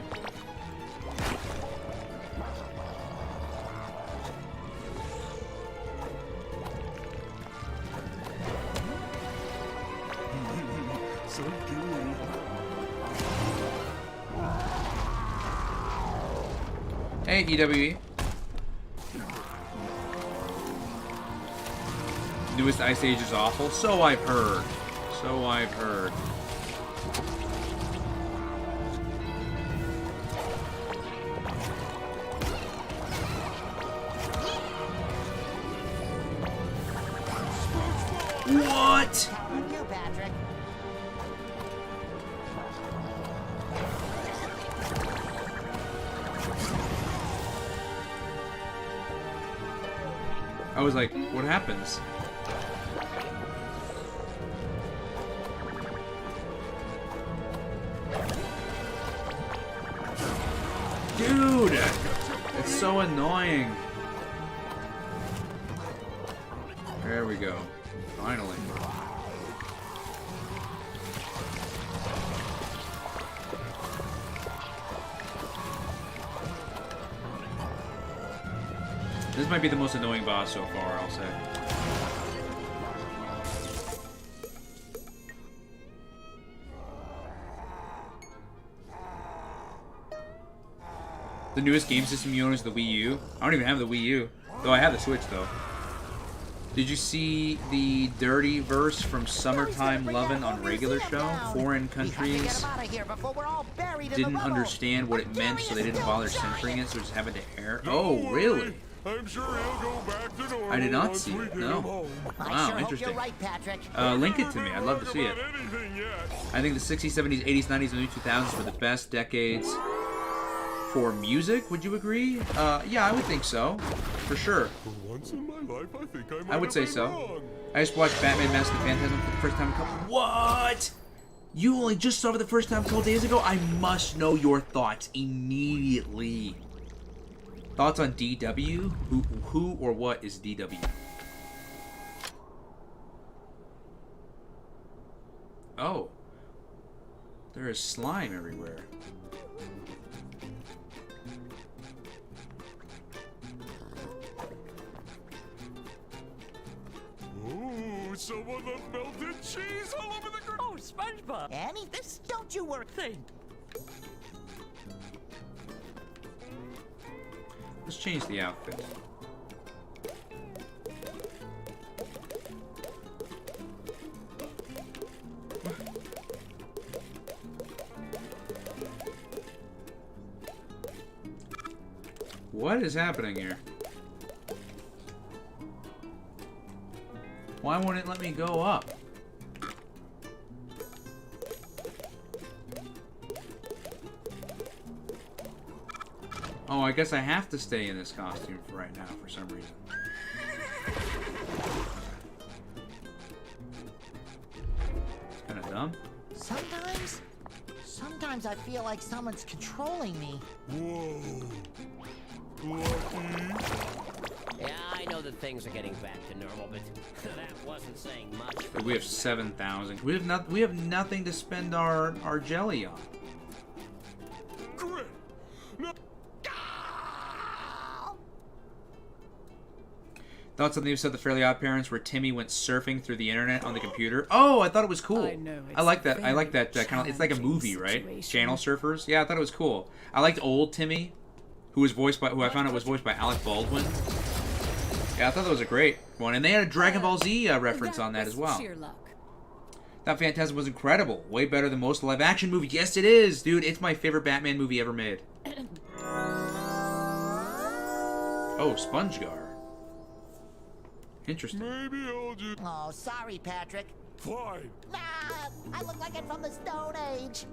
C: So gooey.
A: Hey, EWE. Newest Ice Age is awful. So I've heard. So I've heard. What?
D: You, Patrick.
A: I was like, what happens? Dude! It's so annoying. There we go. Finally. This might be the most annoying boss so far, I'll say. The newest game system you own is the Wii U. I don't even have the Wii U. Though I have the Switch, though. Did you see the dirty verse from Summertime Lovin' on regular show? Foreign countries didn't understand what it meant, so they didn't bother censoring it, so just having to air. Oh, really?
C: I'm sure he'll go back to normal.
A: I did not
C: once
A: see
C: we
A: it,
C: get
A: no.
C: him home.
A: Wow, interesting.
D: Right, Patrick.
A: Link it to me. I'd love to see it. I think the 60s, 70s, 80s, 90s, and the 2000s were the best decades for music. Would you agree? Yeah, I would think so. For sure.
C: For once in my life, I think I might
A: I would say
C: have been
A: so.
C: wrong.
A: I just watched Batman Mask of the Phantasm for the first time a couple... What? You only just saw it for the first time a couple days ago? I must know your thoughts immediately. Thoughts on DW? Who or what is DW? Oh. There is slime everywhere.
C: Ooh, someone left melted cheese all over the ground.
G: Oh, Spongebob.
D: Annie, this don't you work
G: Thing.
A: Let's change the outfit. What is happening here? Why won't it let me go up? Oh, I guess I have to stay in this costume for right now for some reason. It's kind of dumb.
D: Sometimes I feel like someone's controlling me.
C: Whoa. Lucky.
E: Yeah, I know that things are getting back to normal, but that wasn't saying much.
A: But we have 7,000. We have nothing to spend our jelly on.
C: Great. No.
A: Thoughts on the episode of The Fairly Odd Parents where Timmy went surfing through the internet on the computer? Oh, I thought it was cool.
H: I know,
A: I like that. I like that kind of. It's like a movie, right?
H: situation.
A: Channel surfers. Yeah, I thought it was cool. I liked old Timmy, who I found out was voiced by Alec Baldwin. Yeah, I thought that was a great one, and they had a Dragon Ball Z reference on that as well.
H: Sheer luck.
A: That Phantasm was incredible. Way better than most live-action movies. Yes, it is, dude. It's my favorite Batman movie ever made. Oh, Spongegar. Interesting.
C: Maybe I'll just
D: Oh, sorry, Patrick.
C: fine.
D: Nah, I look like I'm from the Stone Age.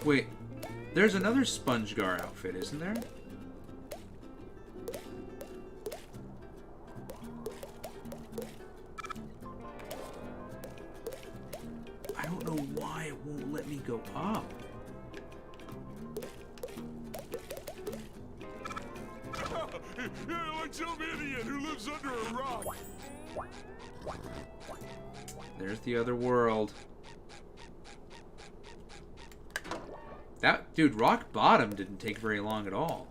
A: Wait, there's another Spongegar outfit, isn't there? I don't know why it won't let me go up.
C: Yeah, like some idiot who lives under a rock.
A: There's the other world. That dude, Rock Bottom didn't take very long at all.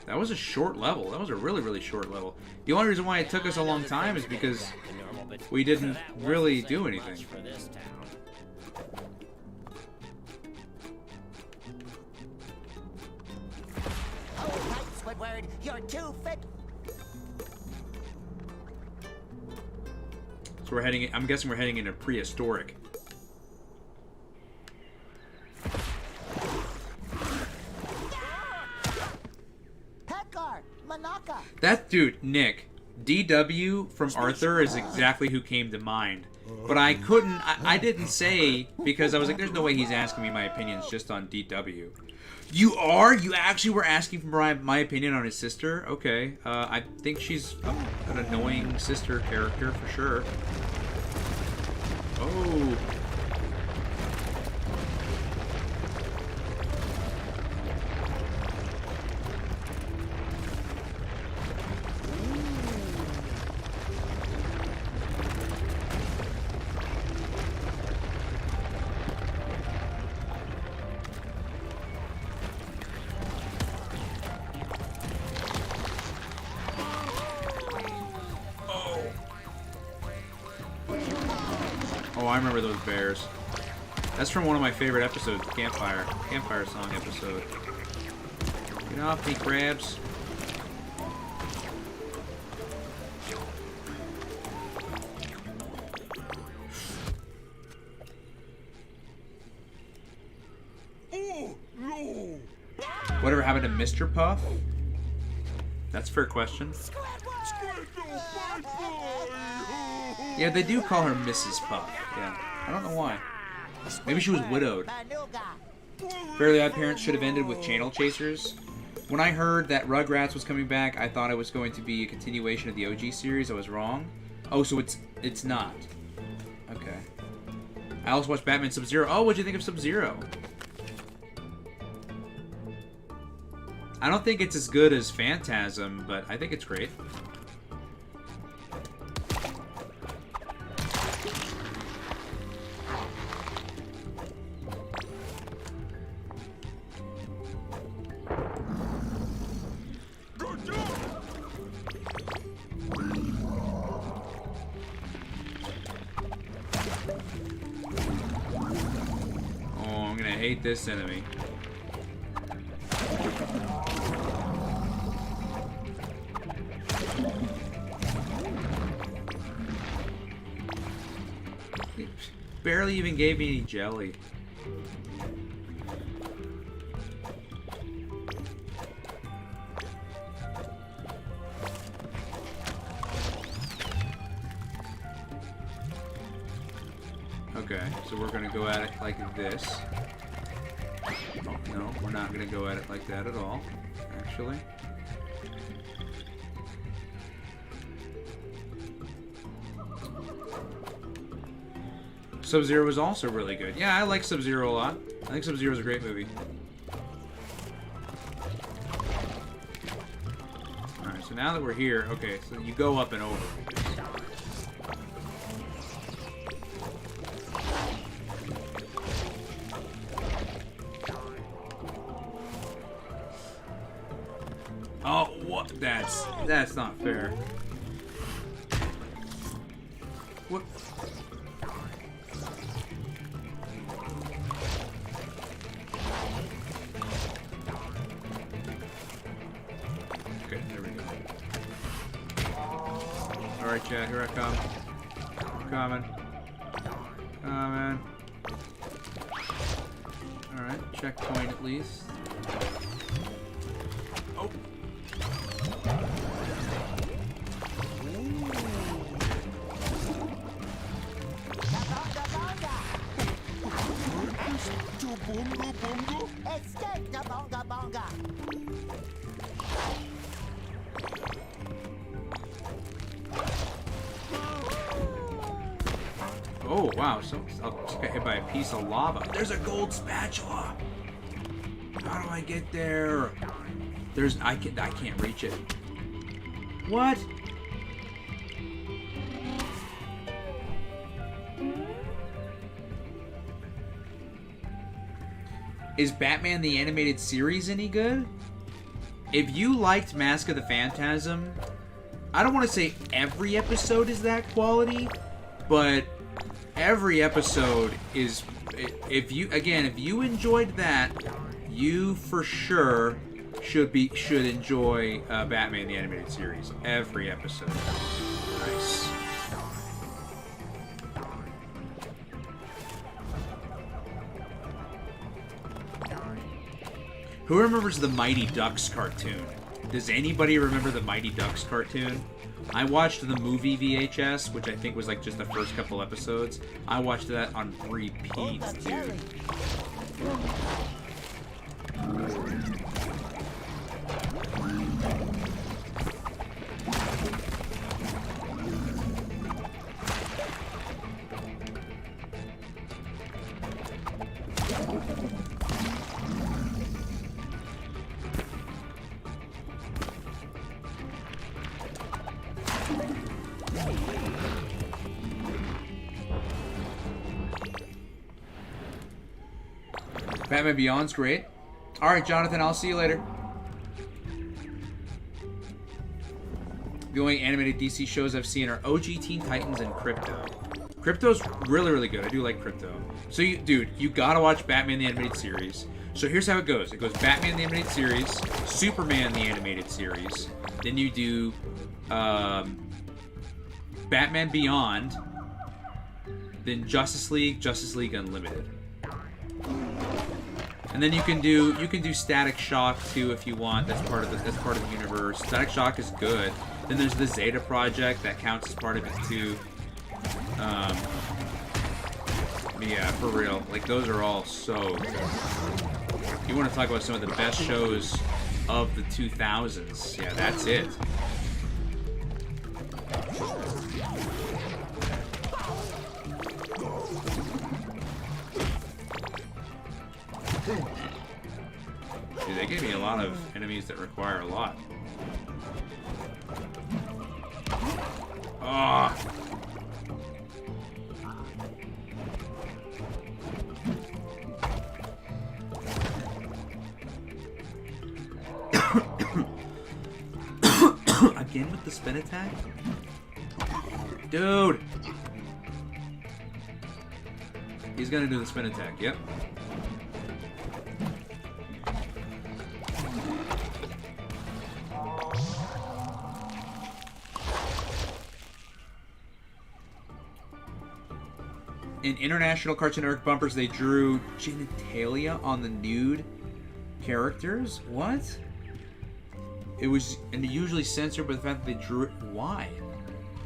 A: That was a short level. That was a really, really short level. The only reason why it took us a long time is because we didn't really do anything.
E: For this town.
D: Oh, right, Squidward, you're too fit.
A: So we're heading. I'm guessing we're heading into prehistoric.
D: Petgar, Manaka.
A: That dude, Nick, DW from Arthur is exactly who came to mind. But I couldn't. I didn't say because I was like, "There's no way he's asking me my opinions just on DW." You are? You actually were asking for my opinion on his sister? Okay. I think she's an annoying sister character for sure. Oh. I remember those bears. That's from one of my favorite episodes, Campfire Song episode. Get off me, crabs.
C: Oh, no!
A: Whatever happened to Mr. Puff? That's a fair question.
C: Squid, no, bye-bye!
A: Yeah, they do call her Mrs. Puff. Yeah, I don't know why. Maybe she was widowed.
D: My new guy.
A: Fairly Odd Parents should have ended with Channel Chasers. When I heard that Rugrats was coming back, I thought it was going to be a continuation of the OG series. I was wrong. Oh, so it's not. Okay. I also watched Batman Sub-Zero. Oh, what'd you think of Sub-Zero? I don't think it's as good as Phantasm, but I think it's great.
C: Good job!
A: Oh, I'm gonna hate this enemy. Barely even gave me any jelly. Okay, so we're gonna go at it like this. Oh, no, we're not gonna go at it like that at all, actually. Sub-Zero was also really good. Yeah, I like Sub-Zero a lot. I think Sub-Zero is a great movie. Alright, so now that we're here, okay, so you go up and over. Oh, what? That's not fair. What? Okay, there we go. Alright, chat, here I come. I'm coming. Coming. Alright, checkpoint at least. Oh.
C: Bonga, bonga!
D: Escape the bonga bonga.
A: Oh, wow. So I just got hit by a piece of lava. There's a gold spatula. How do I get there? I can't reach it. What? Is Batman the Animated Series any good? If you liked Mask of the Phantasm, I don't want to say every episode is that quality, but every episode is. If you enjoyed that, you for sure should enjoy Batman the Animated Series. Every episode. Nice. Who remembers the Mighty Ducks cartoon? Does anybody remember the Mighty Ducks cartoon? I watched the movie VHS, which I think was like just the first couple episodes. I watched that on repeat, dude. Batman Beyond's great. Alright, Jonathan, I'll see you later. The only animated DC shows I've seen are OG Teen Titans and Crypto. Crypto's really, really good. I do like Crypto. So, dude, you gotta watch Batman the Animated Series. So here's how it goes. It goes Batman the Animated Series, Superman the Animated Series, then you do Batman Beyond, then Justice League Unlimited. And then you can do Static Shock too if you want. That's part of the universe. Static Shock is good. Then there's the Zeta Project that counts as part of it too. Yeah, for real. Like, those are all so good. You want to talk about some of the best shows of the 2000s. Yeah, that's it. Dude, they gave me a lot of enemies that require a lot. Ah. Again with the spin attack? Dude! He's gonna do the spin attack, yep. In International Cartoon Network bumpers, they drew genitalia on the nude characters? What? It was usually censored by the fact that they drew it. Why?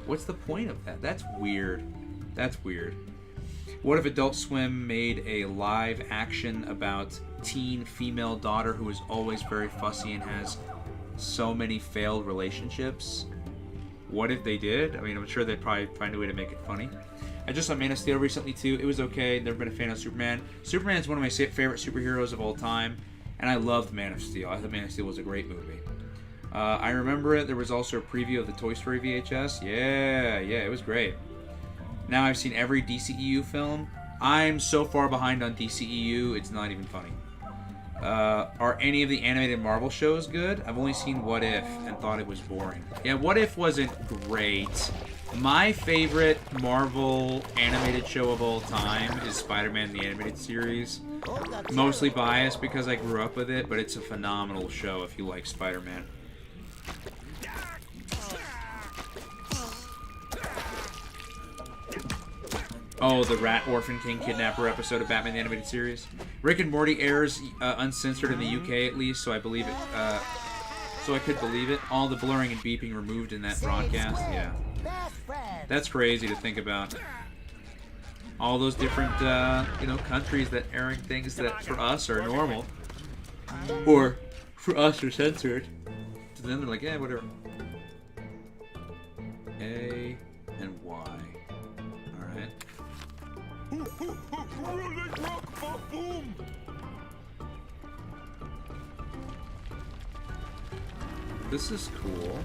A: What's the point of that? That's weird. That's weird. What if Adult Swim made a live action about teen female daughter who is always very fussy and has so many failed relationships? What if they did? I mean, I'm sure they'd probably find a way to make it funny. I just saw Man of Steel recently too. It was okay. Never been a fan of Superman. Superman is one of my favorite superheroes of all time, and I loved Man of Steel. I thought Man of Steel was a great movie. I remember it. There was also a preview of the Toy Story VHS. Yeah, it was great. Now I've seen every DCEU film. I'm so far behind on DCEU, it's not even funny. Are any of the animated Marvel shows good? I've only seen What If and thought it was boring. Yeah, What If wasn't great. My favorite Marvel animated show of all time is Spider-Man the Animated Series. Mostly biased because I grew up with it, but it's a phenomenal show if you like Spider-Man. Oh, the Rat Orphan King Kidnapper episode of Batman the Animated Series. Rick and Morty airs uncensored in the UK at least, so I believe it. So I could believe it. All the blurring and beeping removed in that broadcast. Yeah, that's crazy to think about. All those different, countries that airing things that for us are normal, or for us are censored. So then they're like, yeah, whatever. A and Y. This is cool.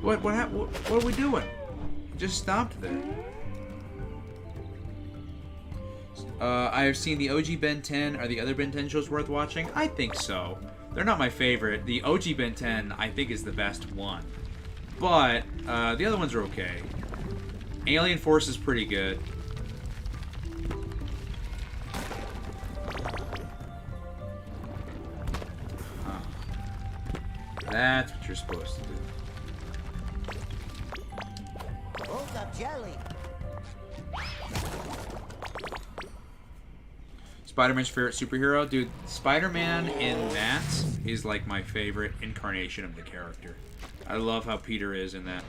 A: What are we doing? It just stopped there. I have seen the OG Ben 10. Are the other Ben 10 shows worth watching? I think so. They're not my favorite. The OG Ben 10, I think, is the best one. But, the other ones are okay. Alien Force is pretty good. Huh. That's what you're supposed to do.
D: Hold up, jelly.
A: Spider-Man's favorite superhero? Dude, Spider-Man in that is like my favorite incarnation of the character. I love how Peter is in that.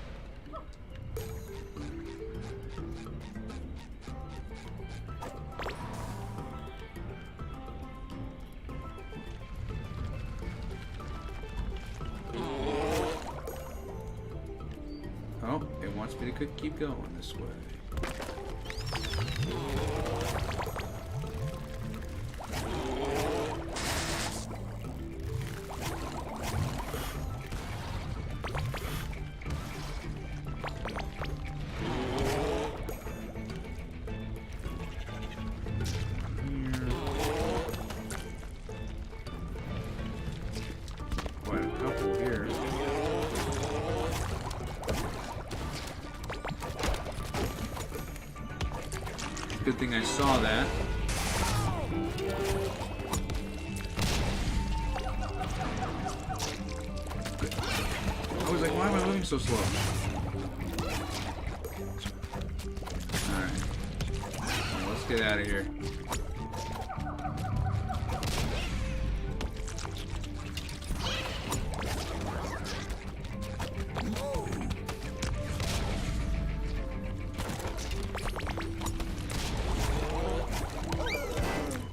A: Oh, it wants me to keep going this way. Good thing I saw that. I was like, why am I moving so slow? Alright. Well, let's get out of here.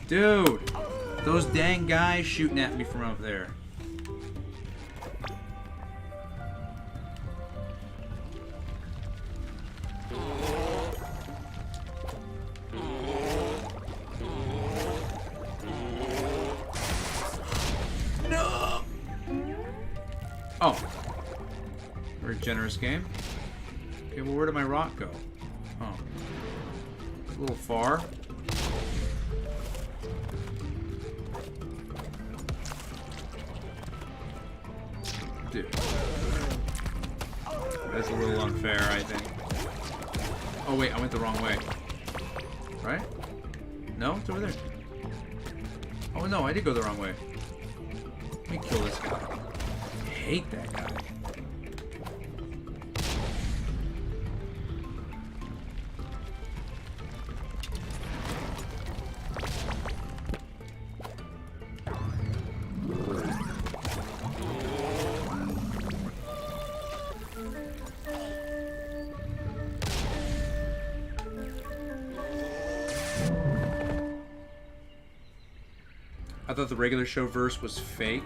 A: Dude! Those dang guys shooting at me from up there. No! Oh. Very generous game. Okay, well, where did my rock go? Oh. It's a little far. Dude. That's a little unfair, I think. Oh wait, I went the wrong way. Right? No? It's over there. Oh no, I did go the wrong way. Let me kill this guy. I hate that guy. I thought the regular show verse was fake.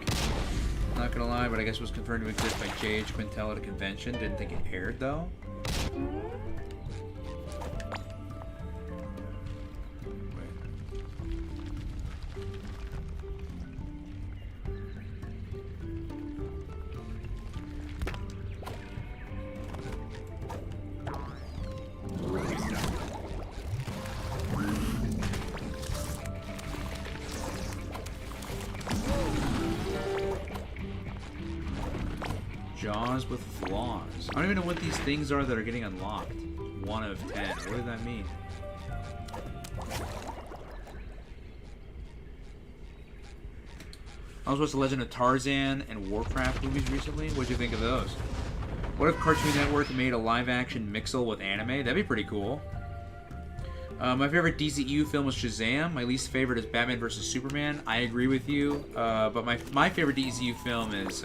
A: Not gonna lie, but I guess it was confirmed to exist by J.H. Quintel at a convention. Didn't think it aired though. Jaws with flaws. I don't even know what these things are that are getting unlocked. 1 of 10. What does that mean? I was watching The Legend of Tarzan and Warcraft movies recently. What'd you think of those? What if Cartoon Network made a live-action mixel with anime? That'd be pretty cool. My favorite DCEU film was Shazam. My least favorite is Batman vs. Superman. I agree with you. But my favorite DCEU film is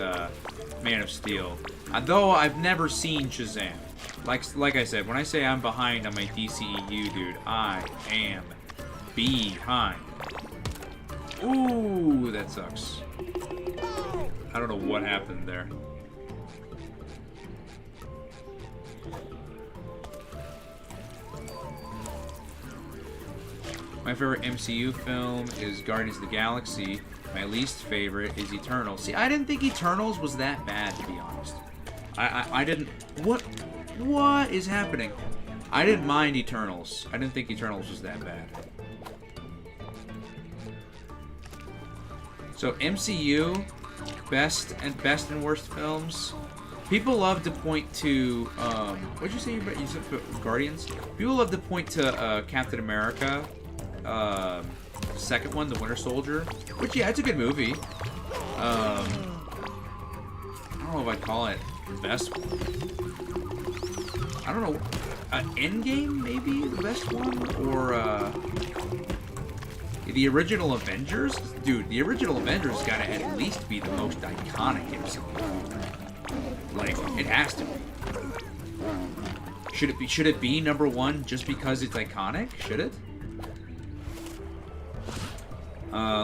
A: Man of Steel. Though I've never seen Shazam. Like I said, when I say I'm behind on my DCEU, dude, I am behind. Ooh, that sucks. I don't know what happened there. My favorite MCU film is Guardians of the Galaxy. My least favorite is Eternals. See, I didn't think Eternals was that bad, to be honest. I didn't... What is happening? I didn't mind Eternals. I didn't think Eternals was that bad. So, MCU, best and worst films. People love to point to... what'd you say? You said Guardians? People love to point to Captain America. Second one, The Winter Soldier, which, yeah, it's a good movie. I don't know if I'd call it the best one. I don't know, Endgame, maybe the best one, or the original Avengers? Dude, the original Avengers gotta at least be the most iconic MCU. Like, it has to be. Should it be number one just because it's iconic? Should it?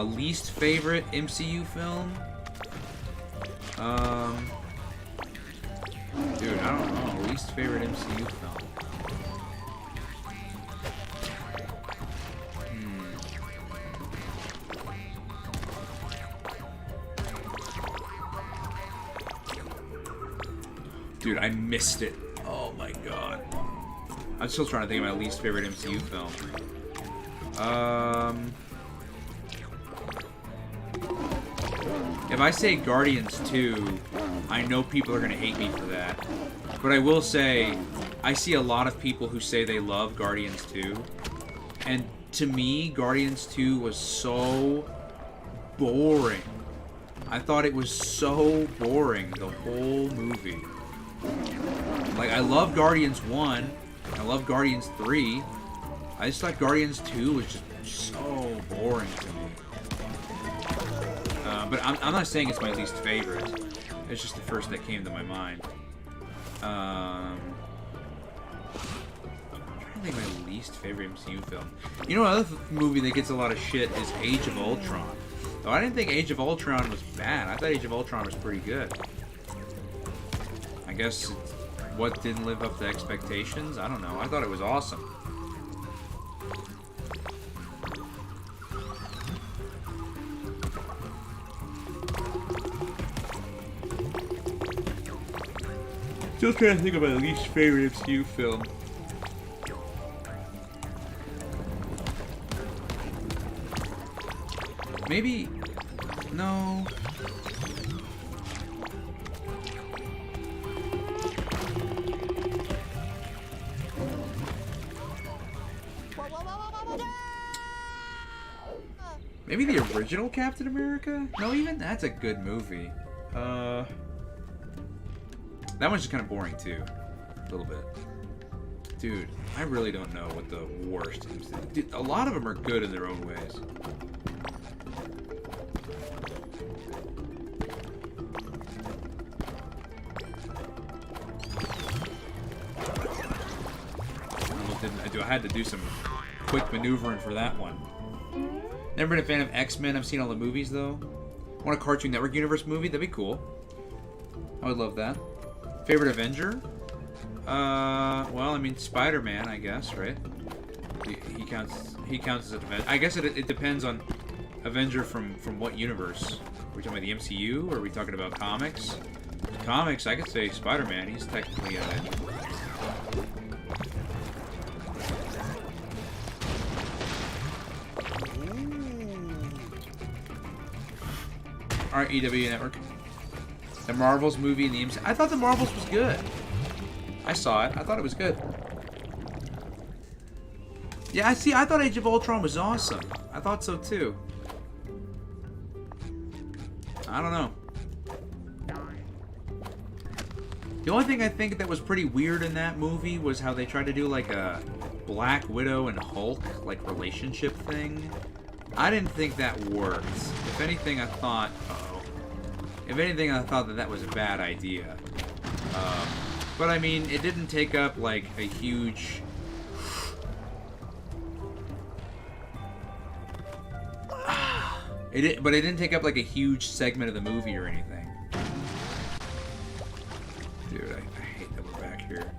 A: Least favorite MCU film? Dude, I don't know. Least favorite MCU film. Dude, I missed it. Oh my god. I'm still trying to think of my least favorite MCU film. If I say Guardians 2, I know people are going to hate me for that. But I will say, I see a lot of people who say they love Guardians 2. And to me, Guardians 2 was so boring. I thought it was so boring, the whole movie. Like, I love Guardians 1. I love Guardians 3. I just thought Guardians 2 was just so boring to me. But I'm not saying it's my least favorite. It's just the first that came to my mind. I'm trying to think of my least favorite MCU film. You know, another movie that gets a lot of shit is Age of Ultron. Though I didn't think Age of Ultron was bad. I thought Age of Ultron was pretty good. I guess it's what didn't live up to expectations? I don't know. I thought it was awesome. Still trying to think of my least favorite MCU film. Maybe... No... Maybe the original Captain America? No, even that's a good movie. That one's just kind of boring too. A little bit. Dude, I really don't know what the worst is. Dude, a lot of them are good in their own ways. I had to do some quick maneuvering for that one. Never been a fan of X-Men. I've seen all the movies though. Want a Cartoon Network universe movie? That'd be cool. I would love that. Favorite Avenger? Well, I mean Spider-Man, I guess, right? He counts. He counts as an Avenger. I guess it depends on Avenger from what universe. Are we talking about the MCU or are we talking about comics? Comics, I could say Spider-Man. He's technically an Avenger. Alright, EW Network. The Marvels movie and the MCU. I thought the Marvels was good. I saw it. I thought it was good. Yeah, I thought Age of Ultron was awesome. I thought so too. I don't know. The only thing I think that was pretty weird in that movie was how they tried to do like a Black Widow and Hulk like relationship thing. I didn't think that worked. If anything, I thought... If anything, I thought that was a bad idea. But I mean, it didn't take up like a huge... But it didn't take up like a huge segment of the movie or anything. Dude, I hate that we're back here.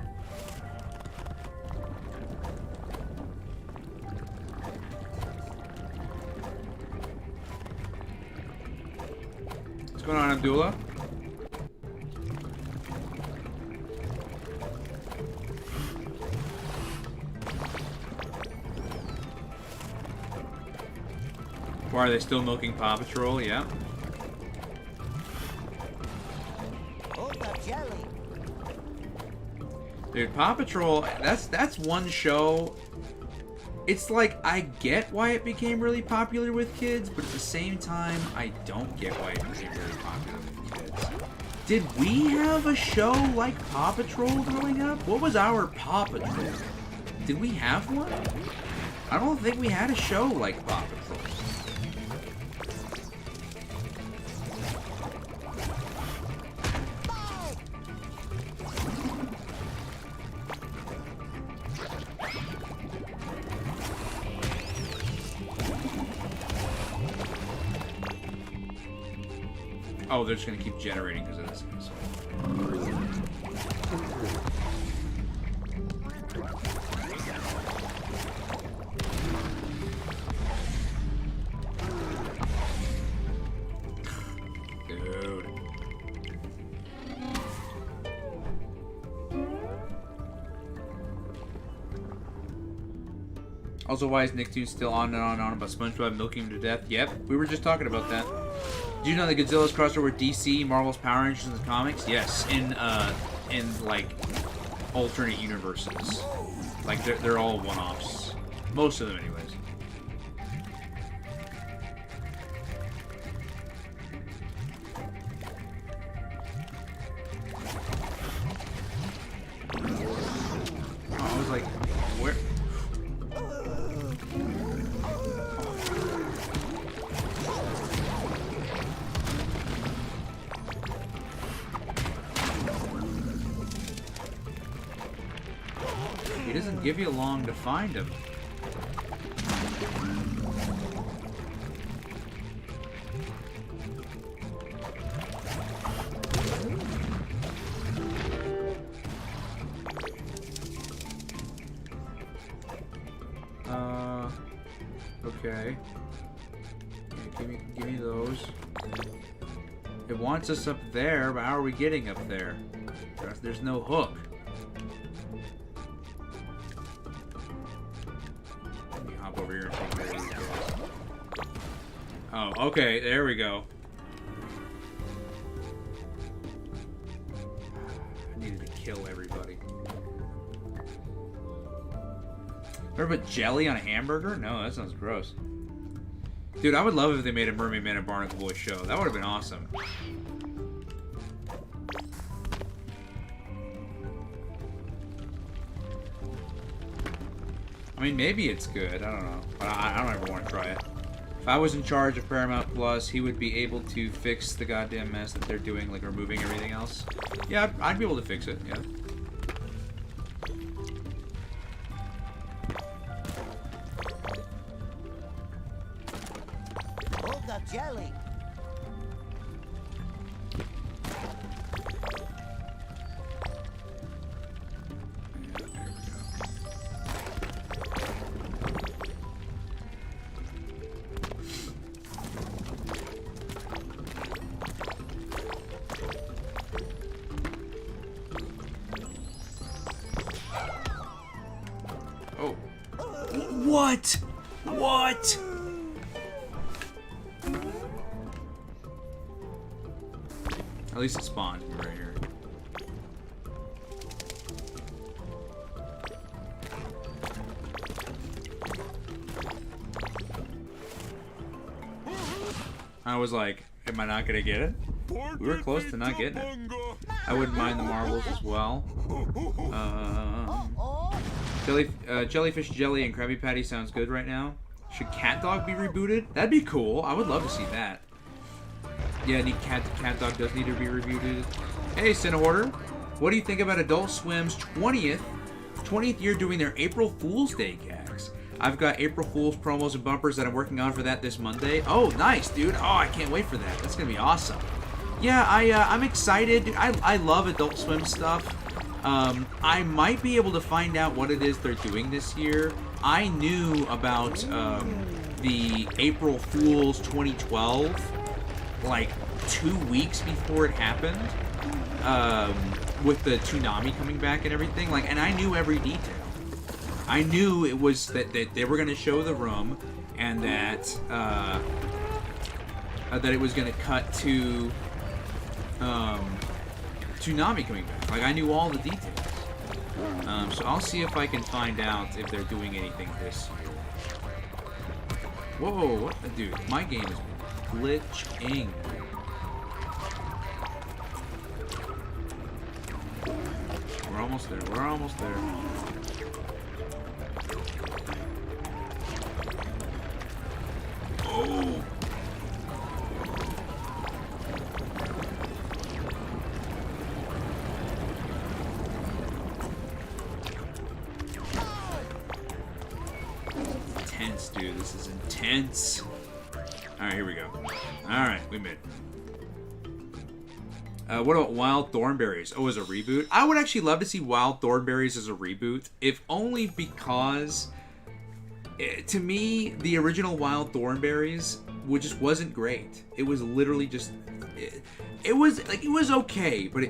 A: What's going on, Abdullah? Why are they still milking Paw Patrol? Yeah.
D: Oh, the jelly.
A: Dude, Paw Patrol, that's one show. It's like, I get why it became really popular with kids, but at the same time, I don't get why it became really popular with kids. Did we have a show like Paw Patrol growing up? What was our Paw Patrol? Did we have one? I don't think we had a show like Paw Patrol. Oh, they're just gonna keep generating because of this. Dude. Also, why is Nicktoons still on and on and on about SpongeBob milking him to death? Yep, we were just talking about that. Do you know that Godzilla's crossover with DC, Marvel's Power Rangers, and the comics? Yes, in like alternate universes. Like they're all one-offs. Most of them, anyways. Oh, I was like, where? He doesn't give you long to find him. Okay. Yeah, give me those. It wants us up there, but how are we getting up there? There's no hook. Let me hop over here and take care of these guys. Oh, okay, there we go. I needed to kill everybody. Ever put jelly on a hamburger? No, that sounds gross. Dude, I would love if they made a Mermaid Man and Barnacle Boy show. That would have been awesome. I mean, maybe it's good. I don't know. But I don't ever want to try it. If I was in charge of Paramount Plus, he would be able to fix the goddamn mess that they're doing, like removing everything else. Yeah, I'd be able to fix it, yeah.
D: Jelly.
A: Oh. What? What? At least it spawned right here. I was like, am I not gonna get it? We were close to not getting it. I wouldn't mind the marbles as well. Jellyfish Jelly and Krabby Patty sounds good right now. Should Cat Dog be rebooted? That'd be cool. I would love to see that. Yeah, Cat Dog does need to be rebooted. Hey, Cinnahorder. What do you think about Adult Swim's 20th year doing their April Fool's Day gags? I've got April Fool's promos and bumpers that I'm working on for that this Monday. Oh, nice, dude. Oh, I can't wait for that. That's going to be awesome. Yeah, I'm excited. I love Adult Swim stuff. I might be able to find out what it is they're doing this year. I knew about the April Fool's 2012 like 2 weeks before it happened, with the tsunami coming back and everything. Like, and I knew every detail. I knew it was that they were going to show the room, and that that it was going to cut to tsunami coming back. Like, I knew all the details. So I'll see if I can find out if they're doing anything this year. Whoa, what the dude? My game is glitching. We're almost there. We're almost there. Oh. Intense, dude. This is intense. Alright, here we go. Alright, we made it. What about Wild Thornberries? Oh, as a reboot? I would actually love to see Wild Thornberries as a reboot, if only because, to me, the original Wild Thornberries just wasn't great. It was literally just, it was okay, but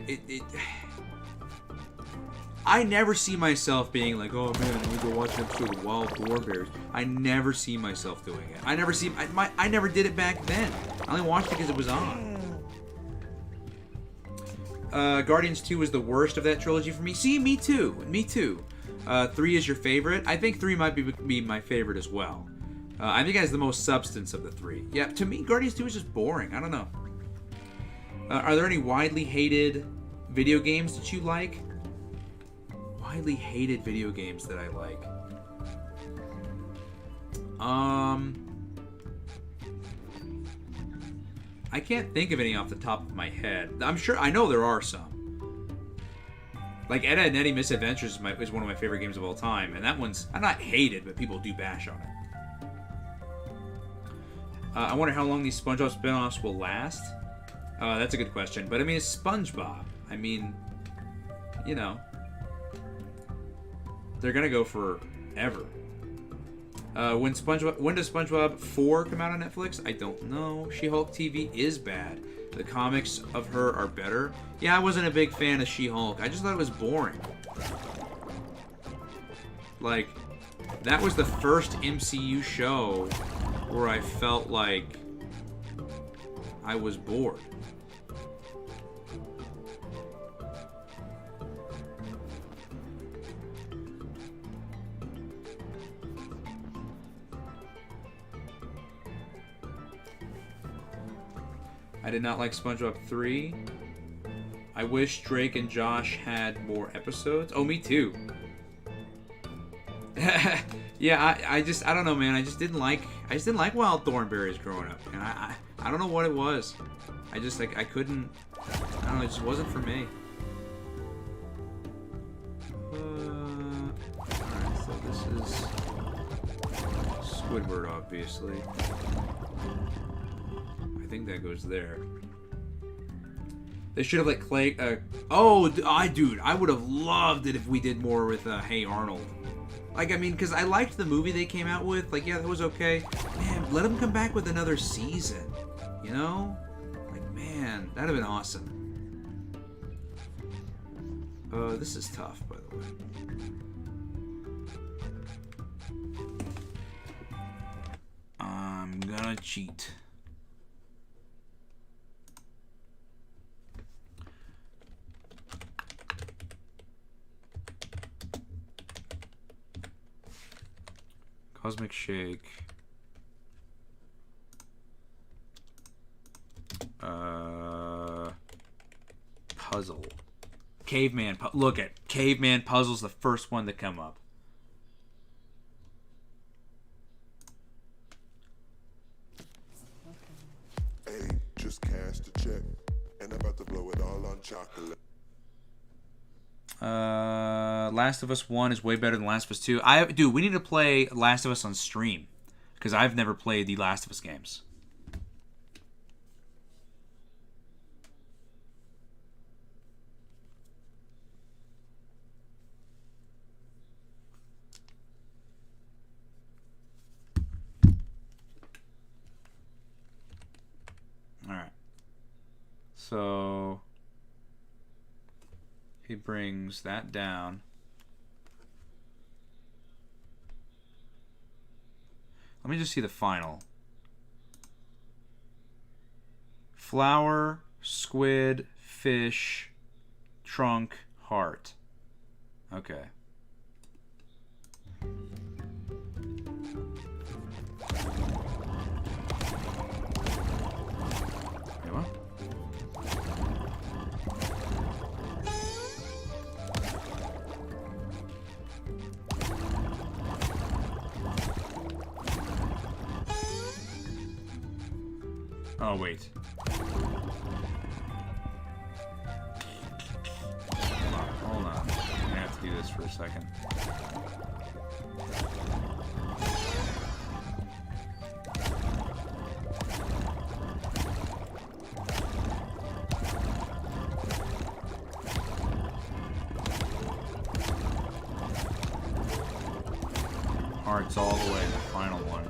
A: I never see myself being like, oh man, I'm gonna go watch an episode of Wild Thornberries. I never see myself doing it. I never did it back then. I only watched it because it was on. Guardians 2 was the worst of that trilogy for me. See, me too. Me too. 3 is your favorite. I think 3 might be my favorite as well. I think it has the most substance of the 3. Yeah, to me, Guardians 2 is just boring. I don't know. Are there any widely hated video games that you like? Widely hated video games that I like. I can't think of any off the top of my head. I'm sure I know there are some. Like Ed, Edd n Eddy Misadventures is one of my favorite games of all time, and that one's I'm not hated, but people do bash on it. I wonder how long these SpongeBob spin-offs will last. That's a good question, but I mean, it's SpongeBob. I mean, you know, they're gonna go forever. When does SpongeBob 4 come out on Netflix? I don't know. She-Hulk TV is bad. The comics of her are better. Yeah, I wasn't a big fan of She-Hulk. I just thought it was boring. Like, that was the first MCU show where I felt like I was bored. I did not like SpongeBob 3. I wish Drake and Josh had more episodes. Oh, me too. Yeah, I don't know, man. I just didn't like wild thornberries growing up, and I don't know what it was. I just like I couldn't. I don't know. It just wasn't for me. Alright, so this is Squidward, obviously. I think that goes there. They should have let Clay. Dude, I would have loved it if we did more with Hey Arnold. Like, I mean, because I liked the movie they came out with. Like, yeah, that was okay. Man, let them come back with another season. You know? Like, man, that'd have been awesome. This is tough, by the way. I'm gonna cheat. Cosmic Shake. Puzzle. Caveman. Look at Caveman Puzzle's the first one to come up.
C: Hey, just cashed a check, and I'm about to blow it all on chocolate.
A: Last of Us 1 is way better than Last of Us 2. Dude, we need to play Last of Us on stream, because I've never played the Last of Us games. Alright. So he brings that down. Let me just see the final. Flower, squid, fish, trunk, heart. Okay. Wait, what? Oh, wait. Hold on. I have to do this for a second. Hearts all the way, the final one.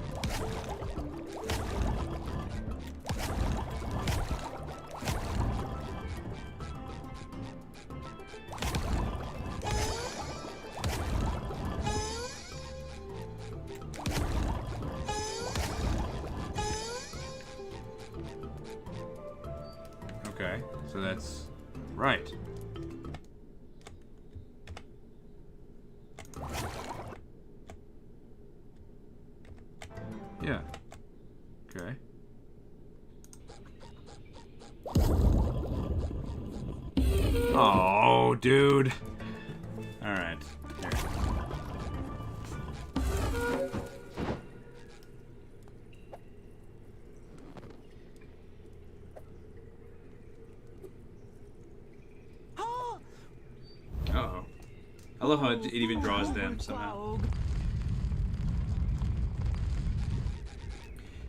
A: Okay, so that's right. Yeah. Okay. Oh, dude. All right. Here. Uh-oh. I love how it even draws them somehow.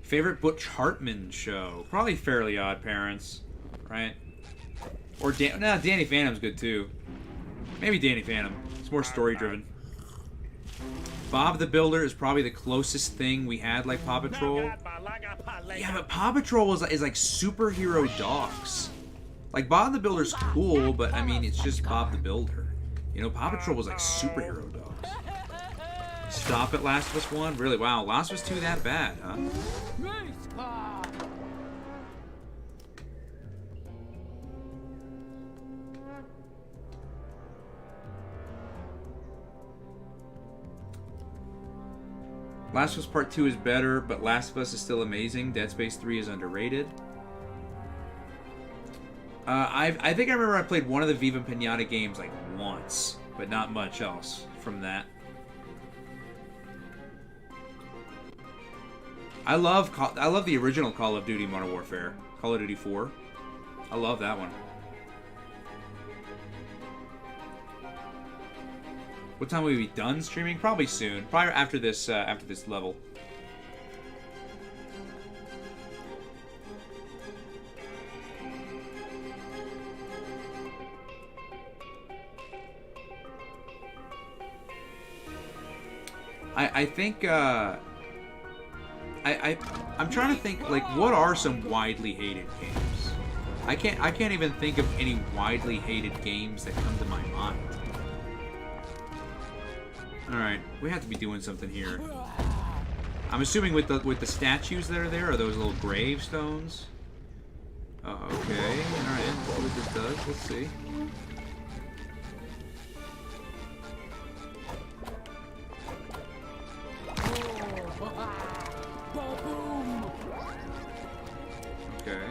A: Favorite Butch Hartman show? Probably Fairly Odd Parents, right? Or Danny Phantom's good too. Maybe Danny Phantom. It's more story driven. Bob the Builder is probably the closest thing we had like Paw Patrol. Yeah, but Paw Patrol is like superhero dogs. Like Bob the Builder's cool, but I mean it's just Bob the Builder. You know, Paw Patrol was like superhero dogs. Stop at Last of Us 1? Really? Wow, Last of Us 2 that bad, huh? Last of Us Part 2 is better, but Last of Us is still amazing. Dead Space 3 is underrated. I think I remember I played one of the Viva Pinata games like once, but not much else from that. I love the original Call of Duty Modern Warfare, Call of Duty 4. I love that one. What time will we be done streaming? Probably soon. Probably after this level. I think I'm trying to think like what are some widely hated games? I can't even think of any widely hated games that come to my mind. All right, we have to be doing something here. I'm assuming with the statues that are there are those little gravestones. Okay, all right. Let's see what this does. Let's see. Okay.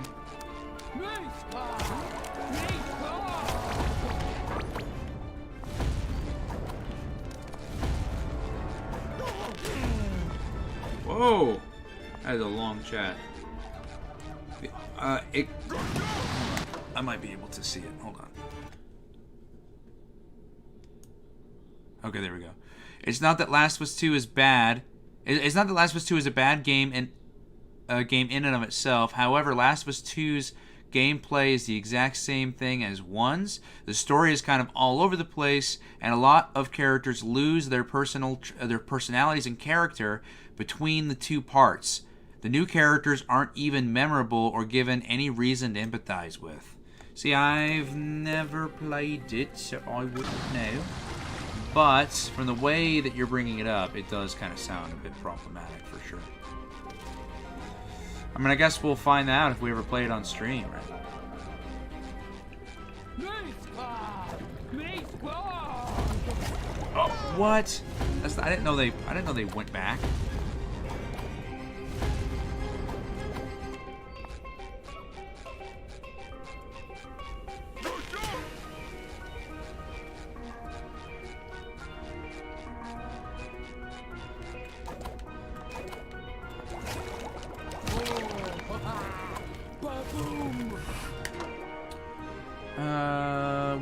A: Whoa! That is a long chat. I might be able to see it. Hold on. Okay, there we go. It's not that Last of Us 2 is bad. It's not that Last of Us 2 is a bad game in and of itself. However, Last of Us 2's gameplay is the exact same thing as 1's. The story is kind of all over the place, and a lot of characters lose their personalities and character between the two parts. The new characters aren't even memorable or given any reason to empathize with. See, I've never played it, so I wouldn't know. But from the way that you're bringing it up, it does kind of sound a bit problematic for sure. I mean, I guess we'll find out if we ever play it on stream, right? Oh, what? I didn't know they went back.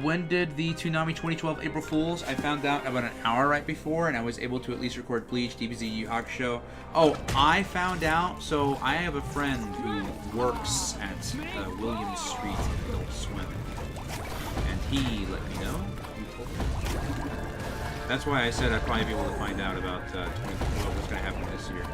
A: When did the Toonami 2012 April Fools? I found out about an hour right before, and I was able to at least record Bleach, DBZ, Yu Hakusho. Oh, I found out. So I have a friend who works at Williams Street Adult Swim, and he let me know. That's why I said I'd probably be able to find out about what's going to happen this year.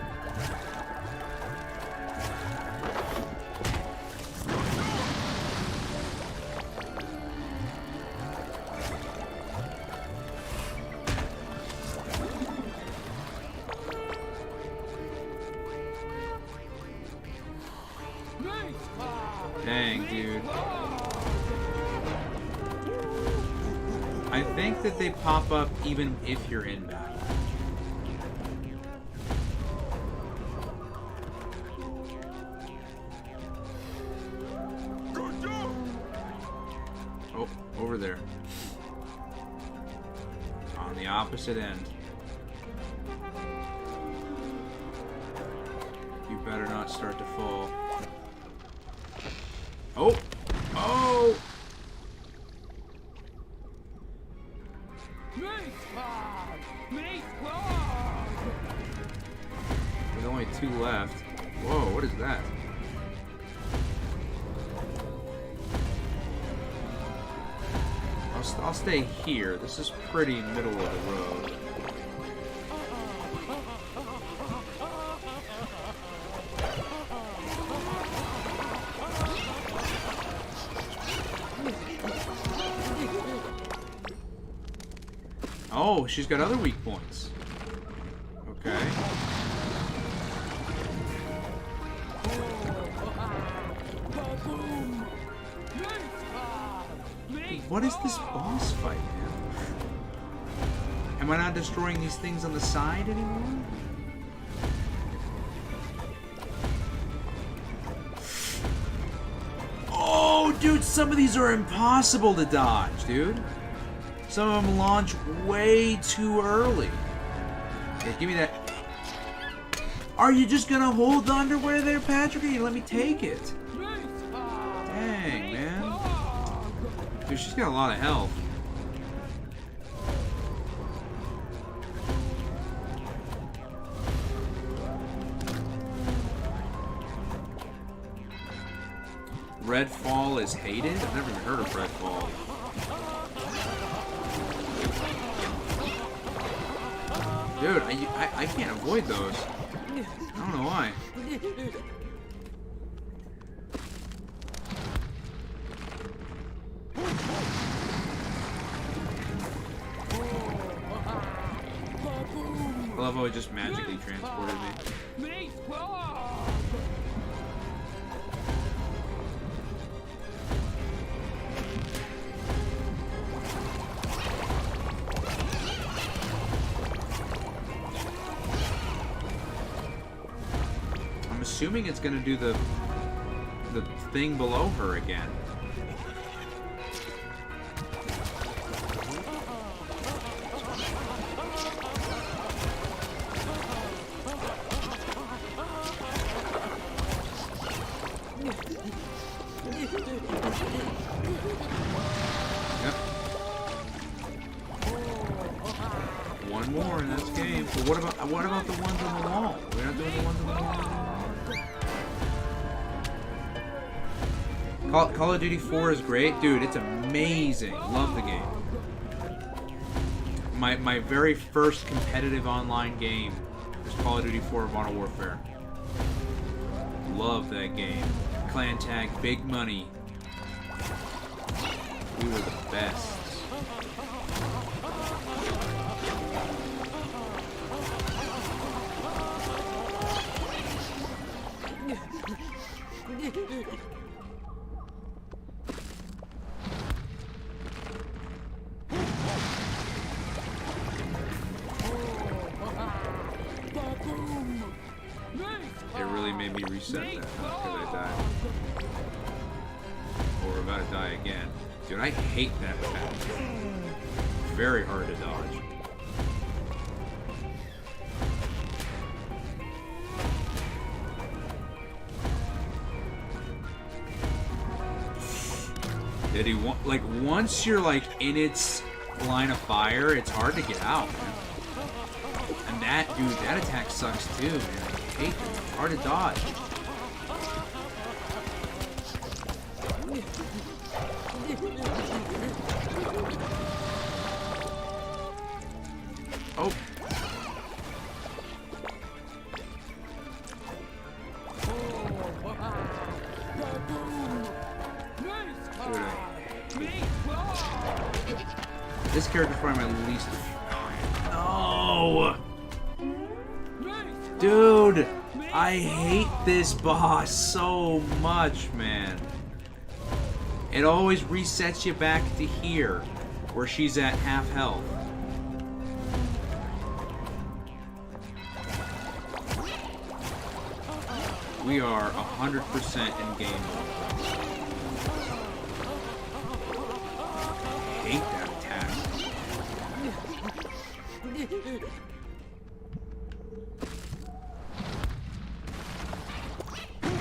A: Dang, dude. I think that they pop up even if you're in battle. over there. On the opposite end. You better not start to fall. Oh! Oh! There's only 2 left. Whoa, what is that? I'll stay here. This is pretty middle of the road. Oh, she's got other weak points. Okay. What is this boss fight, man? Am I not destroying these things on the side anymore? Oh, dude, some of these are impossible to dodge, dude. Some of them launch way too early. Okay, give me that. Are you just gonna hold the underwear there, Patrick? Or you let me take it? Dang, man. Dude, she's got a lot of health. Redfall is hated? I've never even heard of Redfall. Dude, I can't avoid those. I don't know why. I love how it just magically transported me. I'm assuming it's gonna do the thing below her again. One more and that's game. But what about the ones on the wall? We're not doing the ones on the wall. Call of Duty 4 is great, dude. It's amazing. Love the game. My very first competitive online game was Call of Duty 4 Modern Warfare. Love that game. Clan tag, big money. We were the best. It really made me reset that because I died. Or we're about to die again. Dude, I hate that path. Very hard to dodge. Did he want, like, once you're like in its line of fire, it's hard to get out, man. And that, dude, that attack sucks too, man. I hate it. It's hard to dodge. Oh. This character's probably my least. No! Dude! I hate this boss so much, man. It always resets you back to here, where she's at half health. We are 100% in game mode. hate that attack.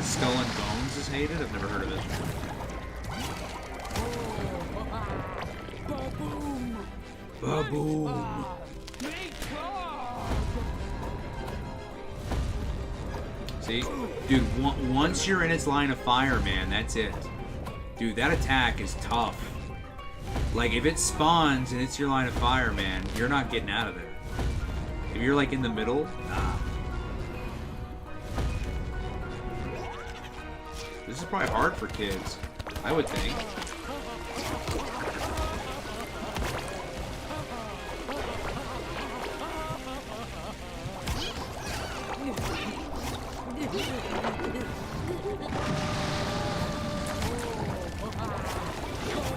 A: Skull and Bones is hated? I've never heard of it. Ba-boom! See? Dude, once you're in its line of fire, man, that's it. Dude, that attack is tough. Like, if it spawns and it's your line of fire, man, you're not getting out of there. If you're, like, in the middle, nah. This is probably hard for kids, I would think.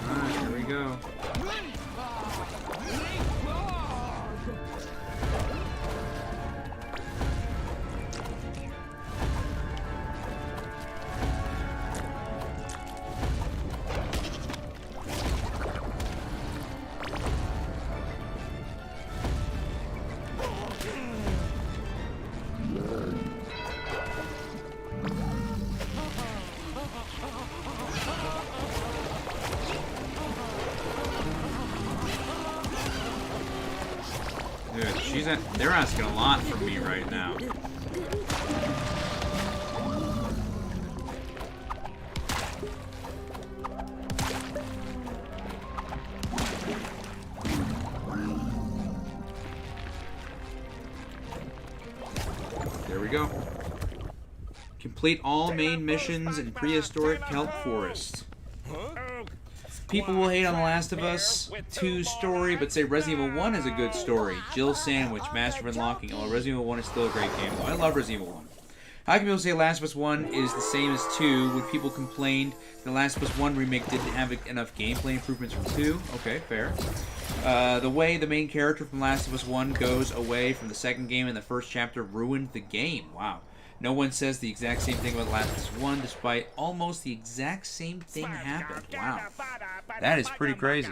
A: Alright, here we go. Dude, they're asking a lot from me right now. There we go. Complete all main missions in prehistoric kelp forest. People will hate on The Last of Us 2 story, but say Resident Evil 1 is a good story. Jill Sandwich, Master of Unlocking. Oh, Resident Evil 1 is still a great game. I love Resident Evil 1. How can people say Last of Us 1 is the same as 2 when people complained the Last of Us 1 remake didn't have enough gameplay improvements from 2? Okay, fair. The way the main character from Last of Us 1 goes away from the second game in the first chapter ruined the game. Wow. No one says the exact same thing about Last of Us 1, despite almost the exact same thing happened. Wow. That is pretty crazy.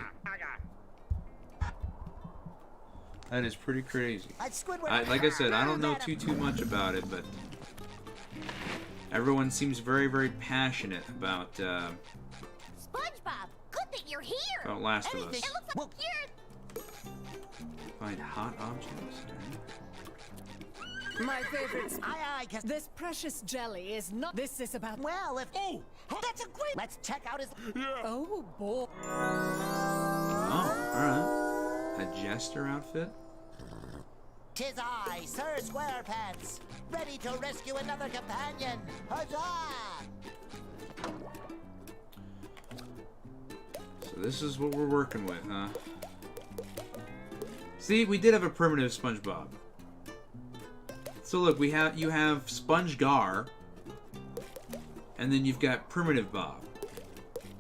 A: That is pretty crazy. Like I said, I don't know too much about it, but everyone seems very, very passionate about
B: SpongeBob, good that you're here.
A: about Last of Us.
B: It looks like you're...
A: Find hot objects.
H: My favorites.
D: Aye, aye,
H: This precious jelly is not. This is about.
D: well, if...
C: Oh!
D: That's a great... Let's check out his...
C: Yeah!
H: Oh boy.
A: Oh, alright. A jester outfit?
D: 'Tis I, Sir Squarepants, ready to rescue another companion. Huzzah!
A: So this is what we're working with, huh? See, we did have a primitive SpongeBob. So look, you have SpongeGar, and then you've got primitive Bob.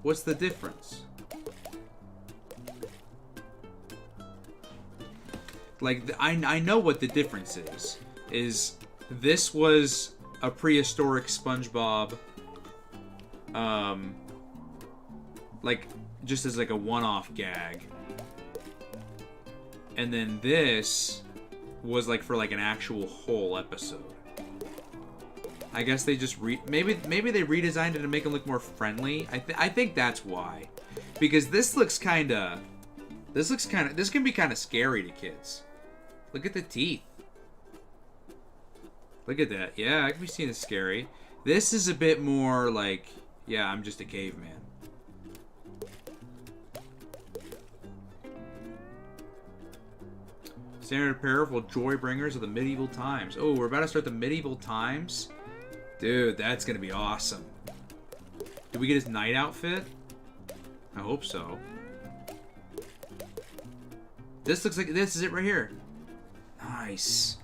A: What's the difference? Like, I know what the difference is. Is this was a prehistoric SpongeBob, like, just as like a one-off gag. And then this was like for like an actual whole episode. I guess they just maybe they redesigned it to make him look more friendly. I think that's why, because this can be kind of scary to kids. Look at the teeth. Look at that. Yeah, I can be seeing it scary. This is a bit more like, yeah, I'm just a caveman. Standard apparel for joy bringers of the medieval times. Oh, we're about to start the medieval times? Dude, that's gonna be awesome. Did we get his knight outfit? I hope so. This looks like, this is it right here. Nice.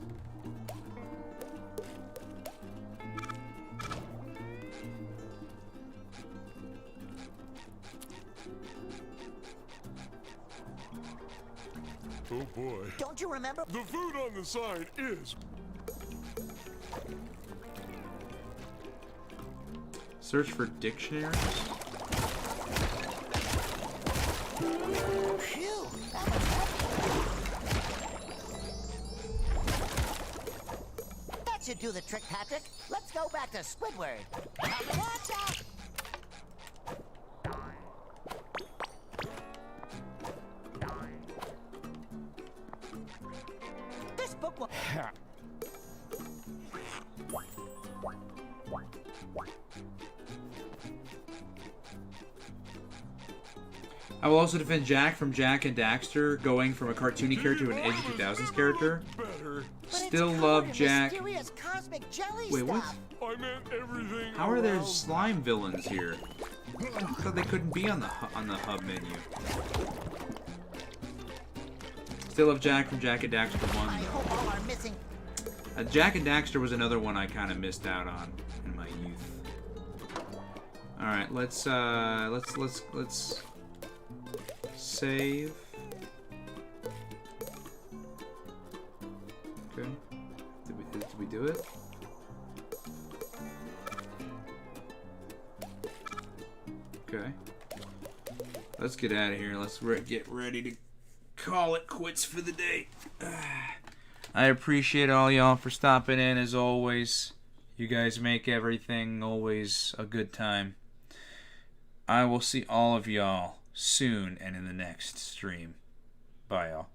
C: Oh boy.
D: Don't you remember?
C: The food on the sign is...
A: Search for dictionaries.
D: Phew, that was That should do the trick, Patrick. Let's go back to Squidward. Watch out! This book will...
A: I will also defend Jack from Jack and Daxter, going from a cartoony character to an edgy 2000s character.
C: Better.
D: But it's
A: Still
D: covered
A: love
D: in
A: Jack.
D: mysterious cosmic jelly
A: Wait, what?
D: stuff.
C: I meant everything.
A: How are there
C: around.
A: slime villains here? I thought they couldn't be on the hub menu. Still love Jack from Jack and Daxter
D: I
A: 1.
D: hope all our missing...
A: Jack and Daxter was another one I kind of missed out on in my youth. All right, let's save. Okay. Did we do it? Okay. Let's get out of here. Let's get ready to call it quits for the day. I appreciate all y'all for stopping in as always. You guys make everything always a good time. I will see all of y'all soon and in the next stream. Bye, y'all.